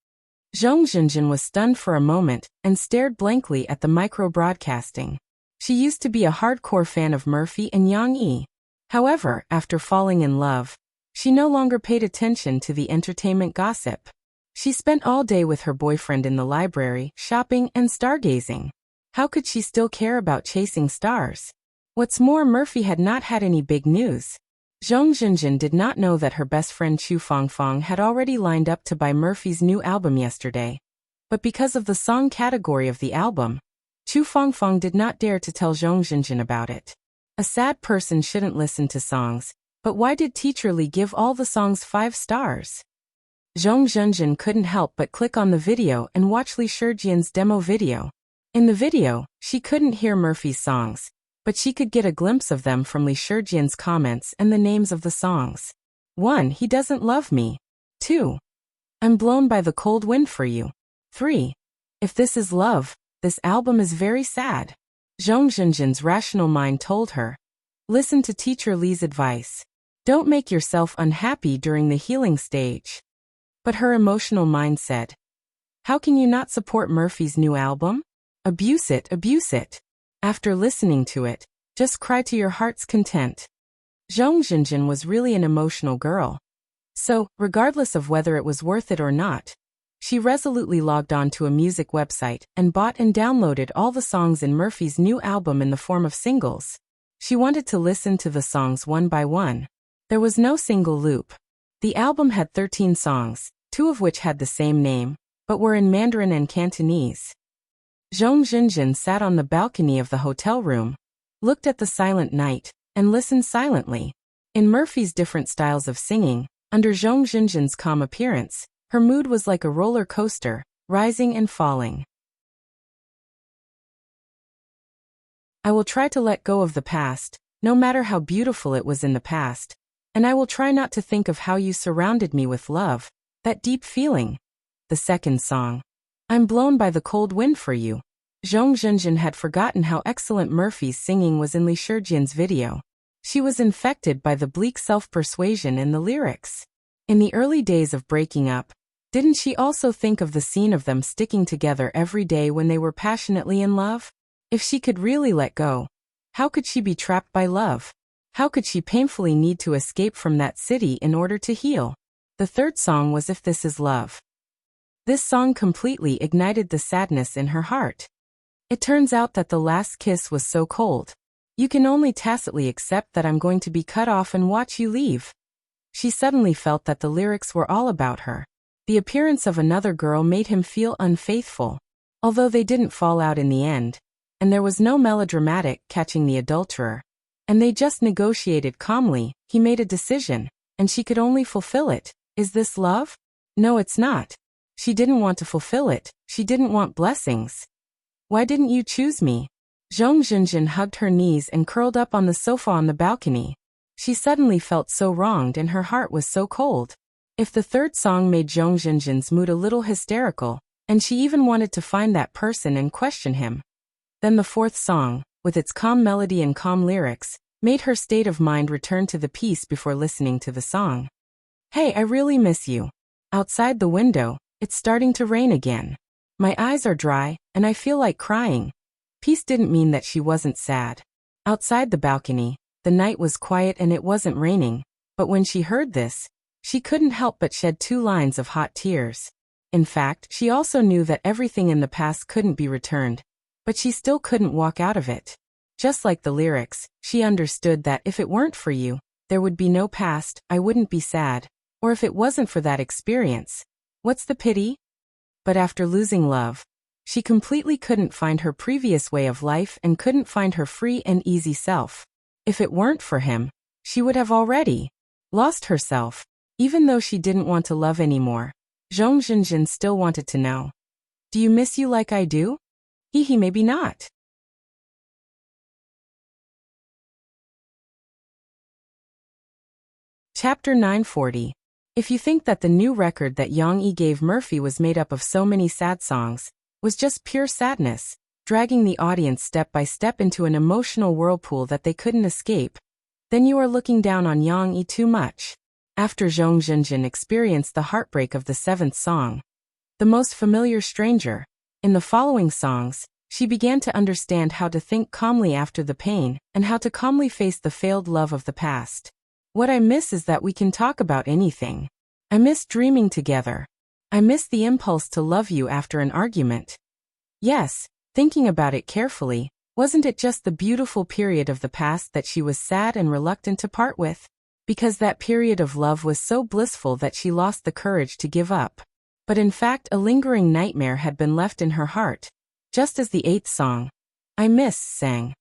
Speaker 1: Zhong Zhenjin was stunned for a moment and stared blankly at the micro-broadcasting. She used to be a hardcore fan of Murphy and Yang Yi. However, after falling in love, she no longer paid attention to the entertainment gossip. She spent all day with her boyfriend in the library, shopping and stargazing. How could she still care about chasing stars? What's more, Murphy had not had any big news. Zhong Zhenjin did not know that her best friend Chu Fangfang had already lined up to buy Murphy's new album yesterday. But because of the song category of the album, Chu Fangfang did not dare to tell Zhong Zhenjin about it. A sad person shouldn't listen to songs, but why did Teacher Li give all the songs 5 stars? Zhong Zhenjin couldn't help but click on the video and watch Li Shijian's demo video. In the video, she couldn't hear Murphy's songs, but she could get a glimpse of them from Li Shijian's comments and the names of the songs. 1. He doesn't love me. 2. I'm blown by the cold wind for you. 3. If this is love, this album is very sad. Zhong Zhenjin's rational mind told her, listen to Teacher Li's advice. Don't make yourself unhappy during the healing stage. But her emotional mind said, how can you not support Murphy's new album? Abuse it, abuse it. After listening to it, just cry to your heart's content. Zhong Zhenjin was really an emotional girl. So, regardless of whether it was worth it or not, she resolutely logged on to a music website and bought and downloaded all the songs in Murphy's new album in the form of singles. She wanted to listen to the songs one by one. There was no single loop. The album had 13 songs, 2 of which had the same name, but were in Mandarin and Cantonese. Zhong Zhenjin sat on the balcony of the hotel room, looked at the silent night, and listened silently. In Murphy's different styles of singing, under Zhong Zhenjin's calm appearance, her mood was like a roller coaster, rising and falling. I will try to let go of the past, no matter how beautiful it was in the past, and I will try not to think of how you surrounded me with love, that deep feeling. The second song. I'm blown by the cold wind for you. Zhong Zhenjin had forgotten how excellent Murphy's singing was in Li Shijian's video. She was infected by the bleak self-persuasion in the lyrics. In the early days of breaking up, didn't she also think of the scene of them sticking together every day when they were passionately in love? If she could really let go, how could she be trapped by love? How could she painfully need to escape from that city in order to heal? The third song was If This Is Love. This song completely ignited the sadness in her heart. It turns out that the last kiss was so cold. You can only tacitly accept that I'm going to be cut off and watch you leave. She suddenly felt that the lyrics were all about her. The appearance of another girl made him feel unfaithful, although they didn't fall out in the end, and there was no melodramatic catching the adulterer, and they just negotiated calmly. He made a decision, and she could only fulfill it. Is this love? No, it's not. She didn't want to fulfill it. She didn't want blessings. Why didn't you choose me? Zhong Zhenjin hugged her knees and curled up on the sofa on the balcony. She suddenly felt so wronged and her heart was so cold. If the third song made Zhong Zhenjin's mood a little hysterical, and she even wanted to find that person and question him, then the fourth song, with its calm melody and calm lyrics, made her state of mind return to the peace before listening to the song. Hey, I really miss you. Outside the window, it's starting to rain again. My eyes are dry, and I feel like crying. Peace didn't mean that she wasn't sad. Outside the balcony, the night was quiet and it wasn't raining, but when she heard this, she couldn't help but shed 2 lines of hot tears. In fact, she also knew that everything in the past couldn't be returned, but she still couldn't walk out of it. Just like the lyrics, she understood that if it weren't for you, there would be no past, I wouldn't be sad, or if it wasn't for that experience, what's the pity? But after losing love, she completely couldn't find her previous way of life and couldn't find her free and easy self. If it weren't for him, she would have already lost herself. Even though she didn't want to love anymore, Zhong Zhenjin still wanted to know. Do you miss you like I do? Maybe not. Chapter 940. If you think that the new record that Yang Yi gave Murphy was made up of so many sad songs, was just pure sadness, dragging the audience step by step into an emotional whirlpool that they couldn't escape, then you are looking down on Yang Yi too much. After Zhong Zhenjin experienced the heartbreak of the 7th song, The Most Familiar Stranger, in the following songs, she began to understand how to think calmly after the pain, and how to calmly face the failed love of the past. What I miss is that we can talk about anything. I miss dreaming together. I miss the impulse to love you after an argument. Yes, thinking about it carefully, wasn't it just the beautiful period of the past that she was sad and reluctant to part with? Because that period of love was so blissful that she lost the courage to give up. But in fact, a lingering nightmare had been left in her heart, just as the 8th song, I Miss, sang.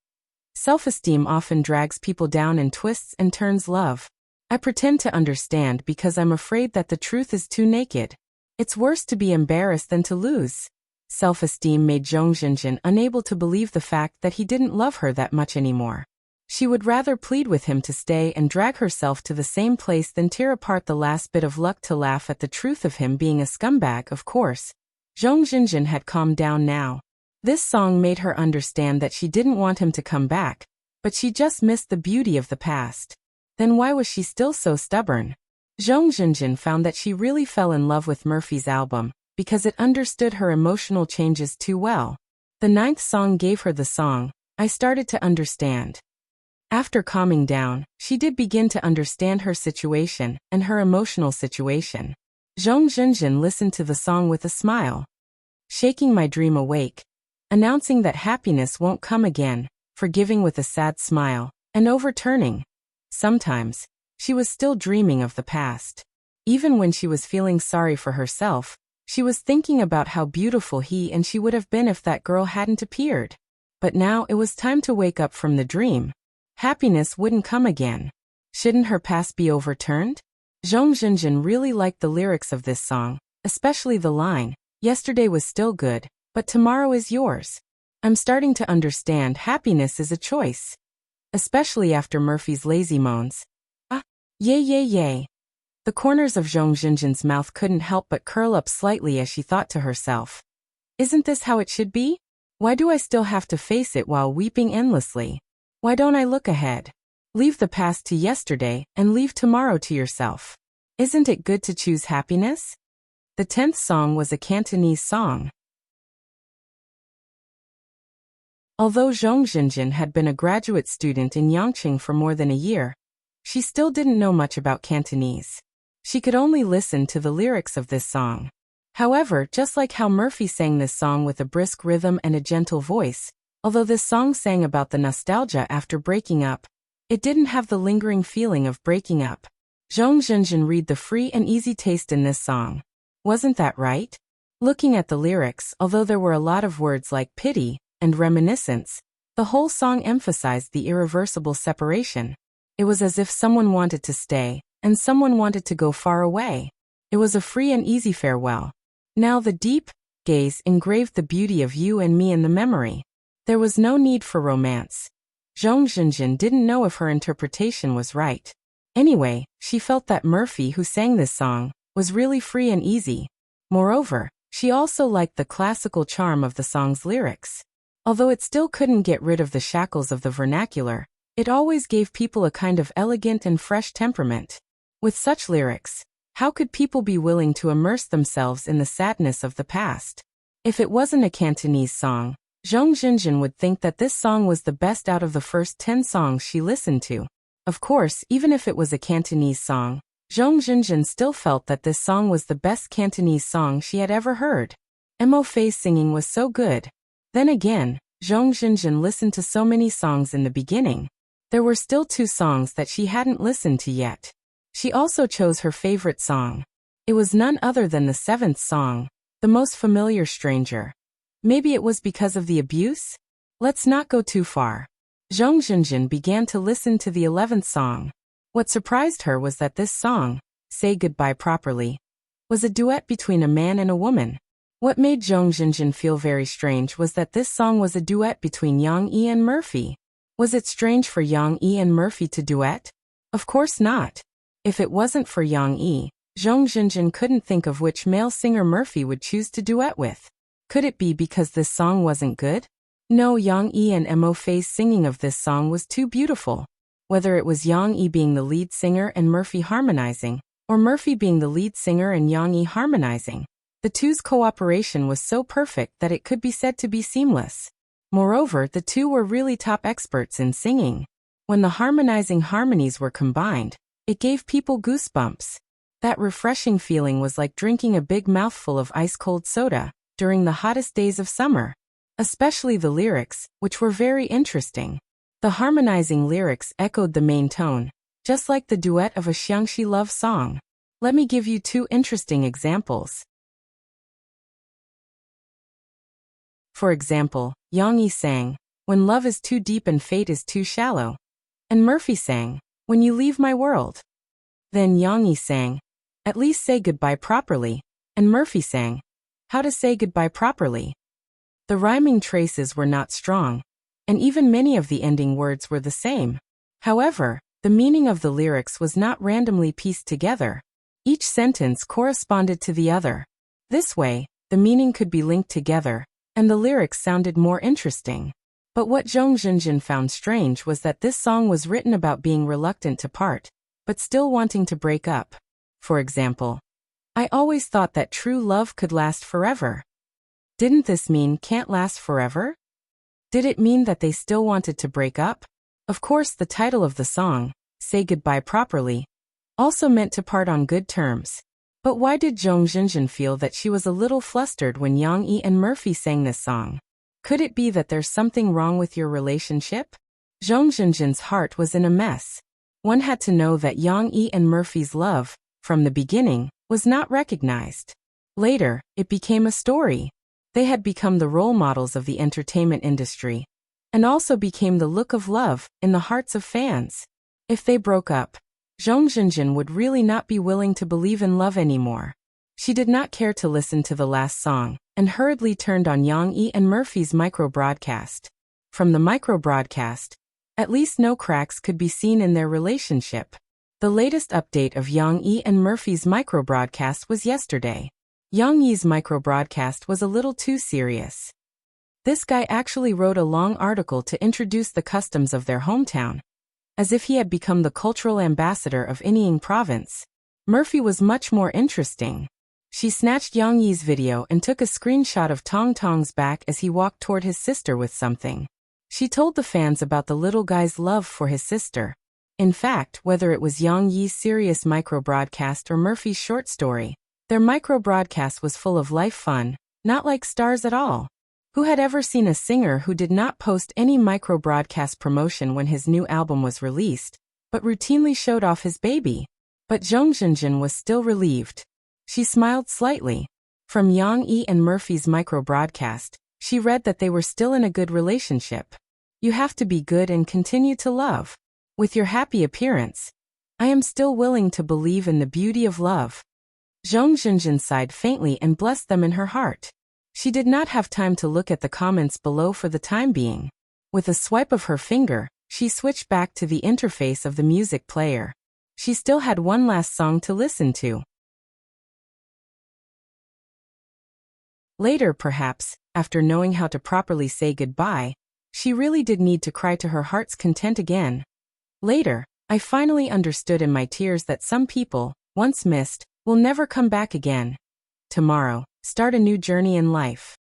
Speaker 1: Self-esteem often drags people down and twists and turns love. I pretend to understand because I'm afraid that the truth is too naked. It's worse to be embarrassed than to lose. Self-esteem made Zhong Zhenjin unable to believe the fact that he didn't love her that much anymore. She would rather plead with him to stay and drag herself to the same place than tear apart the last bit of luck to laugh at the truth of him being a scumbag. Of course, Zhong Zhenjin had calmed down now. This song made her understand that she didn't want him to come back, but she just missed the beauty of the past. Then why was she still so stubborn? Zhong Zhenjin found that she really fell in love with Murphy's album, because it understood her emotional changes too well. The 9th song gave her the song, I started to understand. After calming down, she did begin to understand her situation and her emotional situation. Zhong Zhenjin listened to the song with a smile. Shaking my dream awake, announcing that happiness won't come again, forgiving with a sad smile, and overturning. Sometimes, she was still dreaming of the past. Even when she was feeling sorry for herself, she was thinking about how beautiful he and she would have been if that girl hadn't appeared. But now it was time to wake up from the dream. Happiness wouldn't come again. Shouldn't her past be overturned? Zhong Zhenjin really liked the lyrics of this song, especially the line, "Yesterday was still good, but tomorrow is yours." I'm starting to understand happiness is a choice. Especially after Murphy's lazy moans. Ah, yay yay yay. The corners of Zhong Zhenjin's mouth couldn't help but curl up slightly as she thought to herself. Isn't this how it should be? Why do I still have to face it while weeping endlessly? Why don't I look ahead? Leave the past to yesterday and leave tomorrow to yourself. Isn't it good to choose happiness? The 10th song was a Cantonese song. Although Zhong Zhenjin had been a graduate student in Yangqing for more than a year, she still didn't know much about Cantonese. She could only listen to the lyrics of this song. However, just like how Murphy sang this song with a brisk rhythm and a gentle voice, although this song sang about the nostalgia after breaking up, it didn't have the lingering feeling of breaking up. Zhong Zhenjin read the free and easy taste in this song. Wasn't that right? Looking at the lyrics, although there were a lot of words like pity and reminiscence, the whole song emphasized the irreversible separation. It was as if someone wanted to stay, and someone wanted to go far away. It was a free and easy farewell. Now the deep gaze engraved the beauty of you and me in the memory. There was no need for romance. Zhong Zhenjin didn't know if her interpretation was right. Anyway, she felt that Murphy, who sang this song, was really free and easy. Moreover, she also liked the classical charm of the song's lyrics. Although it still couldn't get rid of the shackles of the vernacular, it always gave people a kind of elegant and fresh temperament. With such lyrics, how could people be willing to immerse themselves in the sadness of the past? If it wasn't a Cantonese song, Zhong Zhenjin would think that this song was the best out of the first 10 songs she listened to. Of course, even if it was a Cantonese song, Zhong Zhenjin still felt that this song was the best Cantonese song she had ever heard. Mo Fei's singing was so good. Then again, Zhong Zhenjin listened to so many songs in the beginning. There were still 2 songs that she hadn't listened to yet. She also chose her favorite song. It was none other than the 7th song, The Most Familiar Stranger. Maybe it was because of the abuse? Let's not go too far. Zhong Zhenjin began to listen to the 11th song. What surprised her was that this song, Say Goodbye Properly, was a duet between a man and a woman. What made Zhong Zhenjin feel very strange was that this song was a duet between Yang Yi and Murphy. Was it strange for Yang Yi and Murphy to duet? Of course not. If it wasn't for Yang Yi, Zhong Zhenjin couldn't think of which male singer Murphy would choose to duet with. Could it be because this song wasn't good? No, Yang Yi and Mo Fei's singing of this song was too beautiful. Whether it was Yang Yi being the lead singer and Murphy harmonizing, or Murphy being the lead singer and Yang Yi harmonizing, the two's cooperation was so perfect that it could be said to be seamless. Moreover, the two were really top experts in singing. When the harmonizing harmonies were combined, it gave people goosebumps. That refreshing feeling was like drinking a big mouthful of ice-cold soda during the hottest days of summer. Especially the lyrics, which were very interesting. The harmonizing lyrics echoed the main tone, just like the duet of a Xiangxi love song. Let me give you 2 interesting examples. For example, Yang Yi sang, When Love is Too Deep and Fate is Too Shallow. And Murphy sang, When You Leave My World. Then Yang Yi sang, At Least Say Goodbye Properly. And Murphy sang, How to Say Goodbye Properly. The rhyming traces were not strong, and even many of the ending words were the same. However, the meaning of the lyrics was not randomly pieced together. Each sentence corresponded to the other. This way, the meaning could be linked together, and the lyrics sounded more interesting. But what Zhong Zhenjin found strange was that this song was written about being reluctant to part, but still wanting to break up. For example, I always thought that true love could last forever. Didn't this mean can't last forever? Did it mean that they still wanted to break up? Of course, the title of the song, Say Goodbye Properly, also meant to part on good terms. But why did Jung Jinjin feel that she was a little flustered when Yang Yi and Murphy sang this song? Could it be that there's something wrong with your relationship? Jung Jinjin's heart was in a mess. One had to know that Yang Yi and Murphy's love, from the beginning, was not recognized. Later, it became a story. They had become the role models of the entertainment industry, and also became the look of love in the hearts of fans. If they broke up, Zhong Jinjin would really not be willing to believe in love anymore. She did not care to listen to the last song, and hurriedly turned on Yang Yi and Murphy's micro-broadcast. From the micro-broadcast, at least no cracks could be seen in their relationship. The latest update of Yang Yi and Murphy's micro-broadcast was yesterday. Yang Yi's micro-broadcast was a little too serious. This guy actually wrote a long article to introduce the customs of their hometown, as if he had become the cultural ambassador of Inying province. Murphy was much more interesting. She snatched Yang Yi's video and took a screenshot of Tong Tong's back as he walked toward his sister with something. She told the fans about the little guy's love for his sister. In fact, whether it was Yang Yi's serious micro-broadcast or Murphy's short story, their micro-broadcast was full of life fun, not like stars at all. Who had ever seen a singer who did not post any micro-broadcast promotion when his new album was released, but routinely showed off his baby? But Zhong Jinjin was still relieved. She smiled slightly. From Yang Yi and Murphy's micro-broadcast, she read that they were still in a good relationship. You have to be good and continue to love. With your happy appearance, I am still willing to believe in the beauty of love. Zhong Jinjin sighed faintly and blessed them in her heart. She did not have time to look at the comments below for the time being. With a swipe of her finger, she switched back to the interface of the music player. She still had one last song to listen to. Later, perhaps, after knowing how to properly say goodbye, she really did need to cry to her heart's content again. Later, I finally understood in my tears that some people, once missed, will never come back again. Tomorrow, start a new journey in life.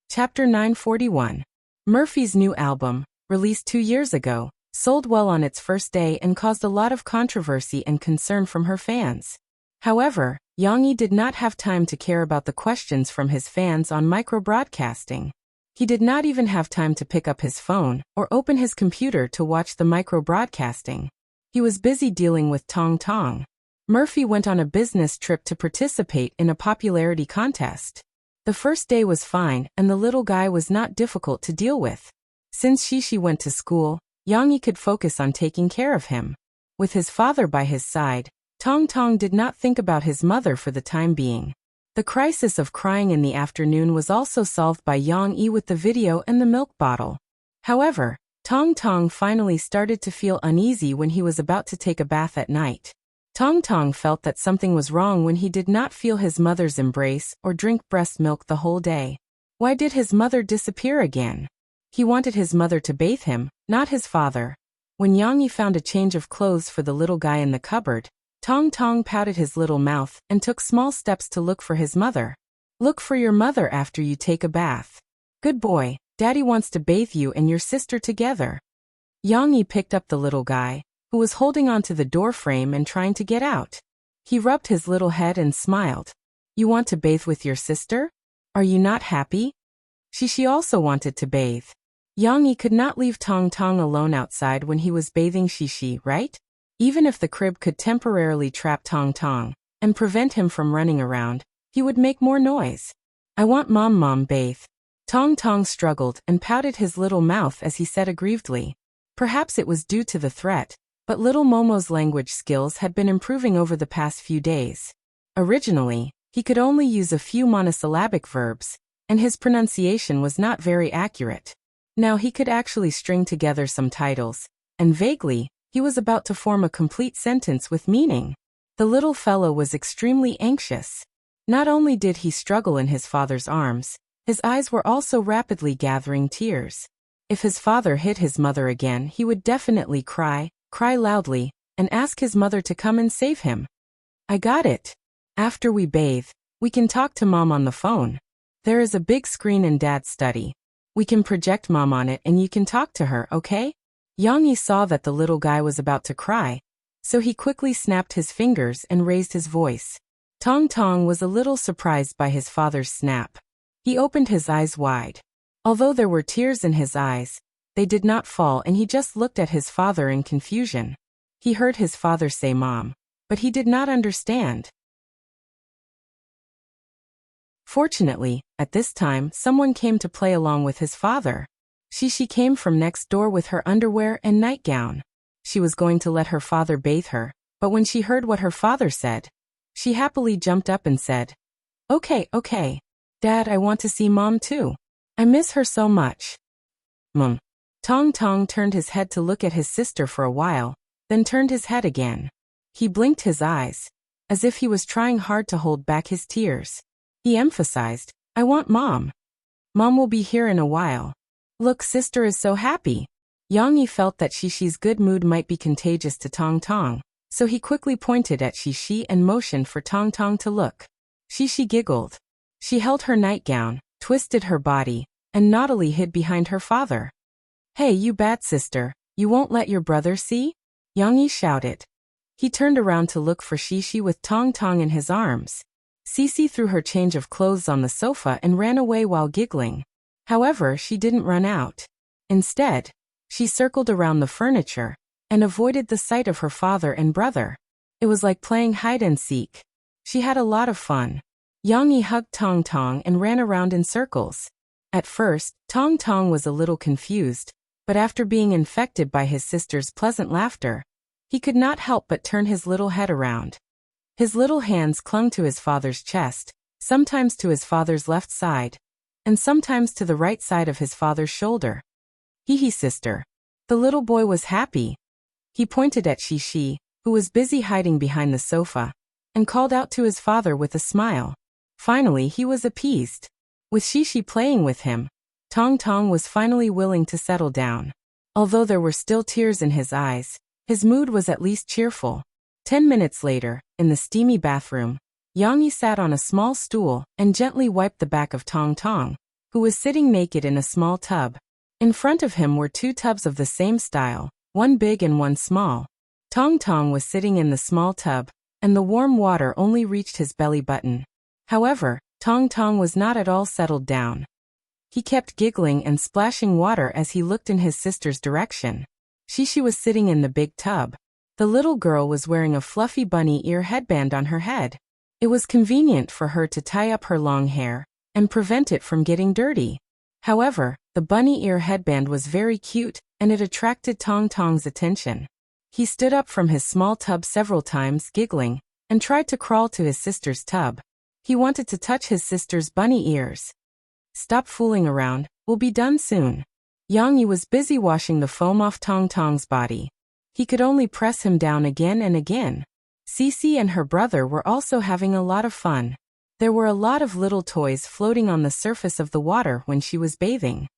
Speaker 1: Chapter 941. Murphy's new album, released 2 years ago, sold well on its first day and caused a lot of controversy and concern from her fans. However, Yang Yi did not have time to care about the questions from his fans on micro-broadcasting. He did not even have time to pick up his phone or open his computer to watch the micro-broadcasting. He was busy dealing with Tong Tong. Murphy went on a business trip to participate in a popularity contest. The first day was fine and the little guy was not difficult to deal with. Since Shishi went to school, Yang Yi could focus on taking care of him. With his father by his side, Tong Tong did not think about his mother for the time being. The crisis of crying in the afternoon was also solved by Yang Yi with the video and the milk bottle. However, Tong Tong finally started to feel uneasy when he was about to take a bath at night. Tong Tong felt that something was wrong when he did not feel his mother's embrace or drink breast milk the whole day. Why did his mother disappear again? He wanted his mother to bathe him, not his father. When Yang Yi found a change of clothes for the little guy in the cupboard, Tong Tong pouted his little mouth and took small steps to look for his mother. Look for your mother after you take a bath. Good boy, Daddy wants to bathe you and your sister together. Yang Yi picked up the little guy, who was holding onto the door frame and trying to get out. He rubbed his little head and smiled. You want to bathe with your sister? Are you not happy? She also wanted to bathe. Yang Yi could not leave Tong Tong alone outside when he was bathing Shishi, right? Even if the crib could temporarily trap Tong Tong and prevent him from running around, he would make more noise. I want Mom bathe. Tong Tong struggled and pouted his little mouth as he said aggrievedly. Perhaps it was due to the threat, but little Momo's language skills had been improving over the past few days. Originally, he could only use a few monosyllabic verbs, and his pronunciation was not very accurate. Now he could actually string together some titles, and vaguely, he was about to form a complete sentence with meaning. The little fellow was extremely anxious. Not only did he struggle in his father's arms, his eyes were also rapidly gathering tears. If his father hit his mother again, he would definitely cry loudly, and ask his mother to come and save him. I got it. After we bathe, we can talk to Mom on the phone. There is a big screen in Dad's study. We can project Mom on it and you can talk to her, okay? Yang-yi saw that the little guy was about to cry, so he quickly snapped his fingers and raised his voice. Tong Tong was a little surprised by his father's snap. He opened his eyes wide. Although there were tears in his eyes, they did not fall and he just looked at his father in confusion. He heard his father say Mom, but he did not understand. Fortunately, at this time someone came to play along with his father. She came from next door with her underwear and nightgown. She was going to let her father bathe her, but when she heard what her father said, she happily jumped up and said, Okay. Dad, I want to see Mom too. I miss her so much. Mom. Tong Tong turned his head to look at his sister for a while, then turned his head again. He blinked his eyes, as if he was trying hard to hold back his tears. He emphasized, I want Mom. Mom will be here in a while. Look, sister is so happy. Yang-yi felt that Shishi's good mood might be contagious to Tong Tong, so he quickly pointed at Shishi and motioned for Tong Tong to look. Shishi giggled. She held her nightgown, twisted her body, and naughtily hid behind her father. Hey, you bad sister, you won't let your brother see? Yang-yi shouted. He turned around to look for Shishi with Tong Tong in his arms. Sisi threw her change of clothes on the sofa and ran away while giggling. However, she didn't run out. Instead, she circled around the furniture and avoided the sight of her father and brother. It was like playing hide and seek. She had a lot of fun. Yang-yi hugged Tong Tong and ran around in circles. At first, Tong Tong was a little confused, but after being infected by his sister's pleasant laughter, he could not help but turn his little head around. His little hands clung to his father's chest, sometimes to his father's left side, and sometimes to the right side of his father's shoulder. Hee sister. The little boy was happy. He pointed at Shishi, who was busy hiding behind the sofa, and called out to his father with a smile. Finally, he was appeased. With Shishi playing with him, Tong Tong was finally willing to settle down. Although there were still tears in his eyes, his mood was at least cheerful. 10 minutes later, in the steamy bathroom, Yang-yi sat on a small stool and gently wiped the back of Tong Tong, who was sitting naked in a small tub. In front of him were 2 tubs of the same style, one big and one small. Tong Tong was sitting in the small tub, and the warm water only reached his belly button. However, Tong Tong was not at all settled down. He kept giggling and splashing water as he looked in his sister's direction. Shishi was sitting in the big tub. The little girl was wearing a fluffy bunny ear headband on her head. It was convenient for her to tie up her long hair and prevent it from getting dirty. However, the bunny ear headband was very cute, and it attracted Tong Tong's attention. He stood up from his small tub several times, giggling, and tried to crawl to his sister's tub. He wanted to touch his sister's bunny ears. Stop fooling around, we'll be done soon. Yang-yi was busy washing the foam off Tong Tong's body. He could only press him down again and again. Sisi and her brother were also having a lot of fun. There were a lot of little toys floating on the surface of the water when she was bathing.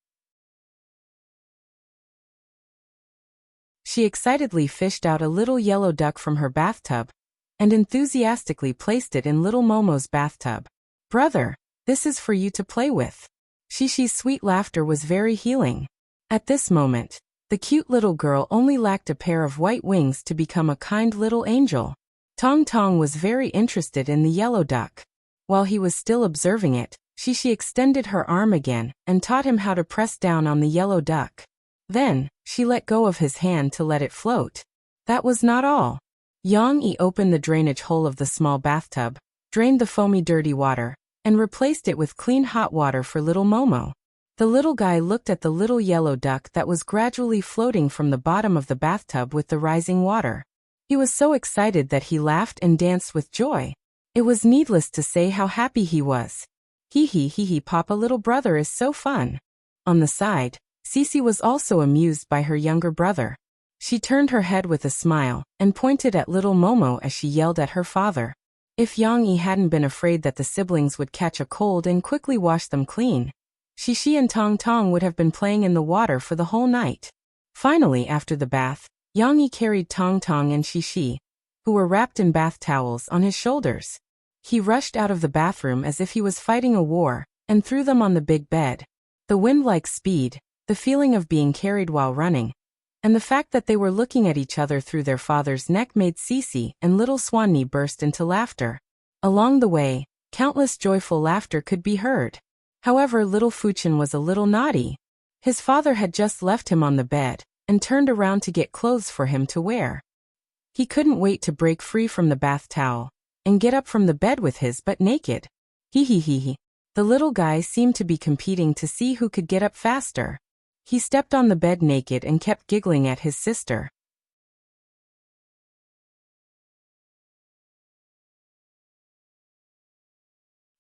Speaker 1: She excitedly fished out a little yellow duck from her bathtub and enthusiastically placed it in little Momo's bathtub. Brother, this is for you to play with. Shishi's sweet laughter was very healing. At this moment, the cute little girl only lacked a pair of white wings to become a kind little angel. Tong Tong was very interested in the yellow duck. While he was still observing it, Shishi extended her arm again and taught him how to press down on the yellow duck. Then, she let go of his hand to let it float. That was not all. Yang-yi opened the drainage hole of the small bathtub, drained the foamy dirty water, and replaced it with clean hot water for little Momo. The little guy looked at the little yellow duck that was gradually floating from the bottom of the bathtub with the rising water. He was so excited that he laughed and danced with joy. It was needless to say how happy he was. Hee, Papa, little brother is so fun. On the side, Sisi was also amused by her younger brother. She turned her head with a smile and pointed at little Momo as she yelled at her father. If Yang-yi hadn't been afraid that the siblings would catch a cold and quickly wash them clean, Shishi and Tong Tong would have been playing in the water for the whole night. Finally, after the bath, Yang-yi carried Tong Tong and Shishi, who were wrapped in bath towels, on his shoulders. He rushed out of the bathroom as if he was fighting a war, and threw them on the big bed. The wind-like speed, the feeling of being carried while running, and the fact that they were looking at each other through their father's neck made Cece and little Swanee burst into laughter. Along the way, countless joyful laughter could be heard. However, little Fuchin was a little naughty. His father had just left him on the bed, and turned around to get clothes for him to wear. He couldn't wait to break free from the bath towel, and get up from the bed with his butt naked. Hee hee hee hee. The little guy seemed to be competing to see who could get up faster. He stepped on the bed naked and kept giggling at his sister.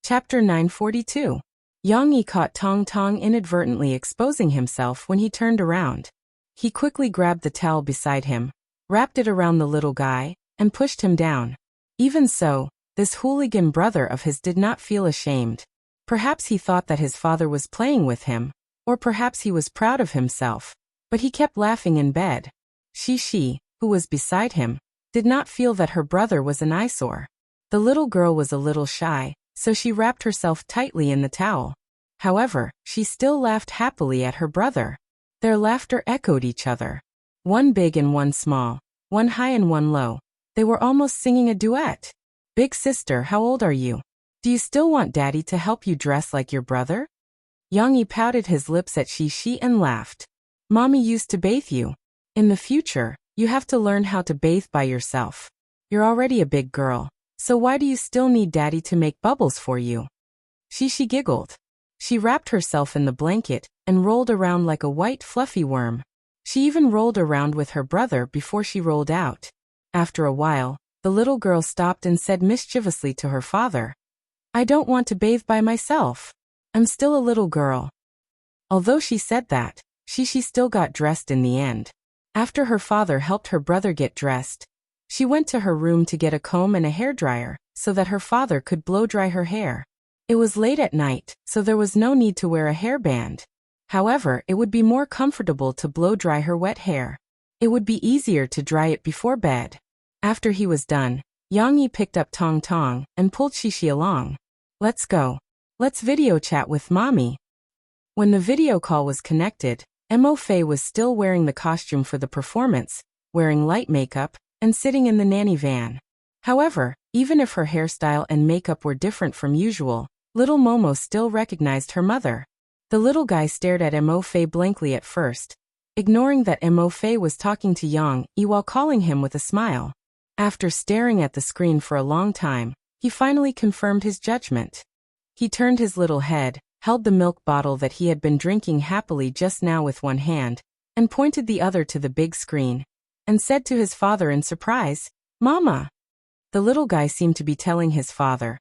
Speaker 1: Chapter 942. Yang Yi caught Tong Tong inadvertently exposing himself when he turned around. He quickly grabbed the towel beside him, wrapped it around the little guy, and pushed him down. Even so, this hooligan brother of his did not feel ashamed. Perhaps he thought that his father was playing with him, or perhaps he was proud of himself, but he kept laughing in bed. Shi, who was beside him, did not feel that her brother was an eyesore. The little girl was a little shy, so she wrapped herself tightly in the towel. However, she still laughed happily at her brother. Their laughter echoed each other. One big and one small, one high and one low. They were almost singing a duet. Big sister, how old are you? Do you still want daddy to help you dress like your brother? Yang Yi pouted his lips at Shi and laughed. Mommy used to bathe you. In the future, you have to learn how to bathe by yourself. You're already a big girl, so why do you still need daddy to make bubbles for you? Shi giggled. She wrapped herself in the blanket and rolled around like a white fluffy worm. She even rolled around with her brother before she rolled out. After a while, the little girl stopped and said mischievously to her father, I don't want to bathe by myself. I'm still a little girl. Although she said that, she still got dressed in the end. After her father helped her brother get dressed, she went to her room to get a comb and a hairdryer so that her father could blow dry her hair. It was late at night, so there was no need to wear a hairband. However, it would be more comfortable to blow dry her wet hair. It would be easier to dry it before bed. After he was done, Yang Yi picked up Tong Tong and pulled Shi along. Let's go. Let's video chat with mommy. When the video call was connected, Mo Fei was still wearing the costume for the performance, wearing light makeup, and sitting in the nanny van. However, even if her hairstyle and makeup were different from usual, little Momo still recognized her mother. The little guy stared at Mo Fei blankly at first, ignoring that Mo Fei was talking to Yang Yi while calling him with a smile. After staring at the screen for a long time, he finally confirmed his judgment. He turned his little head, held the milk bottle that he had been drinking happily just now with one hand, and pointed the other to the big screen, and said to his father in surprise, Mama! The little guy seemed to be telling his father,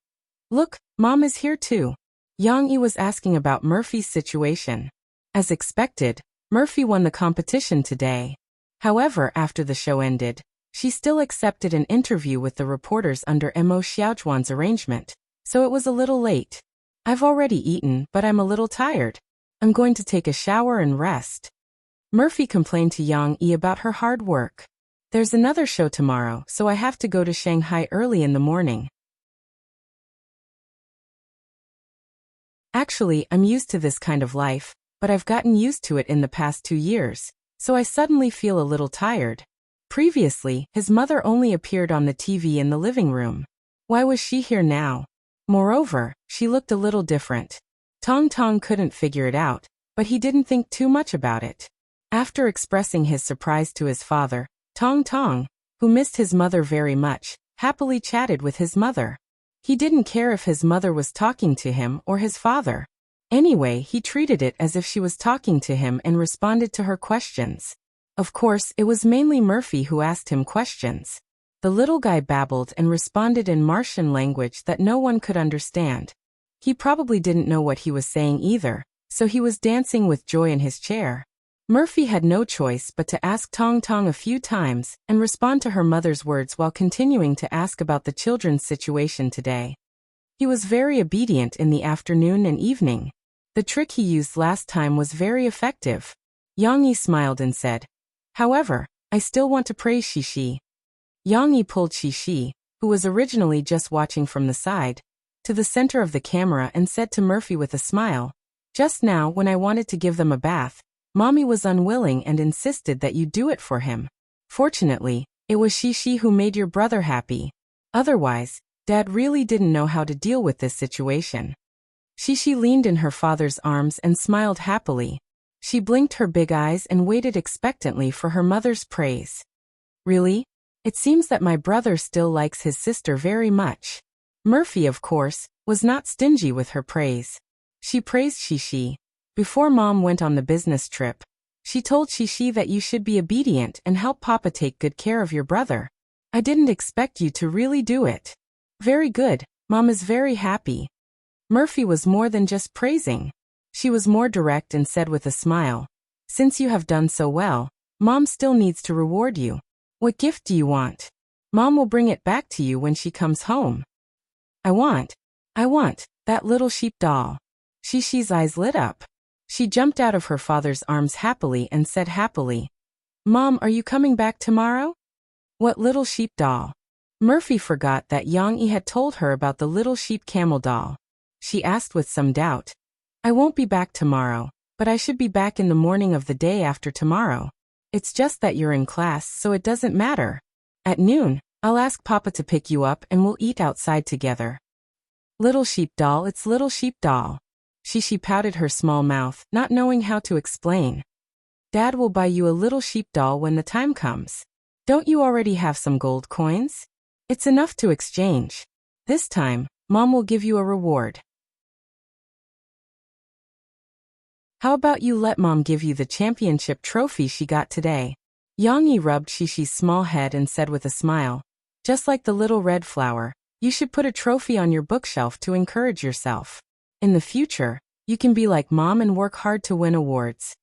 Speaker 1: Look, Mom is here too. Yang Yi was asking about Murphy's situation. As expected, Murphy won the competition today. However, after the show ended, she still accepted an interview with the reporters under Mo Xiaojuan's arrangement, so it was a little late. I've already eaten, but I'm a little tired. I'm going to take a shower and rest. Murphy complained to Yang Yi about her hard work. There's another show tomorrow, so I have to go to Shanghai early in the morning. Actually, I'm used to this kind of life, but I've gotten used to it in the past 2 years, so I suddenly feel a little tired. Previously, his mother only appeared on the TV in the living room. Why was she here now? Moreover, she looked a little different. Tong Tong couldn't figure it out, but he didn't think too much about it. After expressing his surprise to his father, Tong Tong, who missed his mother very much, happily chatted with his mother. He didn't care if his mother was talking to him or his father. Anyway, he treated it as if she was talking to him and responded to her questions. Of course, it was mainly Murphy who asked him questions. The little guy babbled and responded in Martian language that no one could understand. He probably didn't know what he was saying either, so he was dancing with joy in his chair. Murphy had no choice but to ask Tong Tong a few times and respond to her mother's words while continuing to ask about the children's situation today. He was very obedient in the afternoon and evening. The trick he used last time was very effective. Yang Yi smiled and said, However, I still want to praise Shi. Yang Yi pulled Shi, who was originally just watching from the side, to the center of the camera and said to Murphy with a smile, "Just now, when I wanted to give them a bath, Mommy was unwilling and insisted that you do it for him. Fortunately, it was she who made your brother happy. Otherwise, Dad really didn't know how to deal with this situation." She leaned in her father's arms and smiled happily. She blinked her big eyes and waited expectantly for her mother's praise. "Really? It seems that my brother still likes his sister very much." Murphy, of course, was not stingy with her praise. She praised Shishi. Before Mom went on the business trip, she told Shishi that you should be obedient and help Papa take good care of your brother. "I didn't expect you to really do it." "Very good, Mom is very happy." Murphy was more than just praising. She was more direct and said with a smile, "Since you have done so well, Mom still needs to reward you. What gift do you want? Mom will bring it back to you when she comes home." I want that little sheep doll." Shishi's eyes lit up. She jumped out of her father's arms happily and said happily, "Mom, are you coming back tomorrow?" "What little sheep doll?" Murphy forgot that Yang Yi had told her about the little sheep camel doll. She asked with some doubt, "I won't be back tomorrow, but I should be back in the morning of the day after tomorrow. It's just that you're in class, so it doesn't matter. At noon, I'll ask Papa to pick you up and we'll eat outside together." "Little sheep doll, it's little sheep doll." She pouted her small mouth, not knowing how to explain. "Dad will buy you a little sheep doll when the time comes. Don't you already have some gold coins? It's enough to exchange. This time, Mom will give you a reward. How about you let Mom give you the championship trophy she got today?" Yang Yi rubbed Shishi's small head and said with a smile, "Just like the little red flower, you should put a trophy on your bookshelf to encourage yourself. In the future, you can be like Mom and work hard to win awards."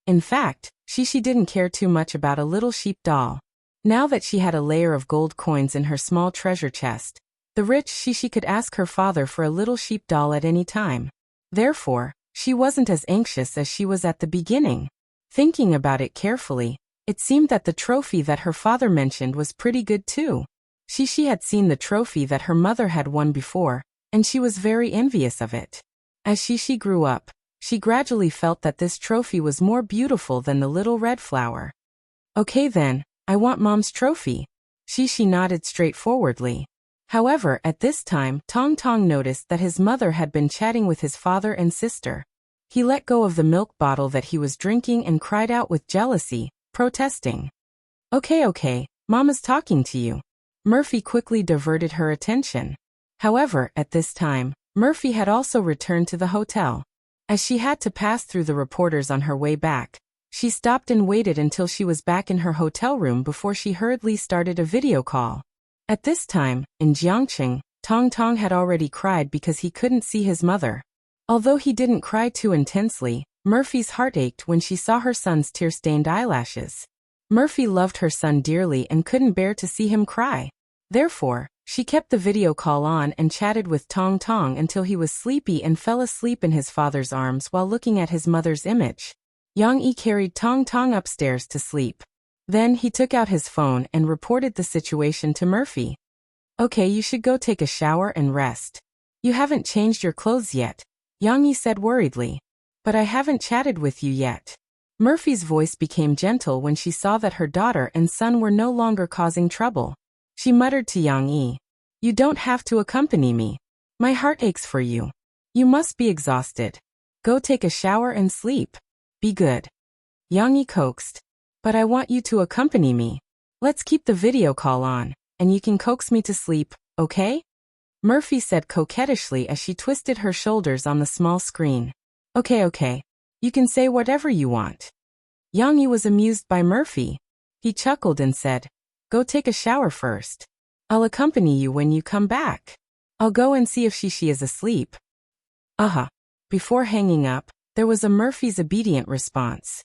Speaker 1: In fact, Shishi didn't care too much about a little sheep doll. Now that she had a layer of gold coins in her small treasure chest, the rich Shishi could ask her father for a little sheep doll at any time. Therefore, she wasn't as anxious as she was at the beginning. Thinking about it carefully, it seemed that the trophy that her father mentioned was pretty good too. Shishi had seen the trophy that her mother had won before, and she was very envious of it. As Shishi grew up, she gradually felt that this trophy was more beautiful than the little red flower. "Okay then, I want Mom's trophy." Shishi nodded straightforwardly. However, at this time, Tong Tong noticed that his mother had been chatting with his father and sister. He let go of the milk bottle that he was drinking and cried out with jealousy, protesting. Okay, Mama's talking to you." Murphy quickly diverted her attention. However, at this time, Murphy had also returned to the hotel. As she had to pass through the reporters on her way back, she stopped and waited until she was back in her hotel room before she hurriedly started a video call. At this time, in Jiangqing, Tong Tong had already cried because he couldn't see his mother. Although he didn't cry too intensely, Murphy's heart ached when she saw her son's tear-stained eyelashes. Murphy loved her son dearly and couldn't bear to see him cry. Therefore, she kept the video call on and chatted with Tong Tong until he was sleepy and fell asleep in his father's arms while looking at his mother's image. Yang Yi carried Tong Tong upstairs to sleep. Then he took out his phone and reported the situation to Murphy. "Okay, you should go take a shower and rest. You haven't changed your clothes yet," Yang Yi said worriedly. "But I haven't chatted with you yet." Murphy's voice became gentle when she saw that her daughter and son were no longer causing trouble. She muttered to Yang Yi, "You don't have to accompany me. My heart aches for you. You must be exhausted. Go take a shower and sleep. Be good." Yang Yi coaxed, "But I want you to accompany me. Let's keep the video call on, and you can coax me to sleep, okay?" Murphy said coquettishly as she twisted her shoulders on the small screen. Okay. You can say whatever you want." Yang Yi was amused by Murphy. He chuckled and said, "Go take a shower first. I'll accompany you when you come back. I'll go and see if Shishi is asleep." Before hanging up, there was a Murphy's obedient response.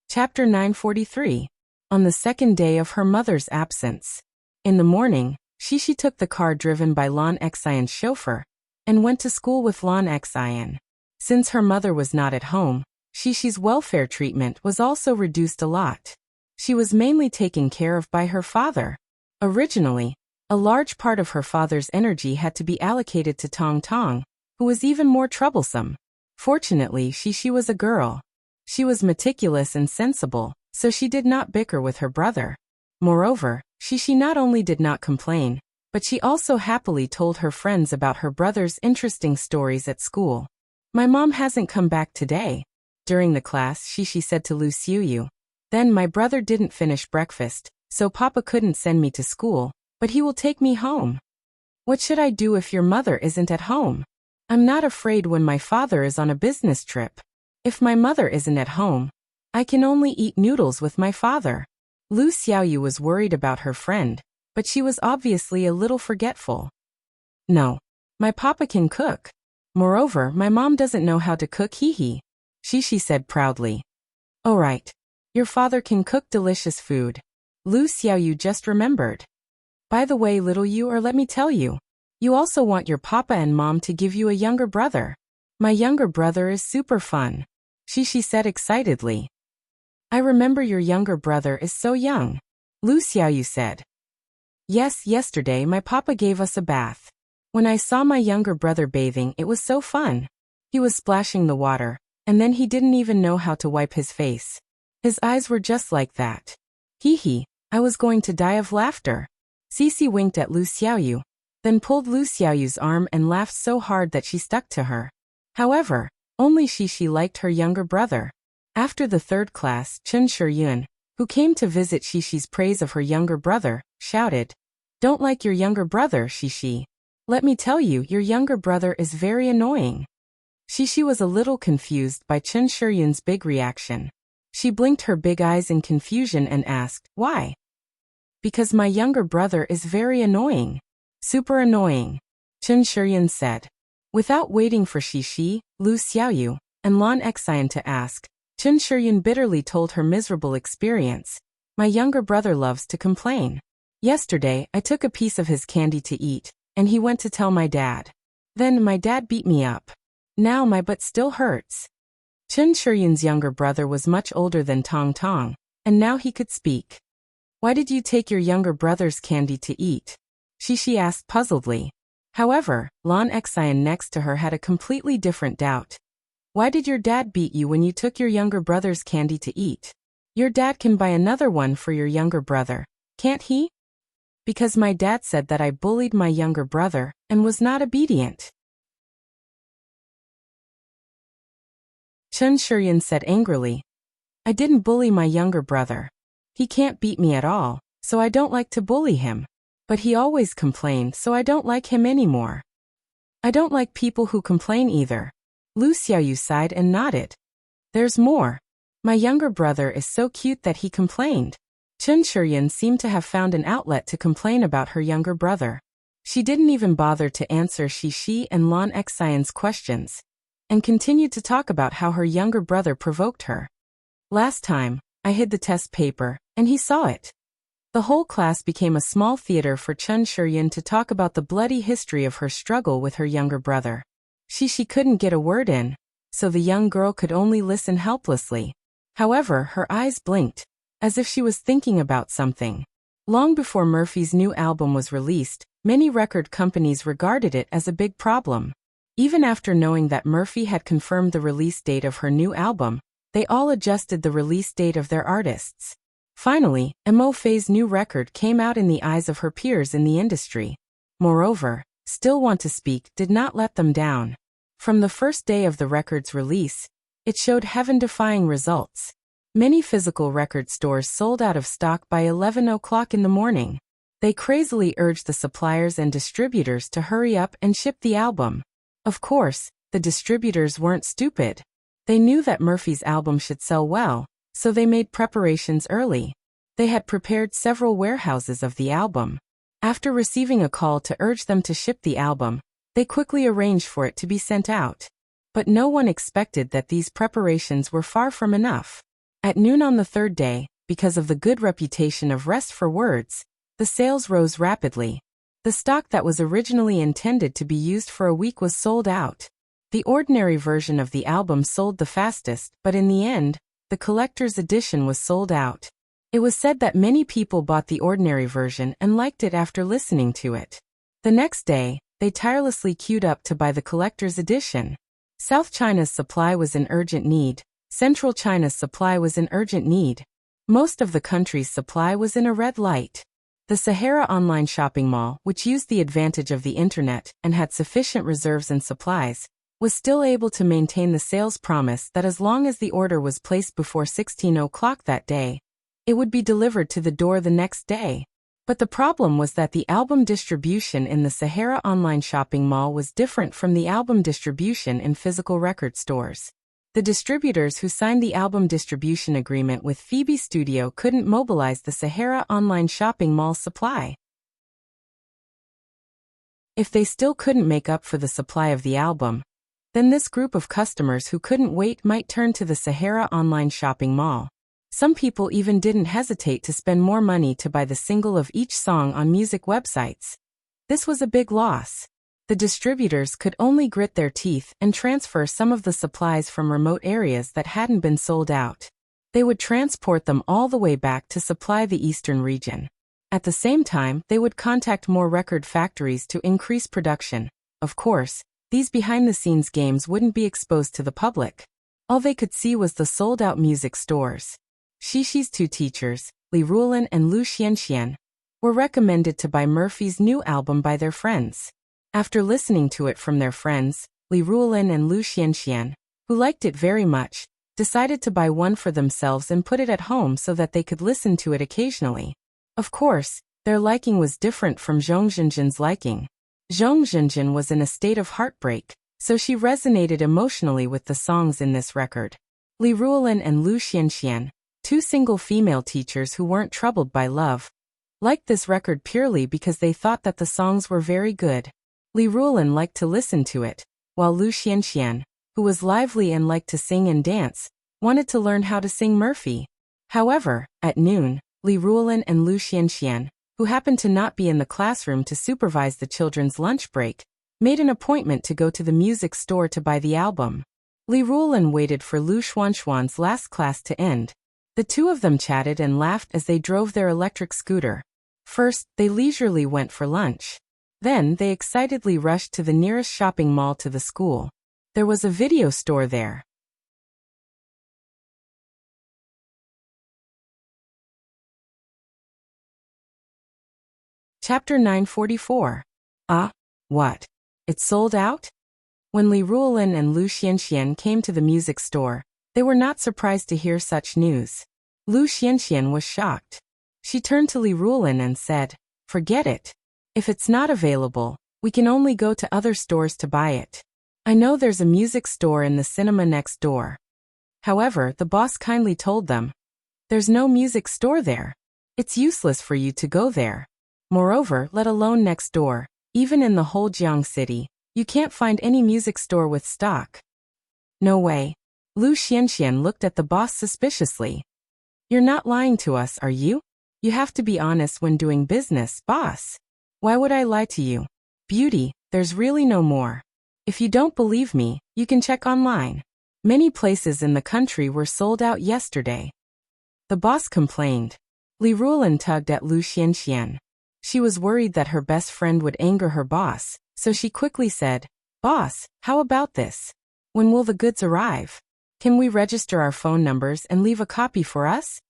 Speaker 1: Chapter 943. On the second day of her mother's absence. In the morning, Shishi took the car driven by Lan Xian's chauffeur and went to school with Lan Xian. Since her mother was not at home, Shishi's welfare treatment was also reduced a lot. She was mainly taken care of by her father. Originally, a large part of her father's energy had to be allocated to Tong Tong, who was even more troublesome. Fortunately, Shishi was a girl. She was meticulous and sensible, so she did not bicker with her brother. Moreover, Shishi not only did not complain, but she also happily told her friends about her brother's interesting stories at school. My mom hasn't come back today. During the class, Shishi said to Lu Xiuyu. Then my brother didn't finish breakfast, so Papa couldn't send me to school, but he will take me home. What should I do if your mother isn't at home? I'm not afraid when my father is on a business trip. If my mother isn't at home, I can only eat noodles with my father. Lu Xiaoyu was worried about her friend, but she was obviously a little forgetful. No. My papa can cook. Moreover, my mom doesn't know how to cook hee. Shishi said proudly. Oh right. Your father can cook delicious food. Lu Xiaoyu just remembered. By the way, little you, or let me tell you, you also want your papa and mom to give you a younger brother. My younger brother is super fun. Shishi said excitedly. I remember your younger brother is so young. Lu Xiaoyu said. Yes, yesterday my papa gave us a bath. When I saw my younger brother bathing, it was so fun. He was splashing the water, and then he didn't even know how to wipe his face. His eyes were just like that. Hee, I was going to die of laughter. Cici winked at Lu Xiaoyu, then pulled Lu Xiaoyu's arm and laughed so hard that she stuck to her. However, only Shishi liked her younger brother. After the third class, Chen Shiyun, who came to visit Shishi's praise of her younger brother, shouted, Don't like your younger brother, Shishi. Let me tell you, your younger brother is very annoying. Shishi was a little confused by Chen Shiyun's big reaction. She blinked her big eyes in confusion and asked, Why? Because my younger brother is very annoying. Super annoying, Chen Shiyun said. Without waiting for Shishi, Lu Xiaoyu, and Lan Xian to ask, Chen Shiyun bitterly told her miserable experience. My younger brother loves to complain. Yesterday, I took a piece of his candy to eat, and he went to tell my dad. Then my dad beat me up. Now my butt still hurts. Chen Shiyun's younger brother was much older than Tong Tong, and now he could speak. Why did you take your younger brother's candy to eat? Shishi asked puzzledly. However, Lan Xian next to her had a completely different doubt. Why did your dad beat you when you took your younger brother's candy to eat? Your dad can buy another one for your younger brother, can't he? Because my dad said that I bullied my younger brother and was not obedient. Chen Shiyun said angrily. I didn't bully my younger brother. He can't beat me at all, so I don't like to bully him. But he always complained, so I don't like him anymore. I don't like people who complain either. Lu Xiaoyu sighed and nodded. There's more. My younger brother is so cute that he complained. Chen Shiyun seemed to have found an outlet to complain about her younger brother. She didn't even bother to answer Shishi and Lan Xian's questions, and continued to talk about how her younger brother provoked her. Last time, I hid the test paper, and he saw it. The whole class became a small theater for Chen Shiyun to talk about the bloody history of her struggle with her younger brother. Shishi couldn't get a word in, so the young girl could only listen helplessly. However, her eyes blinked, as if she was thinking about something. Long before Murphy's new album was released, many record companies regarded it as a big problem. Even after knowing that Murphy had confirmed the release date of her new album, they all adjusted the release date of their artists. Finally, Mo Fei's new record came out in the eyes of her peers in the industry. Moreover, Still Want to Speak did not let them down. From the first day of the record's release, it showed heaven-defying results. Many physical record stores sold out of stock by 11 o'clock in the morning. They crazily urged the suppliers and distributors to hurry up and ship the album. Of course, the distributors weren't stupid. They knew that Murphy's album should sell well, so they made preparations early. They had prepared several warehouses of the album. After receiving a call to urge them to ship the album, they quickly arranged for it to be sent out. But no one expected that these preparations were far from enough. At noon on the third day, because of the good reputation of Rest for Words, the sales rose rapidly. The stock that was originally intended to be used for a week was sold out. The ordinary version of the album sold the fastest, but in the end, the collector's edition was sold out. It was said that many people bought the ordinary version and liked it after listening to it. The next day, they tirelessly queued up to buy the collector's edition. South China's supply was in urgent need. Central China's supply was in urgent need. Most of the country's supply was in a red light. The Sahara online shopping mall, which used the advantage of the internet and had sufficient reserves and supplies, was still able to maintain the sales promise that as long as the order was placed before 16 o'clock that day, it would be delivered to the door the next day. But the problem was that the album distribution in the Sahara online shopping mall was different from the album distribution in physical record stores. The distributors who signed the album distribution agreement with Phoebe Studio couldn't mobilize the Sahara online shopping mall's supply. If they still couldn't make up for the supply of the album, then this group of customers who couldn't wait might turn to the Sahara online shopping mall. Some people even didn't hesitate to spend more money to buy the single of each song on music websites. This was a big loss. The distributors could only grit their teeth and transfer some of the supplies from remote areas that hadn't been sold out. They would transport them all the way back to supply the eastern region. At the same time, they would contact more record factories to increase production. Of course, these behind-the-scenes games wouldn't be exposed to the public. All they could see was the sold-out music stores. Shishi's two teachers, Li Ruolin and Lu Xianxian, were recommended to buy Murphy's new album by their friends. After listening to it from their friends, Li Ruolin and Lu Xianxian, who liked it very much, decided to buy one for themselves and put it at home so that they could listen to it occasionally. Of course, their liking was different from Zhong Zhenjin's liking. Zhong Zhenjin was in a state of heartbreak, so she resonated emotionally with the songs in this record. Li Ruolin and Lu Xianxian, two single female teachers who weren't troubled by love, liked this record purely because they thought that the songs were very good. Li Ruolin liked to listen to it, while Lu Xianxian, who was lively and liked to sing and dance, wanted to learn how to sing Murphy. However, at noon, Li Ruolin and Lu Xianxian, who happened to not be in the classroom to supervise the children's lunch break, made an appointment to go to the music store to buy the album. Li Ruolin waited for Lu Xuanxuan's last class to end. The two of them chatted and laughed as they drove their electric scooter. First, they leisurely went for lunch. Then, they excitedly rushed to the nearest shopping mall to the school. There was a video store there. Chapter 944. What? It sold out? When Li Ruolin and Lu Xianxian came to the music store, they were not surprised to hear such news. Lu Xianxian was shocked. She turned to Li Ruolin and said, "Forget it. If it's not available, we can only go to other stores to buy it. I know there's a music store in the cinema next door." However, the boss kindly told them, "There's no music store there. It's useless for you to go there. Moreover, let alone next door, even in the whole Jiang city, you can't find any music store with stock." "No way." Lu Xianxian looked at the boss suspiciously. "You're not lying to us, are you? You have to be honest when doing business, boss." "Why would I lie to you? Beauty, there's really no more. If you don't believe me, you can check online. Many places in the country were sold out yesterday." The boss complained. Li Ruolin tugged at Lu Xianxian. She was worried that her best friend would anger her boss, so she quickly said, "Boss, how about this? When will the goods arrive? Can we register our phone numbers and leave a copy for us?"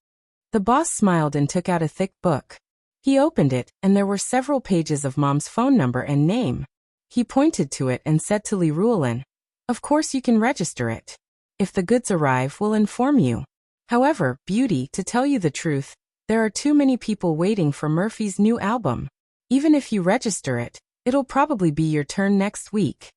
Speaker 1: The boss smiled and took out a thick book. He opened it, and there were several pages of Mom's phone number and name. He pointed to it and said to Li Ruolin, "Of course you can register it. If the goods arrive, we'll inform you. However, Beauty, to tell you the truth, there are too many people waiting for Murphy's new album. Even if you register it, it'll probably be your turn next week."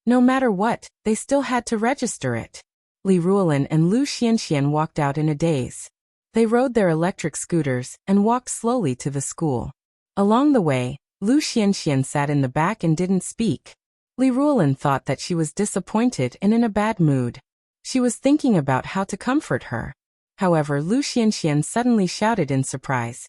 Speaker 1: No matter what, they still had to register it. Li Ruolin and Lu Xianxian walked out in a daze. They rode their electric scooters and walked slowly to the school. Along the way, Lu Xianxian sat in the back and didn't speak. Li Ruolin thought that she was disappointed and in a bad mood. She was thinking about how to comfort her. However, Lu Xianxian suddenly shouted in surprise,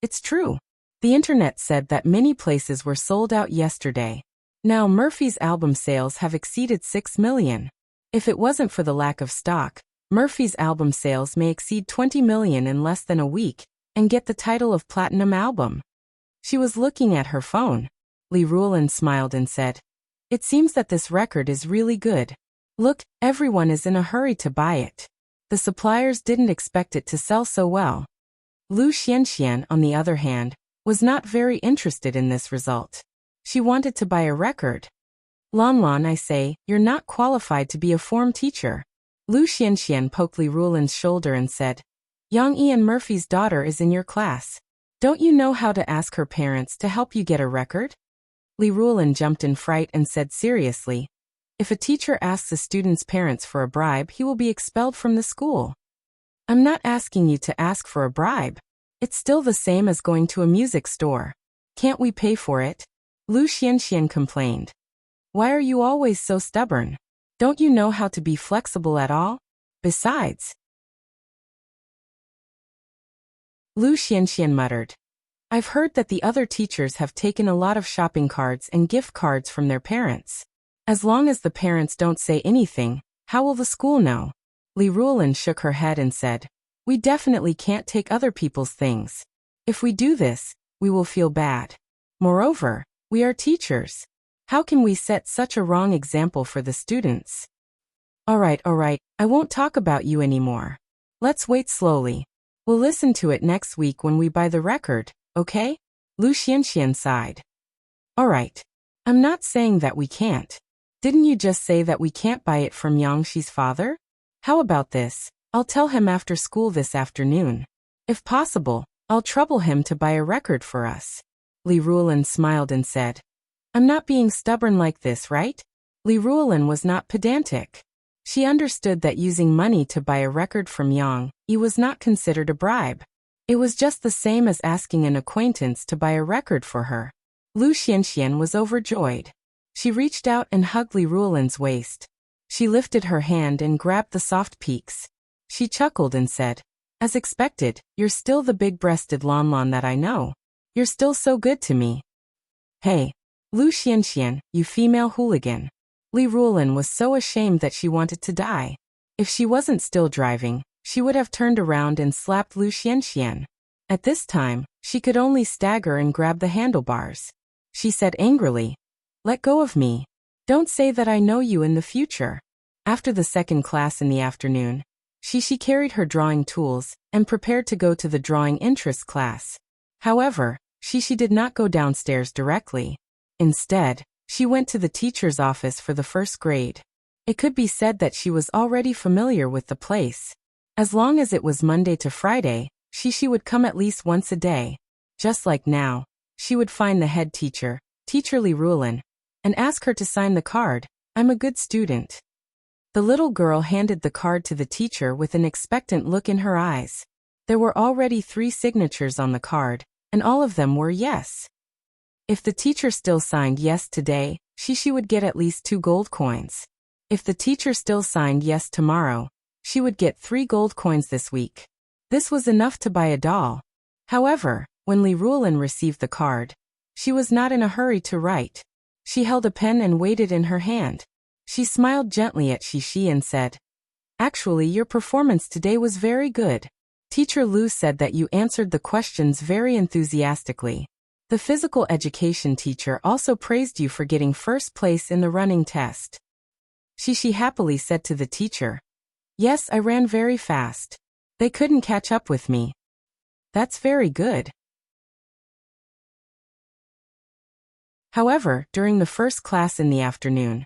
Speaker 1: "It's true. The internet said that many places were sold out yesterday. Now Murphy's album sales have exceeded 6 million. If it wasn't for the lack of stock, Murphy's album sales may exceed 20 million in less than a week and get the title of Platinum Album. She was looking at her phone. Lee Ruolin smiled and said, "It seems that this record is really good. Look, everyone is in a hurry to buy it. The suppliers didn't expect it to sell so well." Lu Xianxian, on the other hand, was not very interested in this result. She wanted to buy a record. "Lon Lon, I say, you're not qualified to be a form teacher." Lu Xianxian poked Lee Ruolin's shoulder and said, "Yang Ian Murphy's daughter is in your class. Don't you know how to ask her parents to help you get a record?" Lee Ruolin jumped in fright and said seriously, "If a teacher asks a student's parents for a bribe, he will be expelled from the school." "I'm not asking you to ask for a bribe. It's still the same as going to a music store. Can't we pay for it?" Lu Xianxian complained. "Why are you always so stubborn? Don't you know how to be flexible at all? Besides..." Lu Xianxian muttered, "I've heard that the other teachers have taken a lot of shopping cards and gift cards from their parents. As long as the parents don't say anything, how will the school know?" Lee Ruolin shook her head and said, "We definitely can't take other people's things. If we do this, we will feel bad. Moreover, we are teachers. How can we set such a wrong example for the students?" All right, I won't talk about you anymore. Let's wait slowly. We'll listen to it next week when we buy the record, okay?" Lu Xianxian sighed. "All right. I'm not saying that we can't. Didn't you just say that we can't buy it from Yangxi's father? How about this? I'll tell him after school this afternoon. If possible, I'll trouble him to buy a record for us." Lee Ruolin smiled and said, "I'm not being stubborn like this, right?" Lee Ruolin was not pedantic. She understood that using money to buy a record from Yang Yi was not considered a bribe. It was just the same as asking an acquaintance to buy a record for her. Lu Xianxian was overjoyed. She reached out and hugged Lee Ruolin's waist. She lifted her hand and grabbed the soft peaks. She chuckled and said, "As expected, you're still the big-breasted Lon Lon that I know. You're still so good to me." "Hey, Lu Xianxian, you female hooligan." Lee Ruolin was so ashamed that she wanted to die. If she wasn't still driving, she would have turned around and slapped Lu Xianxian. At this time, she could only stagger and grab the handlebars. She said angrily, "Let go of me. Don't say that I know you in the future." After the second class in the afternoon, she carried her drawing tools and prepared to go to the drawing interest class. However, she did not go downstairs directly. Instead, she went to the teacher's office for the first grade. It could be said that she was already familiar with the place. As long as it was Monday to Friday, she would come at least once a day. Just like now, she would find the head teacher, Teacher Lee Ruolin, and ask her to sign the card, "I'm a good student." The little girl handed the card to the teacher with an expectant look in her eyes. There were already 3 signatures on the card, and all of them were yes. If the teacher still signed yes today, she would get at least 2 gold coins. If the teacher still signed yes tomorrow, she would get 3 gold coins this week. This was enough to buy a doll. However, when Lee Ruolin received the card, she was not in a hurry to write. She held a pen and weighed it in her hand. She smiled gently at Shi and said, "Actually, your performance today was very good. Teacher Lu said that you answered the questions very enthusiastically. The physical education teacher also praised you for getting first place in the running test." Shi happily said to the teacher, "Yes, I ran very fast. They couldn't catch up with me." "That's very good." However, during the first class in the afternoon,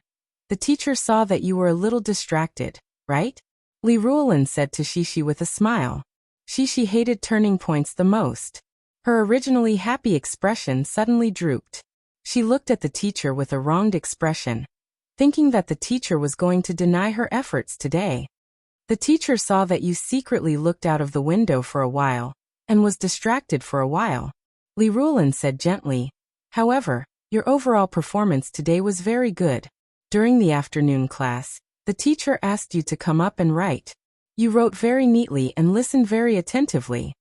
Speaker 1: the teacher saw that you were a little distracted, right? Lee Ruolin said to Shi with a smile. Shi hated turning points the most. Her originally happy expression suddenly drooped. She looked at the teacher with a wronged expression, thinking that the teacher was going to deny her efforts today. The teacher saw that you secretly looked out of the window for a while, and was distracted for a while. Lee Ruolin said gently, "However, your overall performance today was very good. During the afternoon class, the teacher asked you to come up and write. You wrote very neatly and listened very attentively.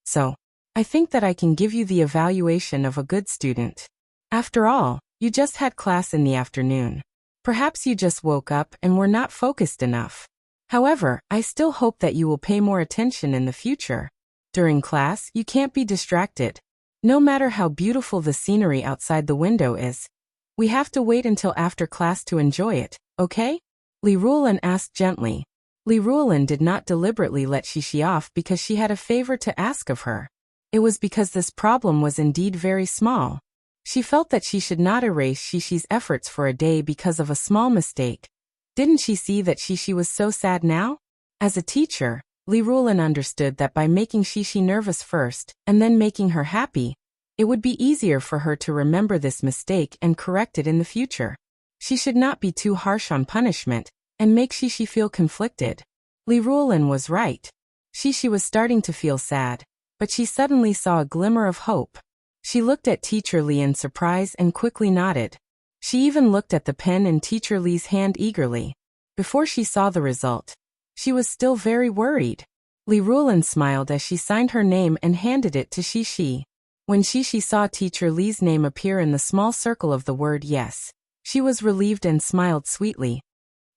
Speaker 1: So, I think that I can give you the evaluation of a good student. After all, You just had class in the afternoon. Perhaps you just woke up and were not focused enough. However, I still hope that you will pay more attention in the future. During class, you can't be distracted. No matter how beautiful the scenery outside the window is, we have to wait until after class to enjoy it, okay? Li Ruolin asked gently. Li Ruolin did not deliberately let Shishi off because she had a favor to ask of her. It was because this problem was indeed very small. She felt that she should not erase Shishi's efforts for a day because of a small mistake. Didn't she see that Shishi was so sad now? As a teacher, Li Ruolin understood that by making Shishi nervous first, and then making her happy, it would be easier for her to remember this mistake and correct it in the future. She should not be too harsh on punishment, and make Shishi feel conflicted. Li Ruolin was right. Shishi was starting to feel sad, but she suddenly saw a glimmer of hope. She looked at Teacher Li in surprise and quickly nodded. She even looked at the pen in Teacher Li's hand eagerly. Before she saw the result, she was still very worried. Li Ruolin smiled as she signed her name and handed it to Shishi. When Shishi saw Teacher Li's name appear in the small circle of the word yes, she was relieved and smiled sweetly.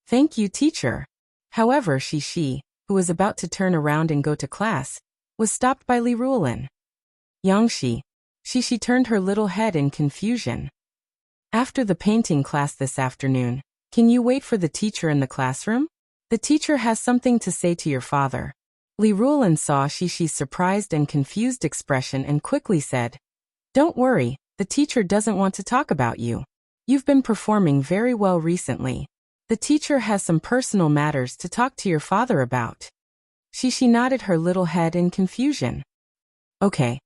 Speaker 1: Thank you, teacher. However, Shishi, who was about to turn around and go to class, was stopped by Li Ruolin. Yangshi. Shishi turned her little head in confusion. After the painting class this afternoon, can you wait for the teacher in the classroom? The teacher has something to say to your father. Li Ruolin saw Shishi's surprised and confused expression and quickly said, Don't worry, the teacher doesn't want to talk about you. You've been performing very well recently. The teacher has some personal matters to talk to your father about. Shishi nodded her little head in confusion. Okay.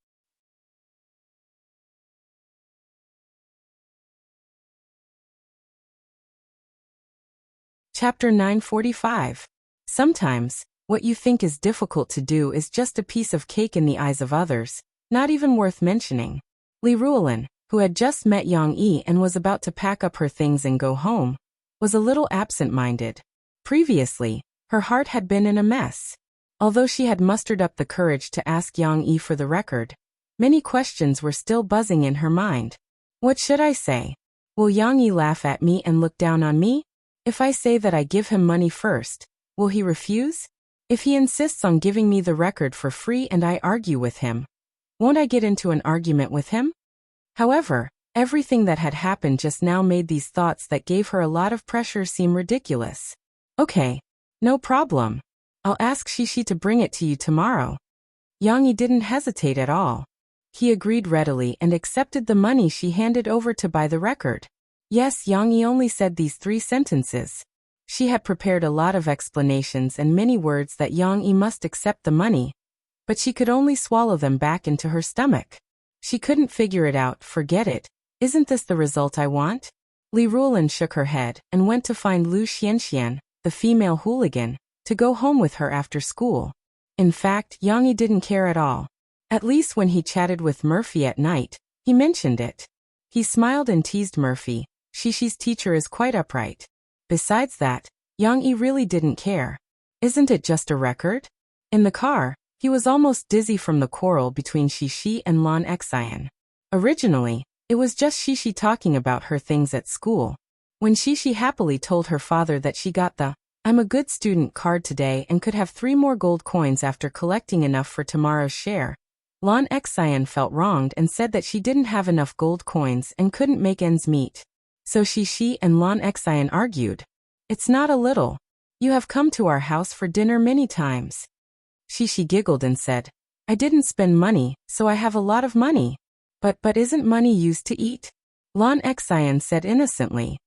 Speaker 1: Chapter 945. Sometimes, what you think is difficult to do is just a piece of cake in the eyes of others, not even worth mentioning. Li Ruolin, who had just met Yang Yi and was about to pack up her things and go home, was a little absent-minded. Previously, her heart had been in a mess. Although she had mustered up the courage to ask Yang Yi for the record, many questions were still buzzing in her mind. What should I say? Will Yang Yi laugh at me and look down on me? If I say that I give him money first, will he refuse? If he insists on giving me the record for free and I argue with him, won't I get into an argument with him? However, everything that had happened just now made these thoughts that gave her a lot of pressure seem ridiculous. Okay, no problem. I'll ask Shishi to bring it to you tomorrow. Yang Yi didn't hesitate at all. He agreed readily and accepted the money she handed over to buy the record. Yes, Yang Yi only said these 3 sentences. She had prepared a lot of explanations and many words that Yang Yi must accept the money, but she could only swallow them back into her stomach. She couldn't figure it out. Forget it. Isn't this the result I want? Li Ruolin shook her head and went to find Lu Xianxian, the female hooligan, to go home with her after school. In fact, Yang Yi didn't care at all. At least when he chatted with Murphy at night, he mentioned it. He smiled and teased Murphy. Shishi's teacher is quite upright. Besides that, Yang Yi really didn't care. Isn't it just a record? In the car, he was almost dizzy from the quarrel between Shishi and Lan Xian. Originally, it was just Shishi talking about her things at school. When Shishi happily told her father that she got the I'm a good student card today and could have 3 more gold coins after collecting enough for tomorrow's share, Lan Xian felt wronged and said that she didn't have enough gold coins and couldn't make ends meet. So Shishi and Lan Xian argued. It's not a little. You have come to our house for dinner many times. Shishi giggled and said, I didn't spend money, so I have a lot of money. But isn't money used to eat? Lan Xian said innocently.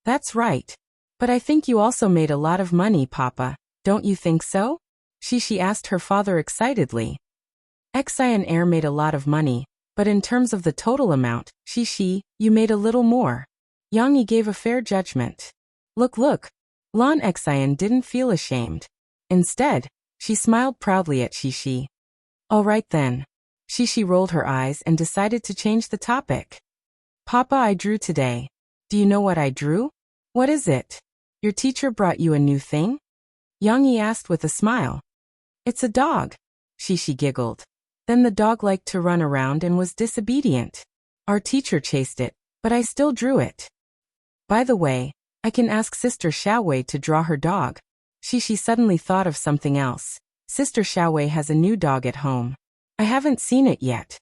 Speaker 1: That's right. But I think you also made a lot of money, Papa. Don't you think so? Shishi asked her father excitedly. Xian made a lot of money, but in terms of the total amount, Shishi, you made a little more. Yang Yi gave a fair judgment. Look. Lan Xian didn't feel ashamed. Instead, she smiled proudly at Shishi. All right then. Shishi rolled her eyes and decided to change the topic. Papa, I drew today. Do you know what I drew? What is it? Your teacher brought you a new thing? Yang Yi asked with a smile. It's a dog. Shishi giggled. Then the dog liked to run around and was disobedient. Our teacher chased it, But I still drew it. By the way, I can ask Sister Xiaowei to draw her dog. She suddenly thought of something else. Sister Xiaowei has a new dog at home. I haven't seen it yet.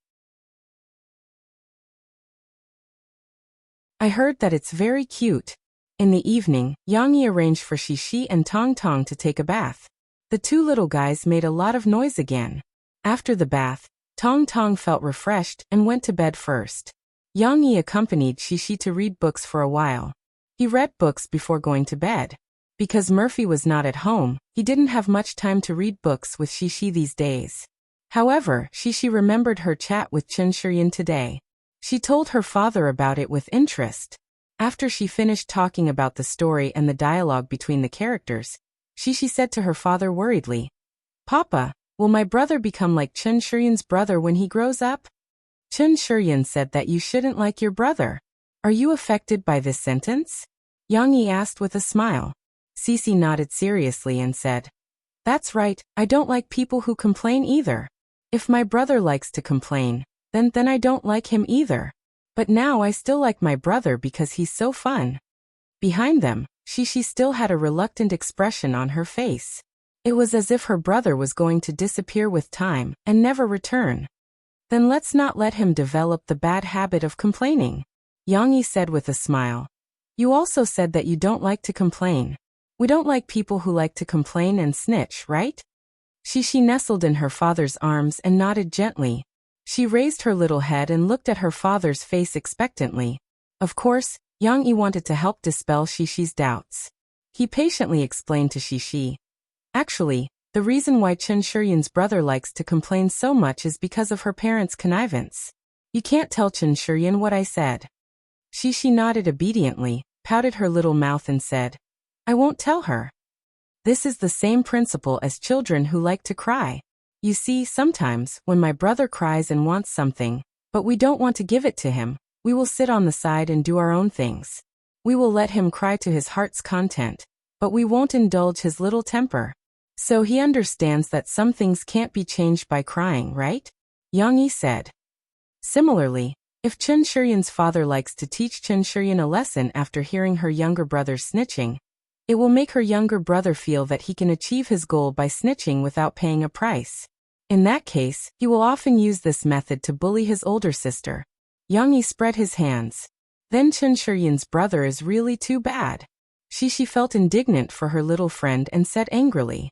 Speaker 1: I heard that it's very cute. In the evening, Yang Yi arranged for Xi and Tong Tong to take a bath. The two little guys made a lot of noise again. After the bath, Tong Tong felt refreshed and went to bed first. Yang Yi accompanied Xi to read books for a while. He read books before going to bed. Because Murphy was not at home, he didn't have much time to read books with Xi these days. However, Xi remembered her chat with Chen Shiyin today. She told her father about it with interest. After she finished talking about the story and the dialogue between the characters, Xi said to her father worriedly, "Papa, will my brother become like Chen Shiyin's brother when he grows up?" Chen Shiyin said that you shouldn't like your brother. Are you affected by this sentence? Yang Yi asked with a smile. Cici nodded seriously and said, "That's right, I don't like people who complain either. If my brother likes to complain, then I don't like him either. But now I still like my brother because he's so fun." Behind them, Xi still had a reluctant expression on her face. It was as if her brother was going to disappear with time and never return. Then let's not let him develop the bad habit of complaining, Yang Yi said with a smile. You also said that you don't like to complain. We don't like people who like to complain and snitch, right? Xi nestled in her father's arms and nodded gently. She raised her little head and looked at her father's face expectantly. Of course, Yang Yi wanted to help dispel Xi's doubts. He patiently explained to Xi. Actually, the reason why Chen Shiyin's brother likes to complain so much is because of her parents' connivance. You can't tell Chen Shiyin what I said. Xi nodded obediently, pouted her little mouth and said, I won't tell her. This is the same principle as children who like to cry. You see, sometimes, when my brother cries and wants something, but we don't want to give it to him, we will sit on the side and do our own things. We will let him cry to his heart's content, but we won't indulge his little temper. So he understands that some things can't be changed by crying, right? Yang Yi said. Similarly, if Chen Shiyin's father likes to teach Chen Shiyin a lesson after hearing her younger brother snitching, it will make her younger brother feel that he can achieve his goal by snitching without paying a price. In that case, he will often use this method to bully his older sister. Yang Yi spread his hands. Then Chen Shiyin's brother is really too bad. Xi felt indignant for her little friend and said angrily,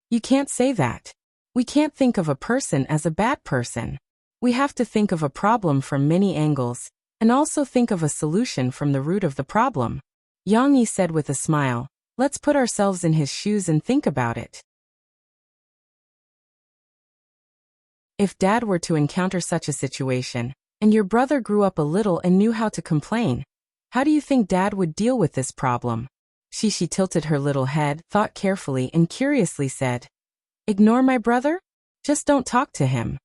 Speaker 1: You can't say that. We can't think of a person as a bad person. We have to think of a problem from many angles, and also think of a solution from the root of the problem. Yang Yi said with a smile, Let's put ourselves in his shoes and think about it. If Dad were to encounter such a situation, and your brother grew up a little and knew how to complain, how do you think Dad would deal with this problem? Xi tilted her little head, thought carefully and curiously said, Ignore my brother? Just don't talk to him.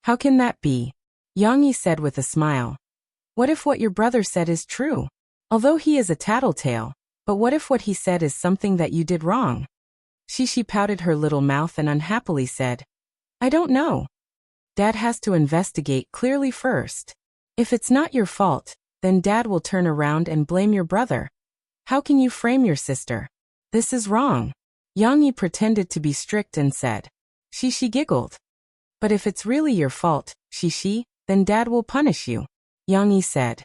Speaker 1: How can that be? Yang Yi said with a smile. What if what your brother said is true? Although he is a tattletale, but what if what he said is something that you did wrong? Xi pouted her little mouth and unhappily said, I don't know. Dad has to investigate clearly first. If it's not your fault, then Dad will turn around and blame your brother. How can you frame your sister? This is wrong. Yang Yi pretended to be strict and said. Xi giggled. But if it's really your fault, Xi, then Dad will punish you. Yang Yi said.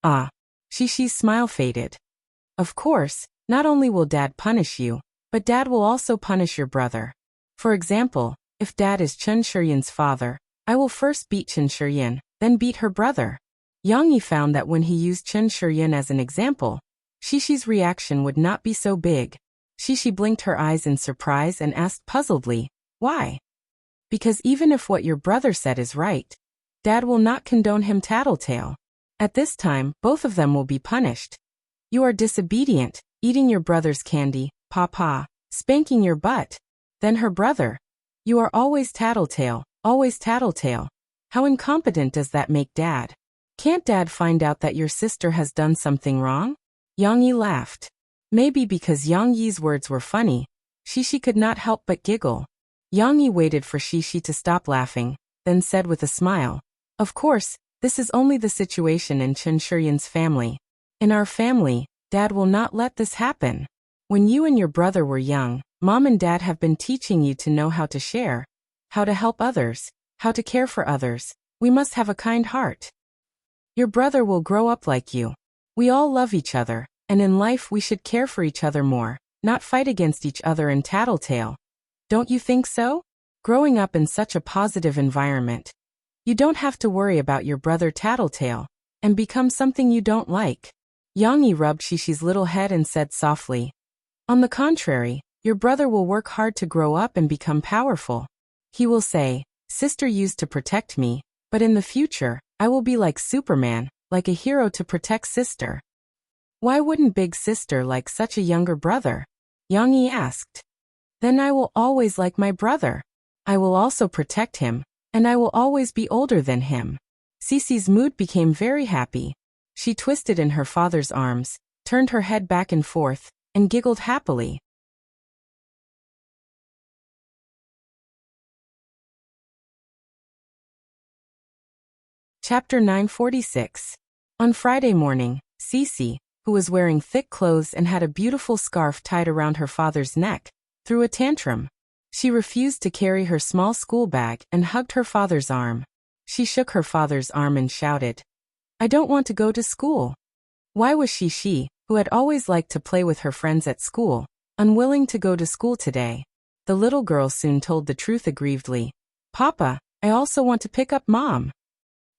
Speaker 1: Ah. Xi's smile faded. Of course, not only will Dad punish you, but Dad will also punish your brother. For example, if Dad is Chen Shiyin's father, I will first beat Chen Shiyin, then beat her brother. Yang Yi found that when he used Chen Shiyin as an example, Xi's reaction would not be so big. Xi blinked her eyes in surprise and asked puzzledly, Why? Because even if what your brother said is right, Dad will not condone him tattletale. At this time, both of them will be punished. You are disobedient, eating your brother's candy, papa, spanking your butt. Then her brother. You are always tattletale, always tattletale. How incompetent does that make Dad? Can't Dad find out that your sister has done something wrong? Yang Yi laughed. Maybe because Yang Yi's words were funny, Xi could not help but giggle. Yang Yi waited for Xi to stop laughing, then said with a smile, Of course, This is only the situation in Chen Shuryan's family. In our family, Dad will not let this happen. When you and your brother were young, Mom and Dad have been teaching you to know how to share, how to help others, how to care for others. We must have a kind heart. Your brother will grow up like you. We all love each other, and in life we should care for each other more, not fight against each other and tattletale. Don't you think so? Growing up in such a positive environment, you don't have to worry about your brother tattletale and become something you don't like. Yang Yi rubbed Shishi's little head and said softly, on the contrary, your brother will work hard to grow up and become powerful. He will say, sister used to protect me, but in the future, I will be like Superman, like a hero to protect sister. Why wouldn't big sister like such a younger brother? Yang Yi asked. Then I will always like my brother. I will also protect him, and I will always be older than him. Cece's mood became very happy. She twisted in her father's arms, turned her head back and forth, and giggled happily. Chapter 946. On Friday morning, Cece, who was wearing thick clothes and had a beautiful scarf tied around her father's neck, threw a tantrum. She refused to carry her small school bag and hugged her father's arm. She shook her father's arm and shouted, I don't want to go to school. Why was she, who had always liked to play with her friends at school, unwilling to go to school today? The little girl soon told the truth aggrievedly. Papa, I also want to pick up Mom.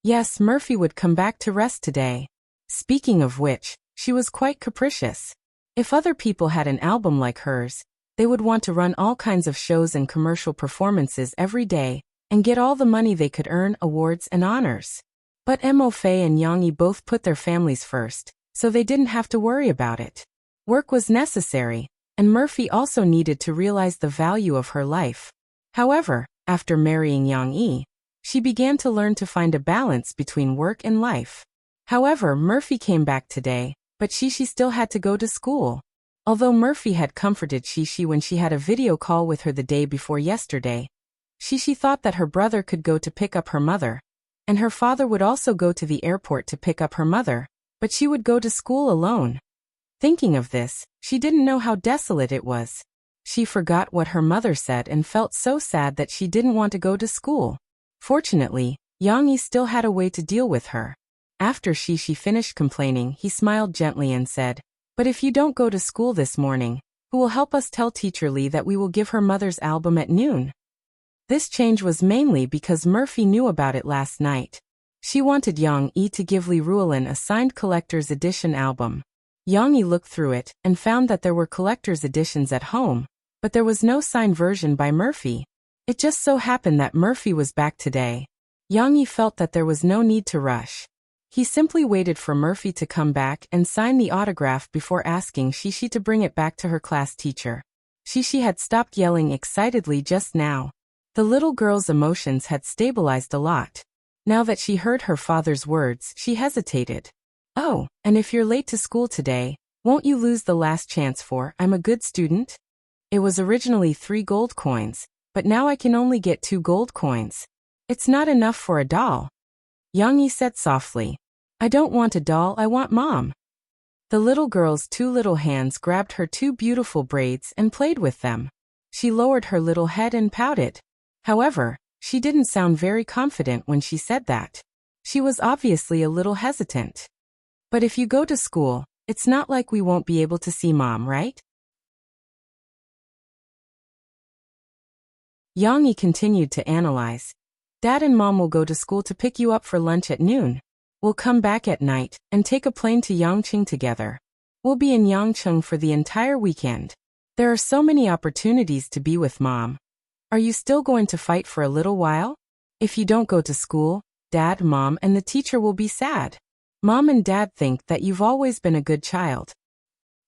Speaker 1: Yes, Murphy would come back to rest today. Speaking of which, she was quite capricious. If other people had an album like hers, they would want to run all kinds of shows and commercial performances every day, and get all the money they could earn, awards and honors. But Mo Fei and Yang Yi both put their families first, so they didn't have to worry about it. Work was necessary, and Murphy also needed to realize the value of her life. However, after marrying Yang Yi, she began to learn to find a balance between work and life. However, Murphy came back today, but Shishi still had to go to school. Although Murphy had comforted Shishi when she had a video call with her the day before yesterday, Shishi thought that her brother could go to pick up her mother, and her father would also go to the airport to pick up her mother, but she would go to school alone. Thinking of this, she didn't know how desolate it was. She forgot what her mother said and felt so sad that she didn't want to go to school. Fortunately, Yang Yi still had a way to deal with her. After Shishi finished complaining, he smiled gently and said, But if you don't go to school this morning, who will help us tell Teacher Lee that we will give her mother's album at noon? This change was mainly because Murphy knew about it last night. She wanted Yang Yi to give Li Ruolin a signed collector's edition album. Yang Yi looked through it and found that there were collector's editions at home, but there was no signed version by Murphy. It just so happened that Murphy was back today. Yang Yi felt that there was no need to rush. He simply waited for Murphy to come back and sign the autograph before asking Shishi to bring it back to her class teacher. Shishi had stopped yelling excitedly just now. The little girl's emotions had stabilized a lot. Now that she heard her father's words, she hesitated. Oh, and if you're late to school today, won't you lose the last chance for I'm a good student? It was originally 3 gold coins, but now I can only get 2 gold coins. It's not enough for a doll. Yang Yi said softly. I don't want a doll, I want Mom. The little girl's 2 little hands grabbed her 2 beautiful braids and played with them. She lowered her little head and pouted. However, she didn't sound very confident when she said that. She was obviously a little hesitant. But if you go to school, it's not like we won't be able to see Mom, right? Yang Yi continued to analyze. Dad and Mom will go to school to pick you up for lunch at noon. We'll come back at night and take a plane to Yangcheng together. We'll be in Yangcheng for the entire weekend. There are so many opportunities to be with Mom. Are you still going to fight for a little while? If you don't go to school, Dad, Mom, and the teacher will be sad. Mom and Dad think that you've always been a good child.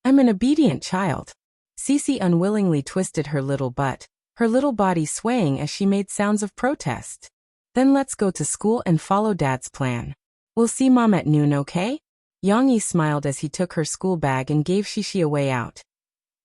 Speaker 1: I'm an obedient child. Cece unwillingly twisted her little butt, her little body swaying as she made sounds of protest. Then let's go to school and follow Dad's plan. We'll see Mom at noon, okay? Yang Yi smiled as he took her school bag and gave Shishi a way out.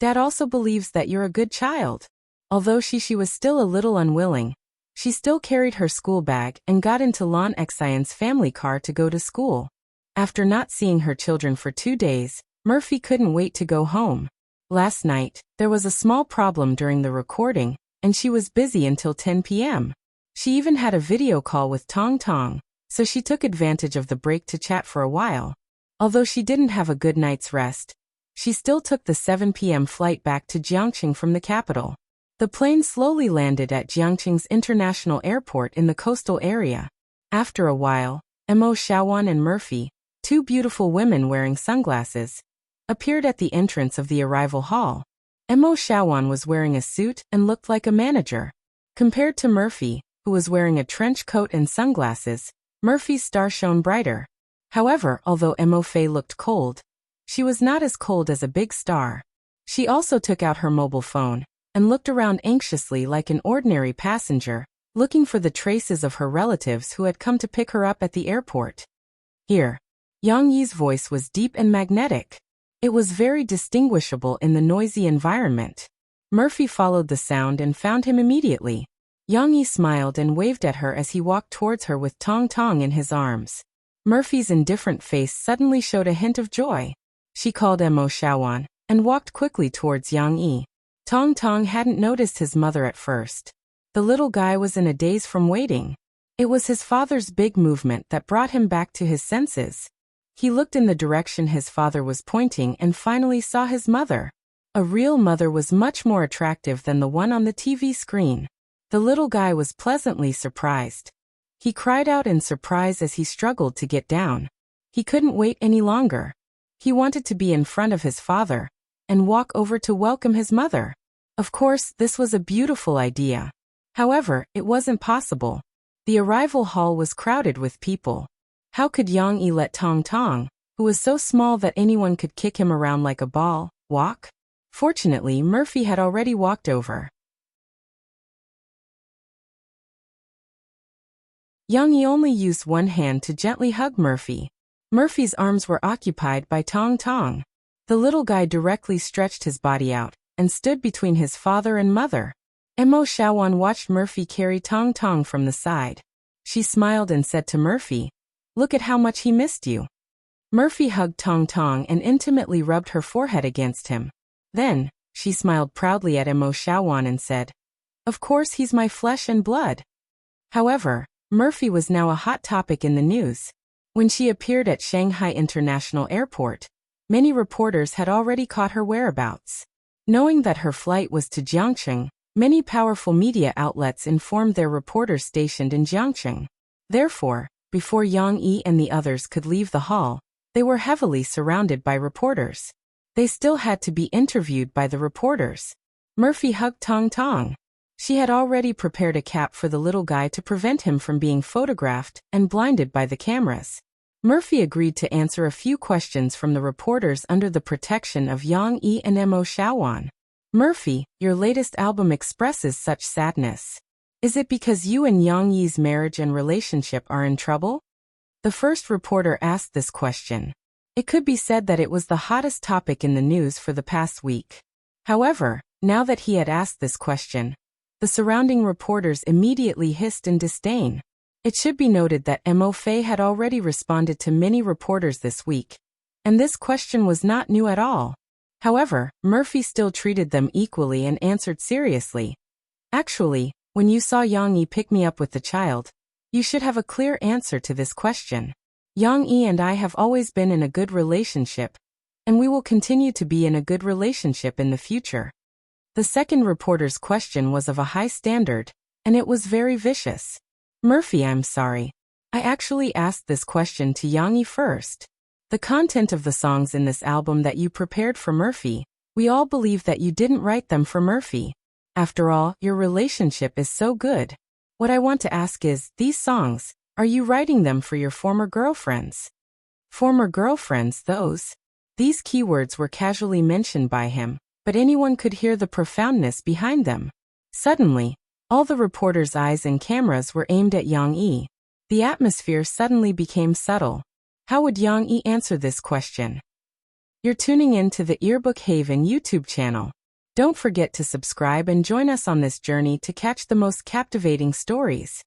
Speaker 1: Dad also believes that you're a good child. Although Shishi was still a little unwilling, She still carried her school bag and got into Lon Xian's family car to go to school. After not seeing her children for 2 days, Murphy couldn't wait to go home. Last night, there was a small problem during the recording, and she was busy until 10 p.m. She even had a video call with Tong Tong, so she took advantage of the break to chat for a while. Although she didn't have a good night's rest, she still took the 7 p.m. flight back to Jiangqing from the capital. The plane slowly landed at Jiangqing's international airport in the coastal area. After a while, Mo Xiaowan and Murphy, 2 beautiful women wearing sunglasses, appeared at the entrance of the arrival hall. Mo Xiaowan was wearing a suit and looked like a manager. Compared to Murphy, who was wearing a trench coat and sunglasses, Murphy's star shone brighter. However, although Mo Fei looked cold, she was not as cold as a big star. She also took out her mobile phone and looked around anxiously like an ordinary passenger, looking for the traces of her relatives who had come to pick her up at the airport. Here, Yang Yi's voice was deep and magnetic. It was very distinguishable in the noisy environment. Murphy followed the sound and found him immediately. Yang Yi smiled and waved at her as he walked towards her with Tong Tong in his arms. Murphy's indifferent face suddenly showed a hint of joy. She called Mo Xiaowan and walked quickly towards Yang Yi. Tong Tong hadn't noticed his mother at first. The little guy was in a daze from waiting. It was his father's big movement that brought him back to his senses. He looked in the direction his father was pointing and finally saw his mother. A real mother was much more attractive than the one on the TV screen. The little guy was pleasantly surprised. He cried out in surprise as he struggled to get down. He couldn't wait any longer. He wanted to be in front of his father and walk over to welcome his mother. Of course, this was a beautiful idea. However, it wasn't possible. The arrival hall was crowded with people. How could Yang Yi let Tong Tong, who was so small that anyone could kick him around like a ball, walk? Fortunately, Murphy had already walked over. Yang Yi only used one hand to gently hug Murphy. Murphy's arms were occupied by Tong Tong. The little guy directly stretched his body out and stood between his father and mother. Mo Xiaowan watched Murphy carry Tong Tong from the side. She smiled and said to Murphy, "Look at how much he missed you." Murphy hugged Tong Tong and intimately rubbed her forehead against him. Then, she smiled proudly at Mo Xiaowan and said, "Of course he's my flesh and blood." However, Murphy was now a hot topic in the news. When she appeared at Shanghai International Airport, many reporters had already caught her whereabouts. Knowing that her flight was to Jiangqing, many powerful media outlets informed their reporters stationed in Jiangqing. Therefore, before Yang Yi and the others could leave the hall, they were heavily surrounded by reporters. They still had to be interviewed by the reporters. Murphy hugged Tong Tong. She had already prepared a cap for the little guy to prevent him from being photographed and blinded by the cameras. Murphy agreed to answer a few questions from the reporters under the protection of Yang Yi and Mo Xiaowan. "Murphy, your latest album expresses such sadness. Is it because you and Yang Yi's marriage and relationship are in trouble?" The first reporter asked this question. It could be said that it was the hottest topic in the news for the past week. However, now that he had asked this question, the surrounding reporters immediately hissed in disdain. It should be noted that Mo Fei had already responded to many reporters this week, and this question was not new at all. However, Murphy still treated them equally and answered seriously. "Actually, when you saw Yang Yi pick me up with the child, you should have a clear answer to this question. Yang Yi and I have always been in a good relationship, and we will continue to be in a good relationship in the future." The second reporter's question was of a high standard, and it was very vicious. "Murphy, I'm sorry. I actually asked this question to Yang Yi first. The content of the songs in this album that you prepared for Murphy, we all believe that you didn't write them for Murphy. After all, your relationship is so good. What I want to ask is, these songs, are you writing them for your former girlfriends?" Former girlfriends, those? These keywords were casually mentioned by him, but anyone could hear the profoundness behind them. Suddenly, all the reporters' eyes and cameras were aimed at Yang Yi. The atmosphere suddenly became subtle. How would Yang Yi answer this question? You're tuning in to the Earbook Haven YouTube channel. Don't forget to subscribe and join us on this journey to catch the most captivating stories.